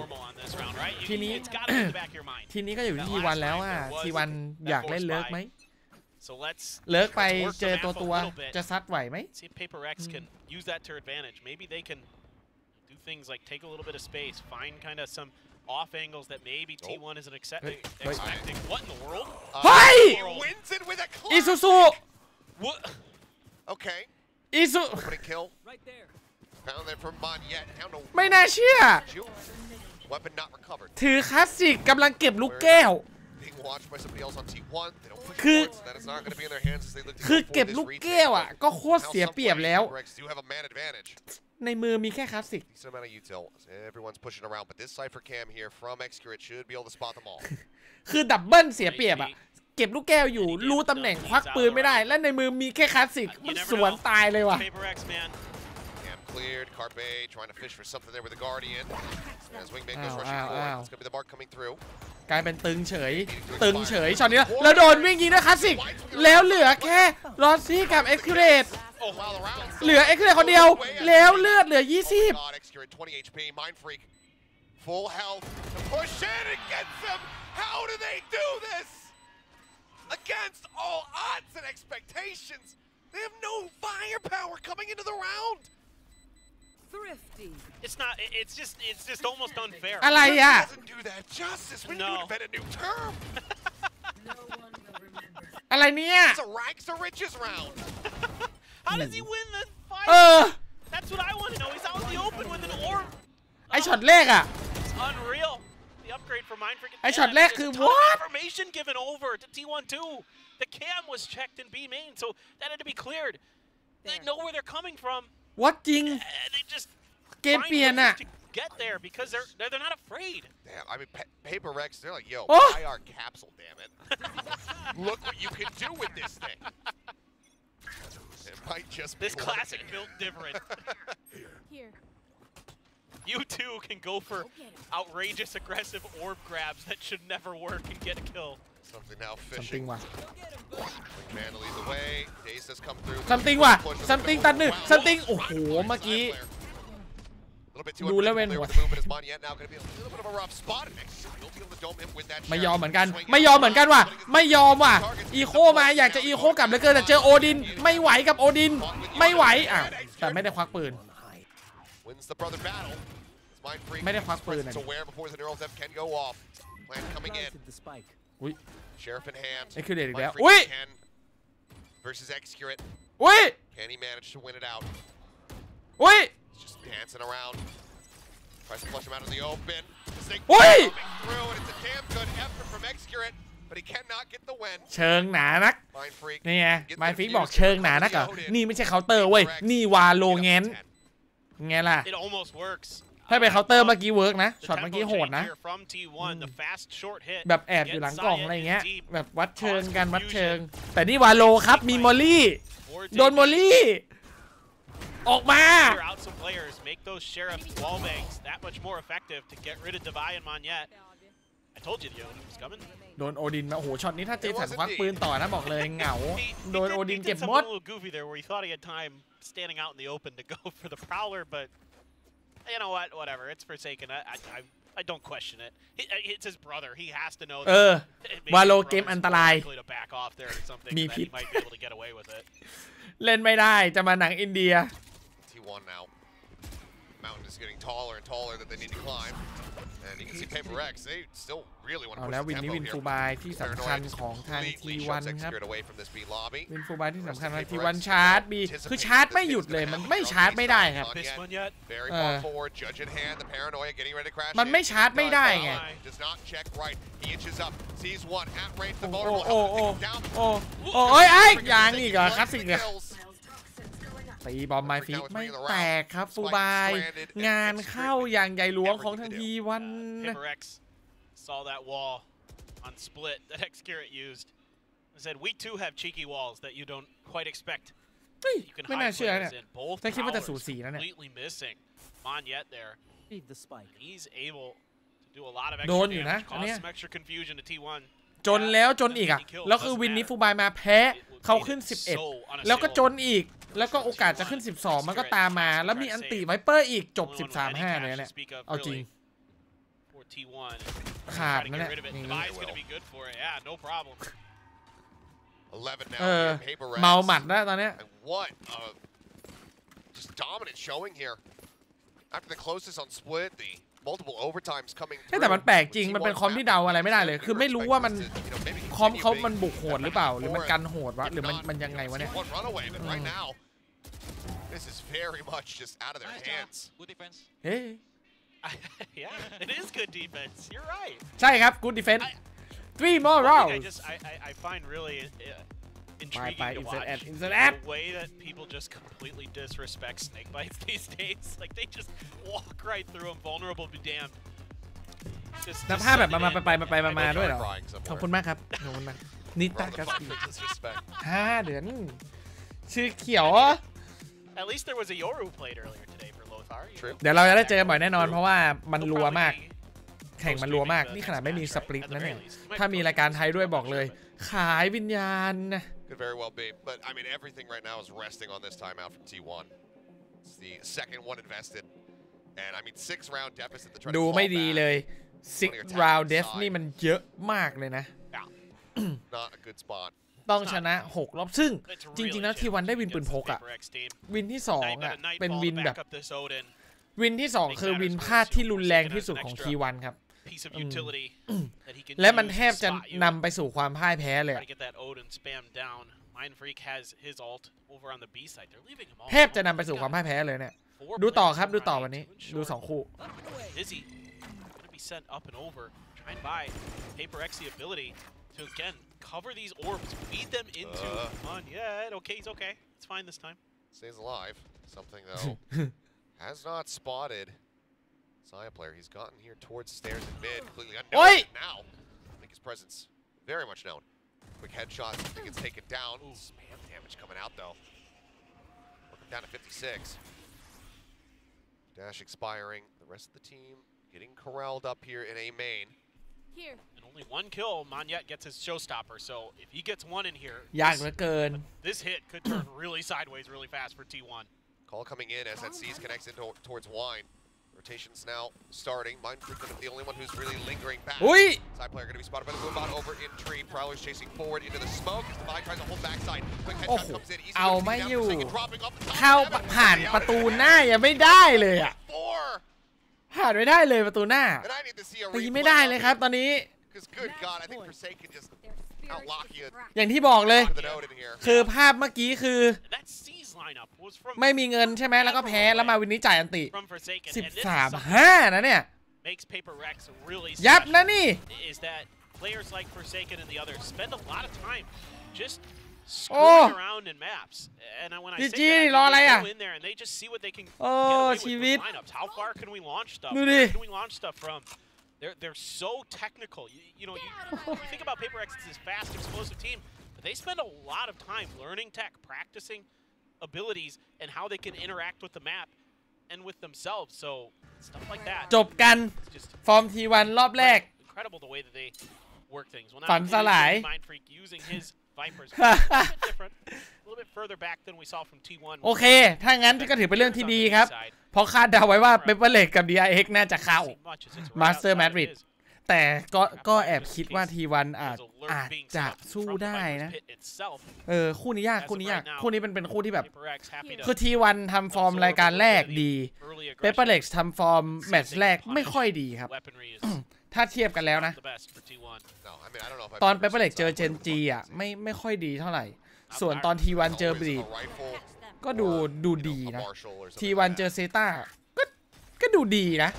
ทีนี้ก็อยู่ที่T1แล้วอ่ะT1อยากเล่นเลิกไหมเลิกไปเจอตัวจะซัดไหวไหม
things like take a little bit of space, find kind of some off angles that maybe T1 isn't expecting. What in the world?
Hey!
Wins it with a clutch.
Isuzu.
What?
Okay.
Isu.
Opening kill. Right there. Found that from Monyet.
ไม่น่าเชื่อ
Weapon not recovered.
ถือคลาสสิกกำลังเก็บลูกแก้วคือเก็บลูกแก้วอ่ะก็โคตรเสียเปรียบแล้วในมือมีแค่คลาสสิกคือดับเบิลเสียเปรียบอ่ะเก็บลูกแก้วอยู่รู้ตำแหน่งควักปืนไม่ได้และในมือมีแค่คลาสสิกมันสวนตายเลยว่ะ
Cleared. Carpe trying to fish for something there with the Guardian. As Wingman goes rushing forward, it's going to be the mark coming through.
กลายเป็นตึงเฉยช็อตนี้แล้วโดนวิ่งยิงด้วยคลาสสิกแล้วเหลือแค่ลอสซี่กับเอ็กซ์คิวเรตเหลือเอ็กซ์คิวเรตคนเดียวแล้วเลือดเหลือ20
20 HP. Mind Freak. Full health. Push in against them. How do they do this? Against all odds and expectations. They have no firepower coming into the round.
Thrifty.
It's not. It's just almost unfair.
อะไรอ่ะ
Doesn't do that justice. We need to invent a new term.
อะไรเนี่ย
It's a rags to riches round.
How does he win the fight? That's what I want to know. He's out in the open with an orb.
ไอช็อตแรกอ่ะ
It's unreal. The upgrade for Mind Freak.
ไอช็อตแรกคือ what?
Information given over to T1 too. The cam was checked in B main, so that had to be cleared. They know where they're coming from.
what จริง
They just
เกมเปลี่ยนอ่ะ
get there because they're not afraid.
Damn, I mean, PRX, they're like, yo, buy our capsule, damn it. Look what you can do with this thing. It might just be
this classic built different.
Here.
You too can go for outrageous aggressive orb grabs that should never work and get a kill.
Something now fishing.
something ว่ะ
Man to lead the way. Daze has come through.
something ว่ะ something ตัดหนึ่ง something โอ้โหเมื่อกี้ดูแล้วเว้นหัวไม่ยอมเหมือนกันว่ะไม่ยอมว่ะอีโคมาอยากจะอีโคกลับเหลือเกินแต่เจอโอดินไม่ไหวกับโอดินไม่ไหวอ่ะแต่ไม่ได้ควักปืนไม่ได้ควักปืนอุ้ยเอ็กซ์คิวเรตอีกแล้วอุ้ย อุ้ย
Can he manage to win it out?
อุ้ย
He's just dancing around. Tries to flush him out in the open.
Oi!
Through, and it's a damn good effort from Excurate, but he cannot get the win.
เชิงหนานัก
Mind Freak.
นี่ไงไมฟิกบอกเชิงหนานักเหรอนี่ไม่ใช่เคาน์เตอร์เว้ยนี่วาโลแงนไงล่ะ
It almost works.
ถ้าเป็นเคาน์เตอร์เมื่อกี้เวิร์กนะช็อตเมื่อกี้โหดนะ แบบแอบอยู่หลังกล่องอะไรเงี้ยแบบวัดเชิงกันวัดเชิงแต่นี่วาโลครับมีมอลลี่โดนมอลลี่ออกมา
Make those sheriff wall bangs that much more effective to get rid of Devi and Monyet. I told you the Odin was coming.
โดนโอดินมาโอ้โหช็อตนี้ถ้าเจสันควักปืนต่อนะบอกเลยเหงาโดนโอดินเก็บหมด
A little goofy there where he thought he had time standing out in the open to go for the prowler, but you know what? Whatever. It's Forsaken. I don't question it. It's his brother. He has to know.
วาโลเกมอันตรายมีพิษเล่นไม่ได้จะมาหนังอินเดีย
T1 now. Mountain is getting taller and taller that they need to climb. And you can see PRX, they still really want to push the tempo here.
เอาแล้ววินนี่วินฟูบายที่สำคัญของทาง T1 ครับวินฟูบายที่สำคัญทาง T1 ชาร์จบีคือชาร์จไม่หยุดเลยมันไม่ชาร์จไม่ได้ครับมันไม่ชาร์จไม่ได้ไงโอ้ยไอ้ยังอีกเหรอคลาสสิกเนี่ยตีบอมไมฟิกไม่แตกครับฟูบายงานเข้าอย่างใหญ่หลวงของทางT1
saw that wall on split that Excurate used. I said we too have cheeky walls that you don't quite expect.
ไม่น่าเชื่อเนี่ยถ้าคิดว่าจะสูสีนะเนี่ย
completely missing Monyet there. He's able to do a lot of
โด
extra
นอยู่
damage,
นะอัน
cause
เนี้ย
some extra confusion to T1.
จนแล้วจนอีกอ่ะแล้วคือวินนี้ฟูบายมาแพ้เขาขึ้น11แล้วก็จนอีกแล้วก็โอกาสจะขึ้น12มันก็ตามมาแล้วมีอันติไวเปอร์อีกจบ 13-5 เลยเนี่ยเอาจริงขาดนะเนี่ยเมาหมัดนะตอนเนี้ยแต่มันแปลกจริงมันเป็นคอมที่เดาอะไรไม่ได้เลยคือไม่รู้ว่ามันคอมเขามันบุกโหดหรือเปล่าหรือมันกันโหดวะหรือมันยังไงวะเนี่ยเฮ้ย
Yeah, it is good defense. You're right.
ใช่ครับ good defense 3 more rounds.
I find really intriguing to watch the way that people just completely disrespect snake bites these days. Like they just walk right through them, vulnerable be damned.
นับภาพแบบมาด้วยเหรอขอบคุณมากครับขอบคุณมากนิต้าครับ5 เดือนชื่อเขียว
At least there was a Yoru played earlier today for Lothar.
เดี๋ยวเราจะได้เจอบ่อยแน่นอนเพราะว่ามันรัวมากแข่งมันรัวมากนี่ขนาดไม่มีสปลิตนะเนี่ยถ้ามีรายการไทยด้วยบอกเลยขายวิญญาณ
Could very well be, but I mean everything right now is resting on this timeout from T1. It's the second one invested, and I mean 6-round deficit.
ดูไม่ดีเลย6 round death นี่มันเยอะมากเลยนะ
Not a good spot.
ต้องชนะ6 รอบซึ่งจริงๆแล้วT1ได้วินปืนพกอะวินที่2อะเป็นวินแบบวินที่2คือวินพลาดที่รุนแรงที่สุดของT1ครับและมันแทบจะนำไปสู่ความพ่ายแพ้เลยแทบจะนำไปสู่ความพ่ายแพ้เลยเนี่ยดูต่อครับดูต่อวันนี้ดู2 คู่
to again cover these orbs, feed them into Monyet. Okay, he's okay. It's fine this time.
Stays alive. Something though has not spotted Saya player. He's gotten here towards stairs and mid, completely unknown. Now, I think his presence very much known. Quick headshot. I think it's taken down. Spam damage coming out though. Looking down to 56. Dash expiring. The rest of the team getting corralled up here in A main.
Here. And only 1 kill, Monyet gets his showstopper. So if he gets 1 in here,
ยากเหลือเกิน
this hit could turn really sideways really fast for T1.
Call coming in as that C's connects into towards Wine. Rotations now starting. Mind Freak going to be the only one who's really lingering back. Side player going to be spotted by the Moonbot over in tree. Prowler's chasing forward into the smoke. Divide tries to hold backside. Quick headshot comes in. Easy
เอาไม่อยู่
dropping off the top.
เข้าผ่านประตูหน้ายังไม่ได้เลยอ่ะผ่านไม่ได้เลยประตูหน้าตีไม่ได้เลยครับตอนนี้อย่างที่บอกเลยคือภาพเมื่อกี้คือ ไม่มีเงินใช่ไหมแล้วก็แพ้แล้วมาวินนี้จ่ายอันติ13-5นะเนี่ยยับนะนี่
Players like Forsaken and the others spend a lot of time just screwing around in maps. And when I say that, they go in there and they just see what they can get away with lineups. How far can we launch stuff? Where can we launch stuff from? They're so technical. You know, you think about PaperX as this fast, explosive team, but they spend a lot of time learning tech, practicing abilities, and how they can interact with the map and with themselves. So stuff like that.
จบกันฟอร์มT1รอบแรก
Incredible the way that they work things. Well,
ฝันสลาย
Mind Freak using his Vipers a bit different, a little bit further back than we saw from T1.
โอเคถ้างั้นก็ถือเป็นเรื่องที่ดีครับเพราะคาดเดาไว้ว่าเปเปอร์เลกกับ DRX น่าจะเข้า Master Madrid แต่ก็แอบคิดว่า T1 อาจจะสู้ได้นะคู่นี้ยากคู่นี้เป็นคู่ที่แบบคือ T1 ทำฟอร์มรายการแรกดี PaperX ทำฟอร์มแมตช์แรกไม่ค่อยดีครับถ้าเทียบกันแล้วนะตอน PaperX เจอ Gen G อ่ะไม่ค่อยดีเท่าไหร่ส่วนตอน T1 เจอบรีดก็ดูดีนะ T1 เจอเซต้าก็ดูดีนะ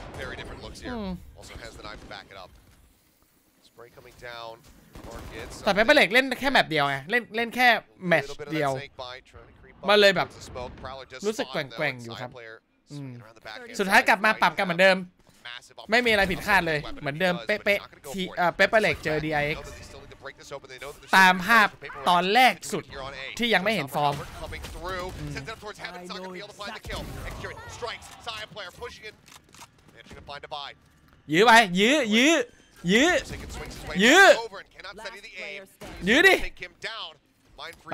แต่PaperXเล่นแค่แมปเดียวไงเล่นแค่แมตช์เดียวมันเลยแบบรู้สึกแกว่งอยู่ครับสุดท้ายกลับมาปรับกันเหมือนเดิมไม่มีอะไรผิดคาดเลยเหมือนเดิมเป๊ะที่PaperXเจอ DRX ตามภาพตอนแรกสุดที่ยังไม่เห็นฟอร์มยื้อไปยื้อดิ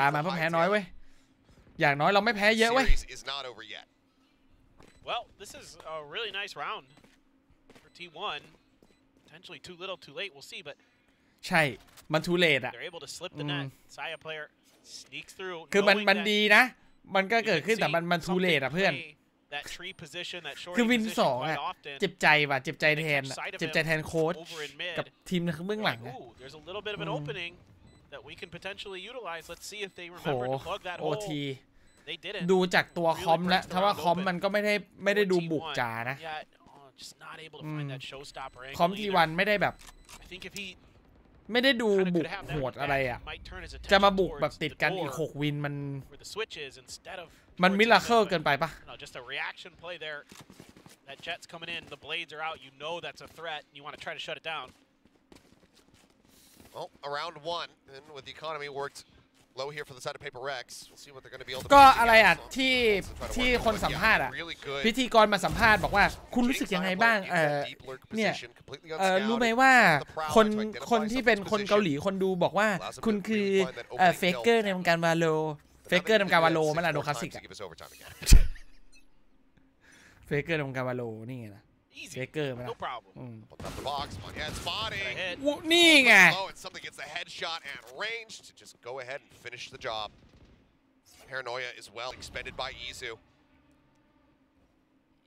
ตามมาเพื่อแพ้น้อยเว้ยอย่างน้อยเราไม่แพ้เยอะเว้ย
Well, this is a really nice round for T1. Potentially too little, too late. We'll see, but
ใช่มันทูเลตอะ
they're able to slip the net. Saya player sneaks through.
คือมันดีนะมันก็เกิดขึ้นแต่มันทูเลตอะเพื่อนคือวิน2อะเจ็บใจว่ะเจ็บใจแทนโค้ชกับทีมในเบื้องหลังนะโอทีดูจากตัวคอมแล้วถ้าว่าคอมมันก็ไม่ได้ดูบุกจ๋านะคอมT1 ไม่ได้แบบไม่ได้ดูบุกโหดอะไรอ่ะจะมาบุกแบบติดกันอีก6วินมันมิราเคิลเกินไปปะก็อะไรอ่ะที่คนสัมภาษณ์อ่ะพิธีกรมาสัมภาษณ์บอกว่าคุณรู้สึกยังไงบ้างเนี่ยรู้ไหมว่าคนที่เป็นคนเกาหลีคนดูบอกว่าคุณคือเฟกเกอร์ในวงการวาโลมันอะโดคลาสสิกอะเฟกเกอร์ในวงการวาโลนี่ไงนะเฟกเกอร์มานี่ไง
Paranoia as well, expended by Izu.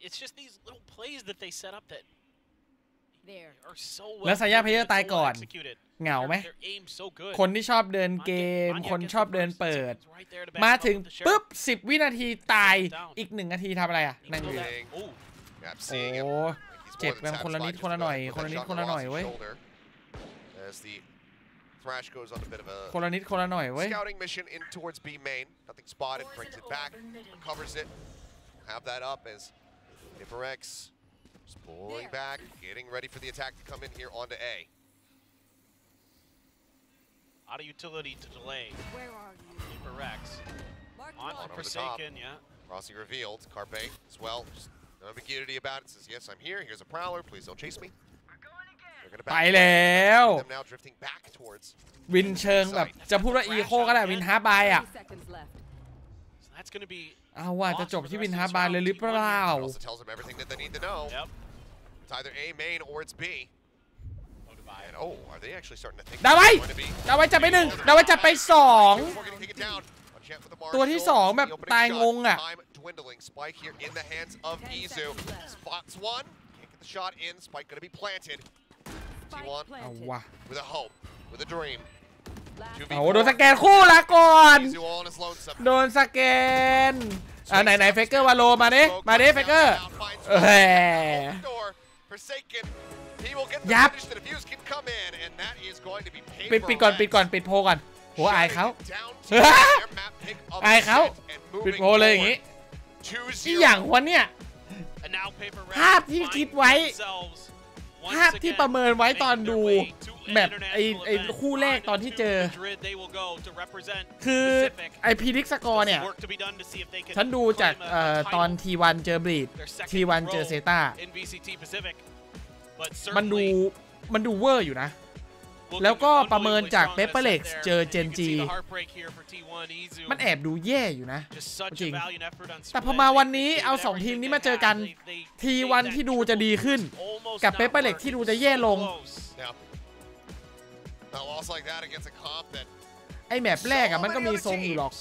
It's just these little plays that they set up that are so well.
แล้วสายาเพลเยอร์ตายก่อนเหงาไหมคนที่ชอบเดินเกมคนชอบเดินเปิดมาถึงปุ๊บ10 วินาทีตายอีก1 นาทีทำอะไรอ่ะนั่งอยู่โอ้เจ็บกันคนละนิดคนละหน่อยเว้ย
Thrash goes on a bit of a
คนละนิดคนละหน่อยเว้ย
scouting mission in towards B main. Nothing spotted, brings it back, recovers it. Have that up as PaperX is pulling back, getting ready for the attack to come in here onto A.
Out of utility to delay.
Where are you?
PaperX on Forsaken, yeah.
Rossi revealed. Carpe as well. Just no ambiguity about it. Says, yes, I'm here. Here's a prowler. Please don't chase me.
ไปแล้ววินเชิงแบบจะพูดว่าอีโคก็ได้วินฮาร์บายอ่ะเอาว่าจะจบที่วินฮาร์บายเลยหรือเปล่าดาวไว้จับไป1ดาวไว้จับไป2ตัวที่2แบบตายงงอ่ะเอาวะโอ้โดนสแกนคู่ละก่อนโดนสแกน ไหนเฟกเกอร์วาโลมาดิเฟกเกอร์ยับปิดก่อนปิดโพก่อนโหอายเขาปิดโพเลยอย่างงี้ที่อย่างวันเนี้ยภาพที่คิดไว้ภาพที่ประเมินไว้ตอนดูแบบไอ้คู่แรกตอนที่เจอคือไอพีดิกสกอร์เนี่ยฉันดูจากตอน T1 เจอบลีด T1 เจอเซต้ามันดูเวอร์อยู่นะแล้วก็ประเมินจากเปเปอร์เล็กซ์เจอเจนจีมันแอบดูแย่อยู่นะจริงแต่พอมาวันนี้เอา2ทีมนี้มาเจอกัน T1 ที่ดูจะดีขึ้นกับเปเปอร์เล็กซ์ที่ดูจะแย่ลงไอแมปแรกอะมันก็มีทรงอยู่หรอก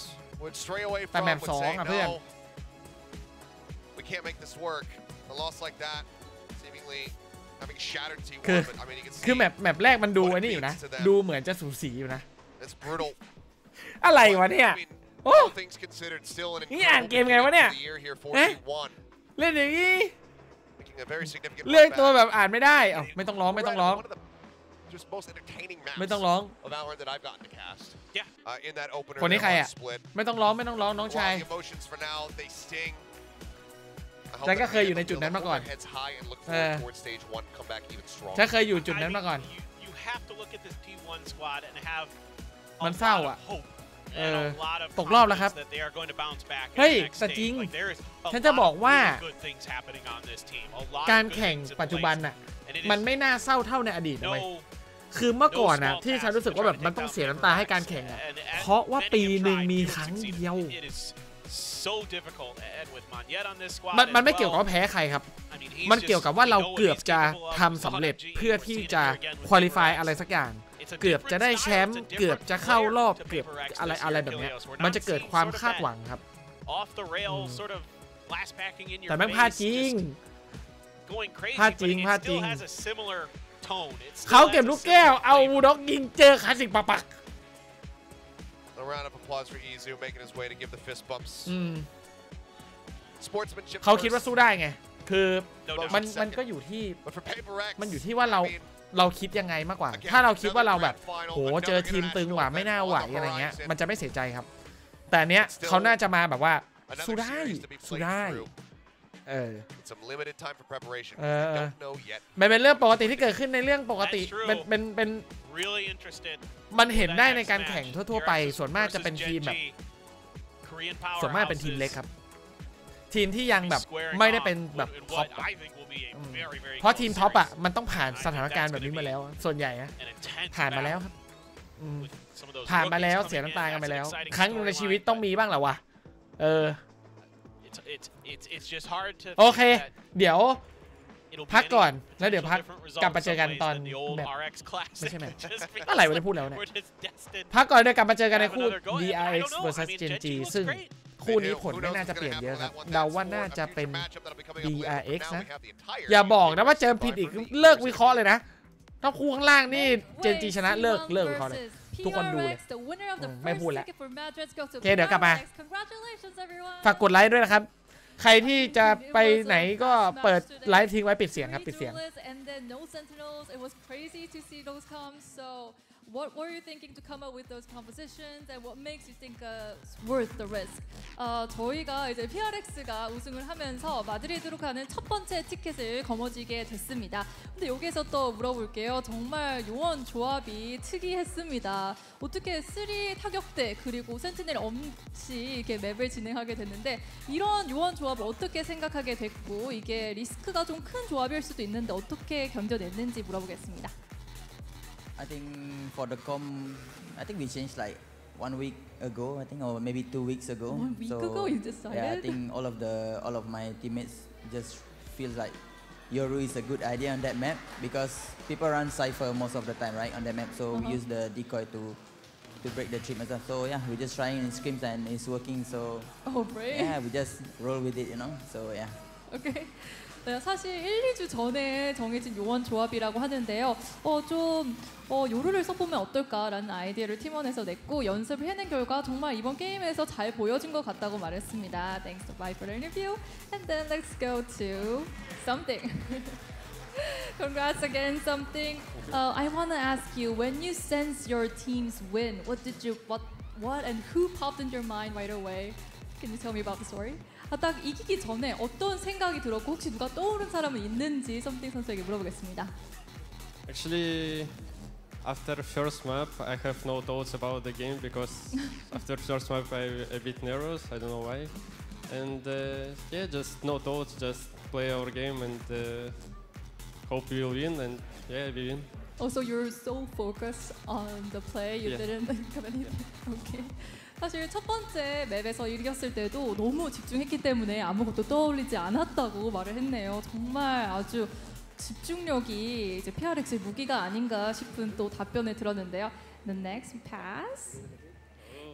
แต่แมป2อะเพื่อนคือแมปแรกมันดูไอ้นี่อยู่นะดูเหมือนจะสูสีอยู่นะอะไรวะเนี่ยโอ้นี่อ่านเกมไงวะเนี่ยเล่นอย่างนี้เลือกตัวแบบอ่านไม่ได้ไม่ต้องร้องคนนี้ใครอ่ะไม่ต้องร้องน้องชายฉันก็เคยอยู่ในจุดนั้นมาก่อนฉันเคยอยู่จุดนั้นมาก่อนมันเศร้าอ่ะตกรอบแล้วครับเฮ้ยแต่จริงฉันจะบอกว่าการแข่งปัจจุบันน่ะมันไม่น่าเศร้าเท่าในอดีตเลยคือเมื่อก่อนนะที่ฉันรู้สึกว่าแบบมันต้องเสียน้ำตาให้การแข่งอ่ะเพราะว่าปีหนึ่งมีครั้งเดียวมันไม่เกี่ยวกับว่าแพ้ใครครับมันเกี่ยวกับว่าเราเกือบจะทำสำเร็จเพื่อที่จะควอลิฟายอะไรสักอย่างเกือบจะได้แชมป์เกือบจะเข้ารอบเกือบอะไรแบบนี้มันจะเกิดความคาดหวังครับแต่แม่งพลาดจริงเขาเก็บลูกแก้วเอาบูด็อกยิงเจอคลาสสิกปักเขาคิดว่าสู้ได้ไงคือมันก็อยู่ที่ว่าเราคิดยังไงมากกว่าถ้าเราคิดว่าเราแบบโหเจอทีมตึงว่ะไม่น่าไหวอะไรเงี้ยมันจะไม่เสียใจครับแต่เนี้ยเขาน่าจะมาแบบว่าสู้ได้มันเป็นเรื่องปกติที่เกิดขึ้นในเรื่องปกติเป็นมันเห็นได้ในการแข่งทั่วๆไปส่วนมากจะเป็นทีมแบบส่วนมากเป็นทีมเล็กครับทีมที่ยังแบบไม่ได้เป็นแบบท็อปเพราะทีมท็อปอ่ะมันต้องผ่านสถานการณ์แบบนี้มาแล้วส่วนใหญ่นะผ่านมาแล้วครับผ่านมาแล้วเสียน้ำตากันไปแล้วครั้งนึงในชีวิตต้องมีบ้างแหละวะโอเคเดี๋ยวพักก่อนแล้วเดี๋ยวพักกลับมาเจอกันตอนแบบไม่ใช่ไหมอะไรวะจะพูดแล้วเนี่ยพักก่อนเดี๋ยวกลับมาเจอกันในคู่ DRX vs Gen G ซึ่งคู่นี้ผลไม่น่าจะเปลี่ยนเยอะครับเดาว่าน่าจะเป็น DRX นะอย่าบอกนะว่าเจอผิดอีกเลิกวิเคราะห์เลยนะถ้าคู่ข้างล่างนี่ Gen G ชนะเลิกวิเคราะห์เลยทุกคนดูเลยไม่พูดแล้วโอเคเดี๋ยวกลับมาฝากกดไลค์ด้วยนะครับใครที่จะไปไหนก็เปิดไลฟ์ทิ้งไว้ปิดเสียงครับปิดเสียง
What were you thinking to come up with those compositions and what makes you think it's worth the risk? 저희가 이제 PRX가 우승을 하면서 마드리드로 가는 첫 번째 티켓을 거머쥐게 됐습니다. 근데 여기서 또 물어볼게요. 정말 요원 조합이 특이했습니다. 어떻게 3 타격대 그리고 센티넬 없이 이렇게 맵을 진행하게 됐는데 이런 요원 조합을 어떻게 생각하게 됐고 이게 리스크가 좀 큰 조합일 수도 있는데 어떻게 견뎌냈는지 물어보겠습니다.
I think for the I think we changed like 1 week ago, I think, or maybe 2 weeks ago.
1 week ago, you decided?
Yeah, I think all of my teammates just feels like Yoru is a good idea on that map because people run Cypher most of the time, right, on that map. So we use the decoy to break the trip and stuff. So yeah, we're just trying in scrims and it's working. So
brave.
Yeah, we just roll with it, you know. So yeah.
Okay. 네, 사실 1, 2주 전에 정해진 요원 조합이라고 하는데요. 요루를 써보면 어떨까라는 아이디어를 팀원에서 냈고 연습을 해낸 결과 정말 이번 게임에서 잘 보여준 것 같다고 말했습니다. Thanks to Bye for the interview. And then let's go to something. Congrats again, something. I want to ask you, when you sense your team's win, what and who popped in your mind right away? Can you tell me about the story? 딱 이기기 전에 어떤 생각이 들었고 혹시 누가 떠오른 사람은 있는지 썸띵 선수에게 물어보겠습니다.
Actually, after first map, I have no thoughts about the game because after first map I'm a bit nervous. I don't know why, and yeah, just no thoughts, just play our game and hope we will win. And yeah, we win.
Oh, so you're so focused on the play, you didn't think of anything. Okay. 사실 첫 번째 맵에서 이겼을 때도 너무 집중했기 때문에 아무것도 떠올리지 않았다고 말을 했네요. 정말 아주 집중력이 이제 PRX의 무기가 아닌가 싶은 또 답변을 들었는데요. The next pass.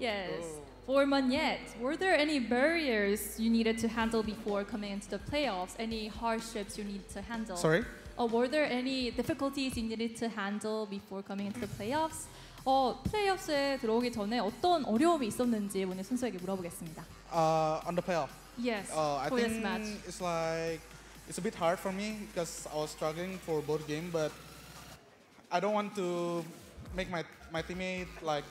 Yes. For Monyet, were there any barriers you needed to handle before coming into the playoffs? Any hardships you needed to handle?
Sorry?
Were there any difficulties you needed to handle before coming into the playoffs? 플레이오프에 들어오기 전에 어떤 어려움이 있었는지 오늘 선수에게 물어보겠습니다.
On the playoff.
Yes.
I
for
think
this match.
it's a bit hard for me because I was struggling for both games, but I don't want to make my teammate like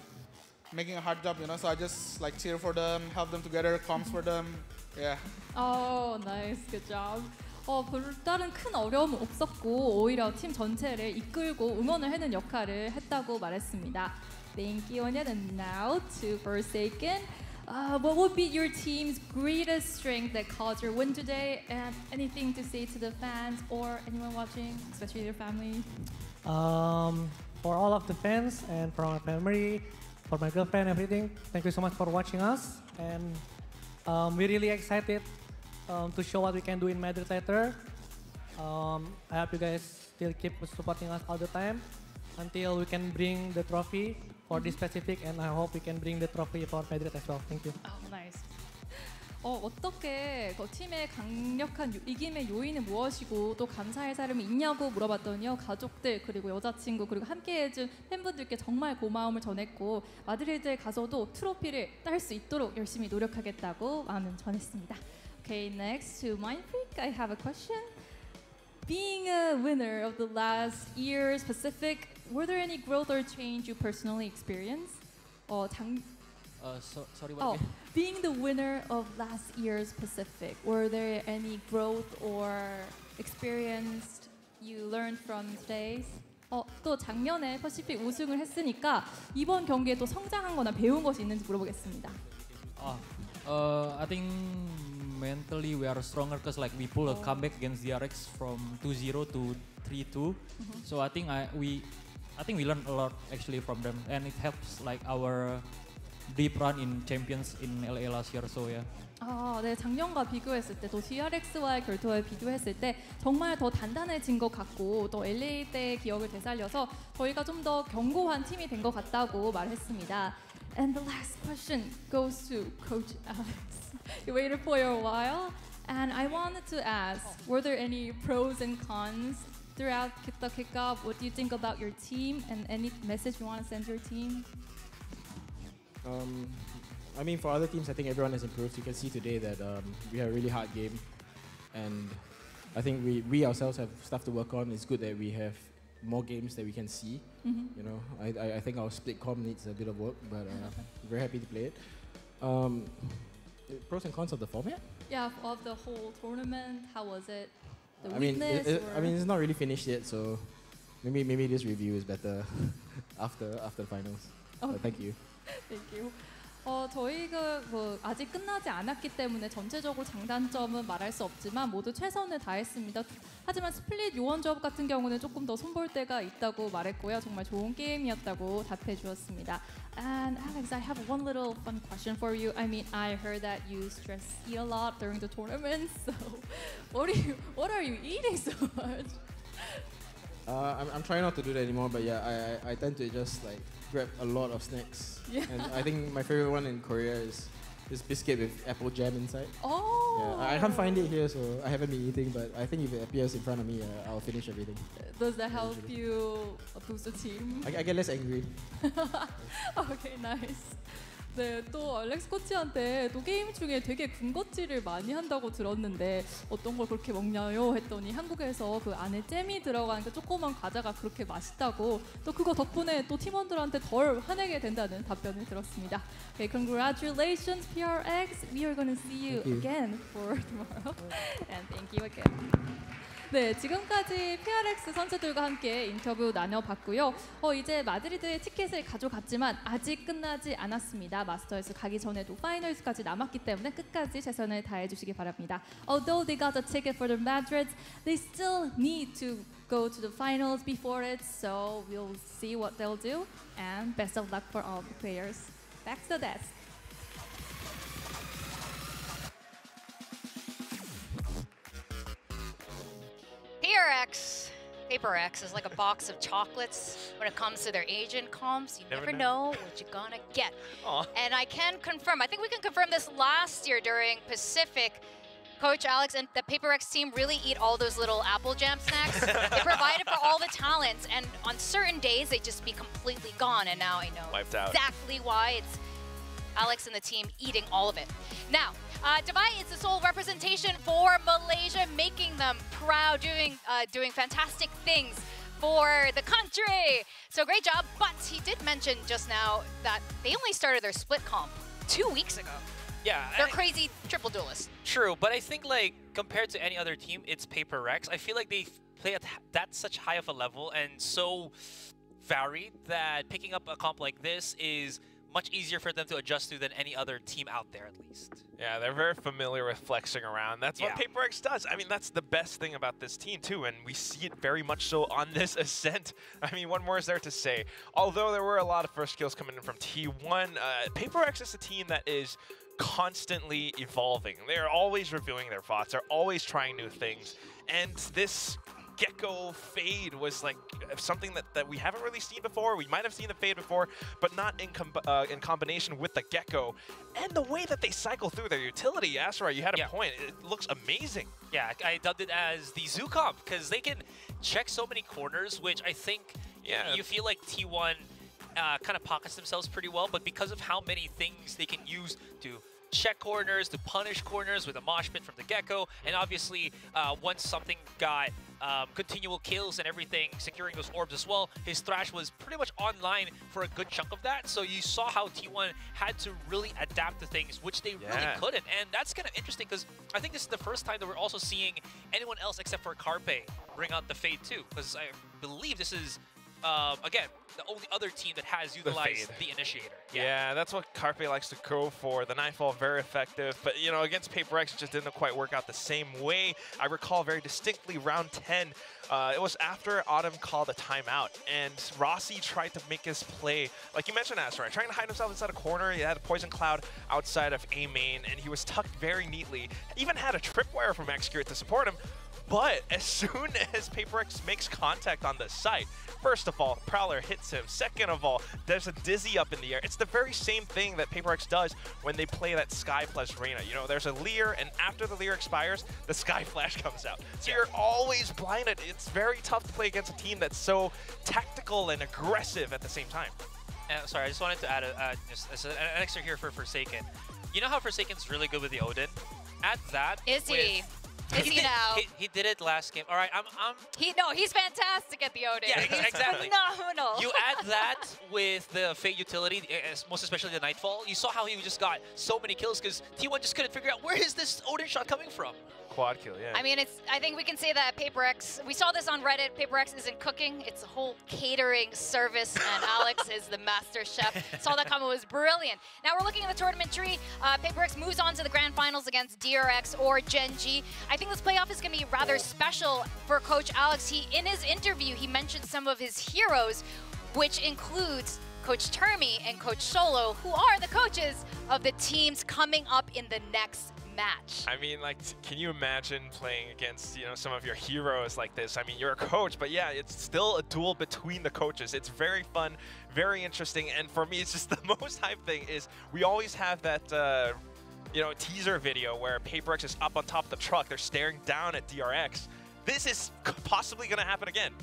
making a hard job, you know. So I just like cheer for them, help them together, comms for them. Yeah.
Oh, nice. Good job. 별다른 큰 어려움은 없었고 오히려 팀 전체를 이끌고 응원을 해는 역할을 했다고 말했습니다. Thank you, Onyet. And now to Forsaken. What would be your team's greatest strength that caused your win today? And anything to say to the fans or anyone watching, especially your family?
For all of the fans and for my family, for my girlfriend, everything, thank you so much for watching us. And we're really excited to show what we can do in Madrid later. I hope you guys still keep supporting us all the time until we can bring the trophy for this Pacific, and I hope we can bring the trophy for Madrid as well. Thank you.
Oh, nice. 어떻게 팀의 강력한 이김의 요인은 무엇이고 또 감사할 사람이 있냐고 물어봤더니요. 가족들 그리고 여자친구 그리고 함께해준 팬분들께 정말 고마움을 전했고 마드리드에 가서도 트로피를 딸 수 있도록 열심히 노력하겠다고 마음을 전했습니다. Okay, next to Mindfreak, I have a question. Being a winner of the last year's Pacific, were there any growth or change you personally experienced?
Sorry, what again?
Being the winner of last year's Pacific, were there any growth or experience you learned from today's? 또 작년에 퍼시픽 우승을 했으니까 이번 경기에 또 성장한 거나 배운 것이 있는지 물어보겠습니다.
I think mentally we are stronger because like we pull a comeback against DRX from 2-0 to 3-2. So I think we learned a lot actually from them, and it helps like our deep run in champions in LA last year. So yeah.
네, 작년과 비교했을 때 또 DRX와의 결투와 비교했을 때 정말 더 단단해진 것 같고 또 LA 때의 기억을 되살려서 저희가 좀 더 견고한 팀이 된 것 같다고 말했습니다. And the last question goes to Coach Alex. You waited for a while, and I wanted to ask, were there any pros and cons throughout the kickoff? What do you think about your team, and any message you want to send your team?
I mean, for other teams, I think everyone has improved. You can see today that we had a really hard game, and I think we ourselves have stuff to work on. It's good that we have more games that we can see. You know, I think our split comm needs a bit of work, but very happy to play it. Pros and cons of the format?
Yeah, of the whole tournament, how was it? The
I mean,
weakness?
I mean, it's not really finished yet, so maybe this review is better after the finals. Thank you.
Thank you. 저희가 아직 끝나지 않았기 때문에 전체적으로 장단점은 말할 수 없지만 모두 최선을 다했습니다. 하지만 스플릿 요원 조합 같은 경우는 조금 더 손볼 때가 있다고 말했고요. 정말 좋은 게임이었다고 답해 주었습니다. And Alex, I have one little fun question for you. I mean, I heard that you eat a lot during the tournament. So, what are you eating so much?
I'm trying not to do that anymore, but yeah, I tend to just like grab a lot of snacks. Yeah. And I think my favorite one in Korea is this biscuit with apple jam inside.
Oh, Oh.
Yeah, I can't find it here, so I haven't been eating. But I think if it appears in front of me, I'll finish everything.
Does that help you boost the team?
I get less angry.
Okay, nice. 네, 또 알렉스 코치한테 또 게임 중에 되게 군것질을 많이 한다고 들었는데 어떤 걸 그렇게 먹냐요? 했더니 한국에서 그 안에 잼이 들어간 그 조그만 과자가 그렇게 맛있다고 또 그거 덕분에 또 팀원들한테 덜 화내게 된다는 답변을 들었습니다. Okay, congratulations PRX. We are going to see you again for tomorrow. And thank you again. 네, 지금까지 PRX 선수들과 함께 인터뷰 나눠봤고요. 이제 마드리드의 티켓을 가져갔지만 아직 끝나지 않았습니다. 마스터스 가기 전에도 파이널스까지 남았기 때문에 끝까지 최선을 다해주시기 바랍니다. Although they got a ticket for the Madrid, they still need to go to the finals before it. So we'll see what they'll do. And best of luck for all the players. Back to the desk.
PRX is like a box of chocolates when it comes to their agent comps. You never know what you're gonna get.
Aww.
And I can confirm, I think we can confirm this last year during Pacific. Coach Alex and the PRX team really eat all those little apple jam snacks. They provide it for all the talents, and on certain days they just be completely gone. And now I know exactly why. It's Alex and the team eating all of it. Now, Dubai is the sole representation for Malaysia, making them proud, doing fantastic things for the country. So great job. But he did mention just now that they only started their split comp 2 weeks ago.
Yeah,
they're crazy triple duelists.
True, but I think like compared to any other team, it's PRX. I feel like they play at that such high of a level and so varied that picking up a comp like this is much easier for them to adjust to than any other team out there, at least.
Yeah, they're very familiar with flexing around. That's what PRX does. I mean, that's the best thing about this team, too, and we see it very much so on this ascent. I mean, what more is there to say? Although there were a lot of first kills coming in from T1, PRX is a team that is constantly evolving. They're always reviewing their VODs. They're always trying new things. And this Gecko fade was like something that we haven't really seen before. We might have seen the fade before, but not in combination with the Gecko. And the way that they cycle through their utility, Asura, you had a point. It looks amazing.
Yeah, I dubbed it as the Zoo comp because they can check so many corners, which I think you feel like T1 kind of pockets themselves pretty well, but because of how many things they can use to check corners, to punish corners with a mosh pit from the Gecko, and obviously once something got continual kills and everything, securing those orbs as well, his Thrash was pretty much online for a good chunk of that, so you saw how T1 had to really adapt to things, which they really couldn't, and that's kind of interesting because I think this is the first time that we're also seeing anyone else except for Carpe bring out the Fade too, because I believe this is again, the only other team that has utilized the Initiator.
Yeah, that's what Carpe likes to go for. The Nightfall, very effective. But, you know, against PRX, it just didn't quite work out the same way. I recall very distinctly round 10. It was after Autumn called a timeout, and Rossi tried to make his play, like you mentioned, Asura, trying to hide himself inside a corner. He had a Poison Cloud outside of A main, and he was tucked very neatly. Even had a Tripwire from Execute to support him. But as soon as PRX makes contact on the site, first of all, Prowler hits him. Second of all, there's a Dizzy up in the air. It's the very same thing that PRX does when they play that Sky plus Reyna. You know, there's a Leer, and after the Leer expires, the Sky Flash comes out. So you're always blinded. It's very tough to play against a team that's so tactical and aggressive at the same time.
Sorry, I just wanted to add just an extra here for Forsaken. You know how Forsaken's really good with the Odin? Add that.
Is he? Is he now?
He did it last game. All right,
he's fantastic at the Odin.
Yeah, exactly.
Phenomenal.
You add that with the Fate utility, most especially the Nightfall. You saw how he just got so many kills because T1 just couldn't figure out where is this Odin shot coming from.
Quad kill, yeah.
I mean, I think we can say that PRX, we saw this on Reddit, PRX isn't cooking, it's a whole catering service, and Alex is the master chef. Saw that comment was brilliant. Now we're looking at the tournament tree. PRX moves on to the grand finals against DRX or Gen G. I think this playoff is going to be rather special for Coach Alex. In his interview, he mentioned some of his heroes, which includes Coach Termi and Coach Solo, who are the coaches of the teams coming up in the next match.
I mean, like, can you imagine playing against, you know, some of your heroes like this? I mean, you're a coach, but yeah, it's still a duel between the coaches. It's very fun, very interesting, and for me, it's just the most hype thing is we always have that teaser video where PaperX is up on top of the truck. They're staring down at DRX. This is possibly going to happen again.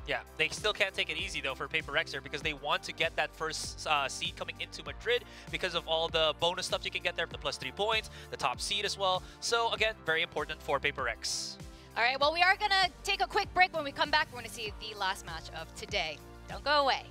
Yeah, they still can't take it easy, though, for PaperX here because they want to get that first seed coming into Madrid because of all the bonus stuff you can get there, the +3 points, the top seed as well. So, again, very important for PaperX.
All right, well, we are going to take a quick break. When we come back, we're going to see the last match of today. Don't go away.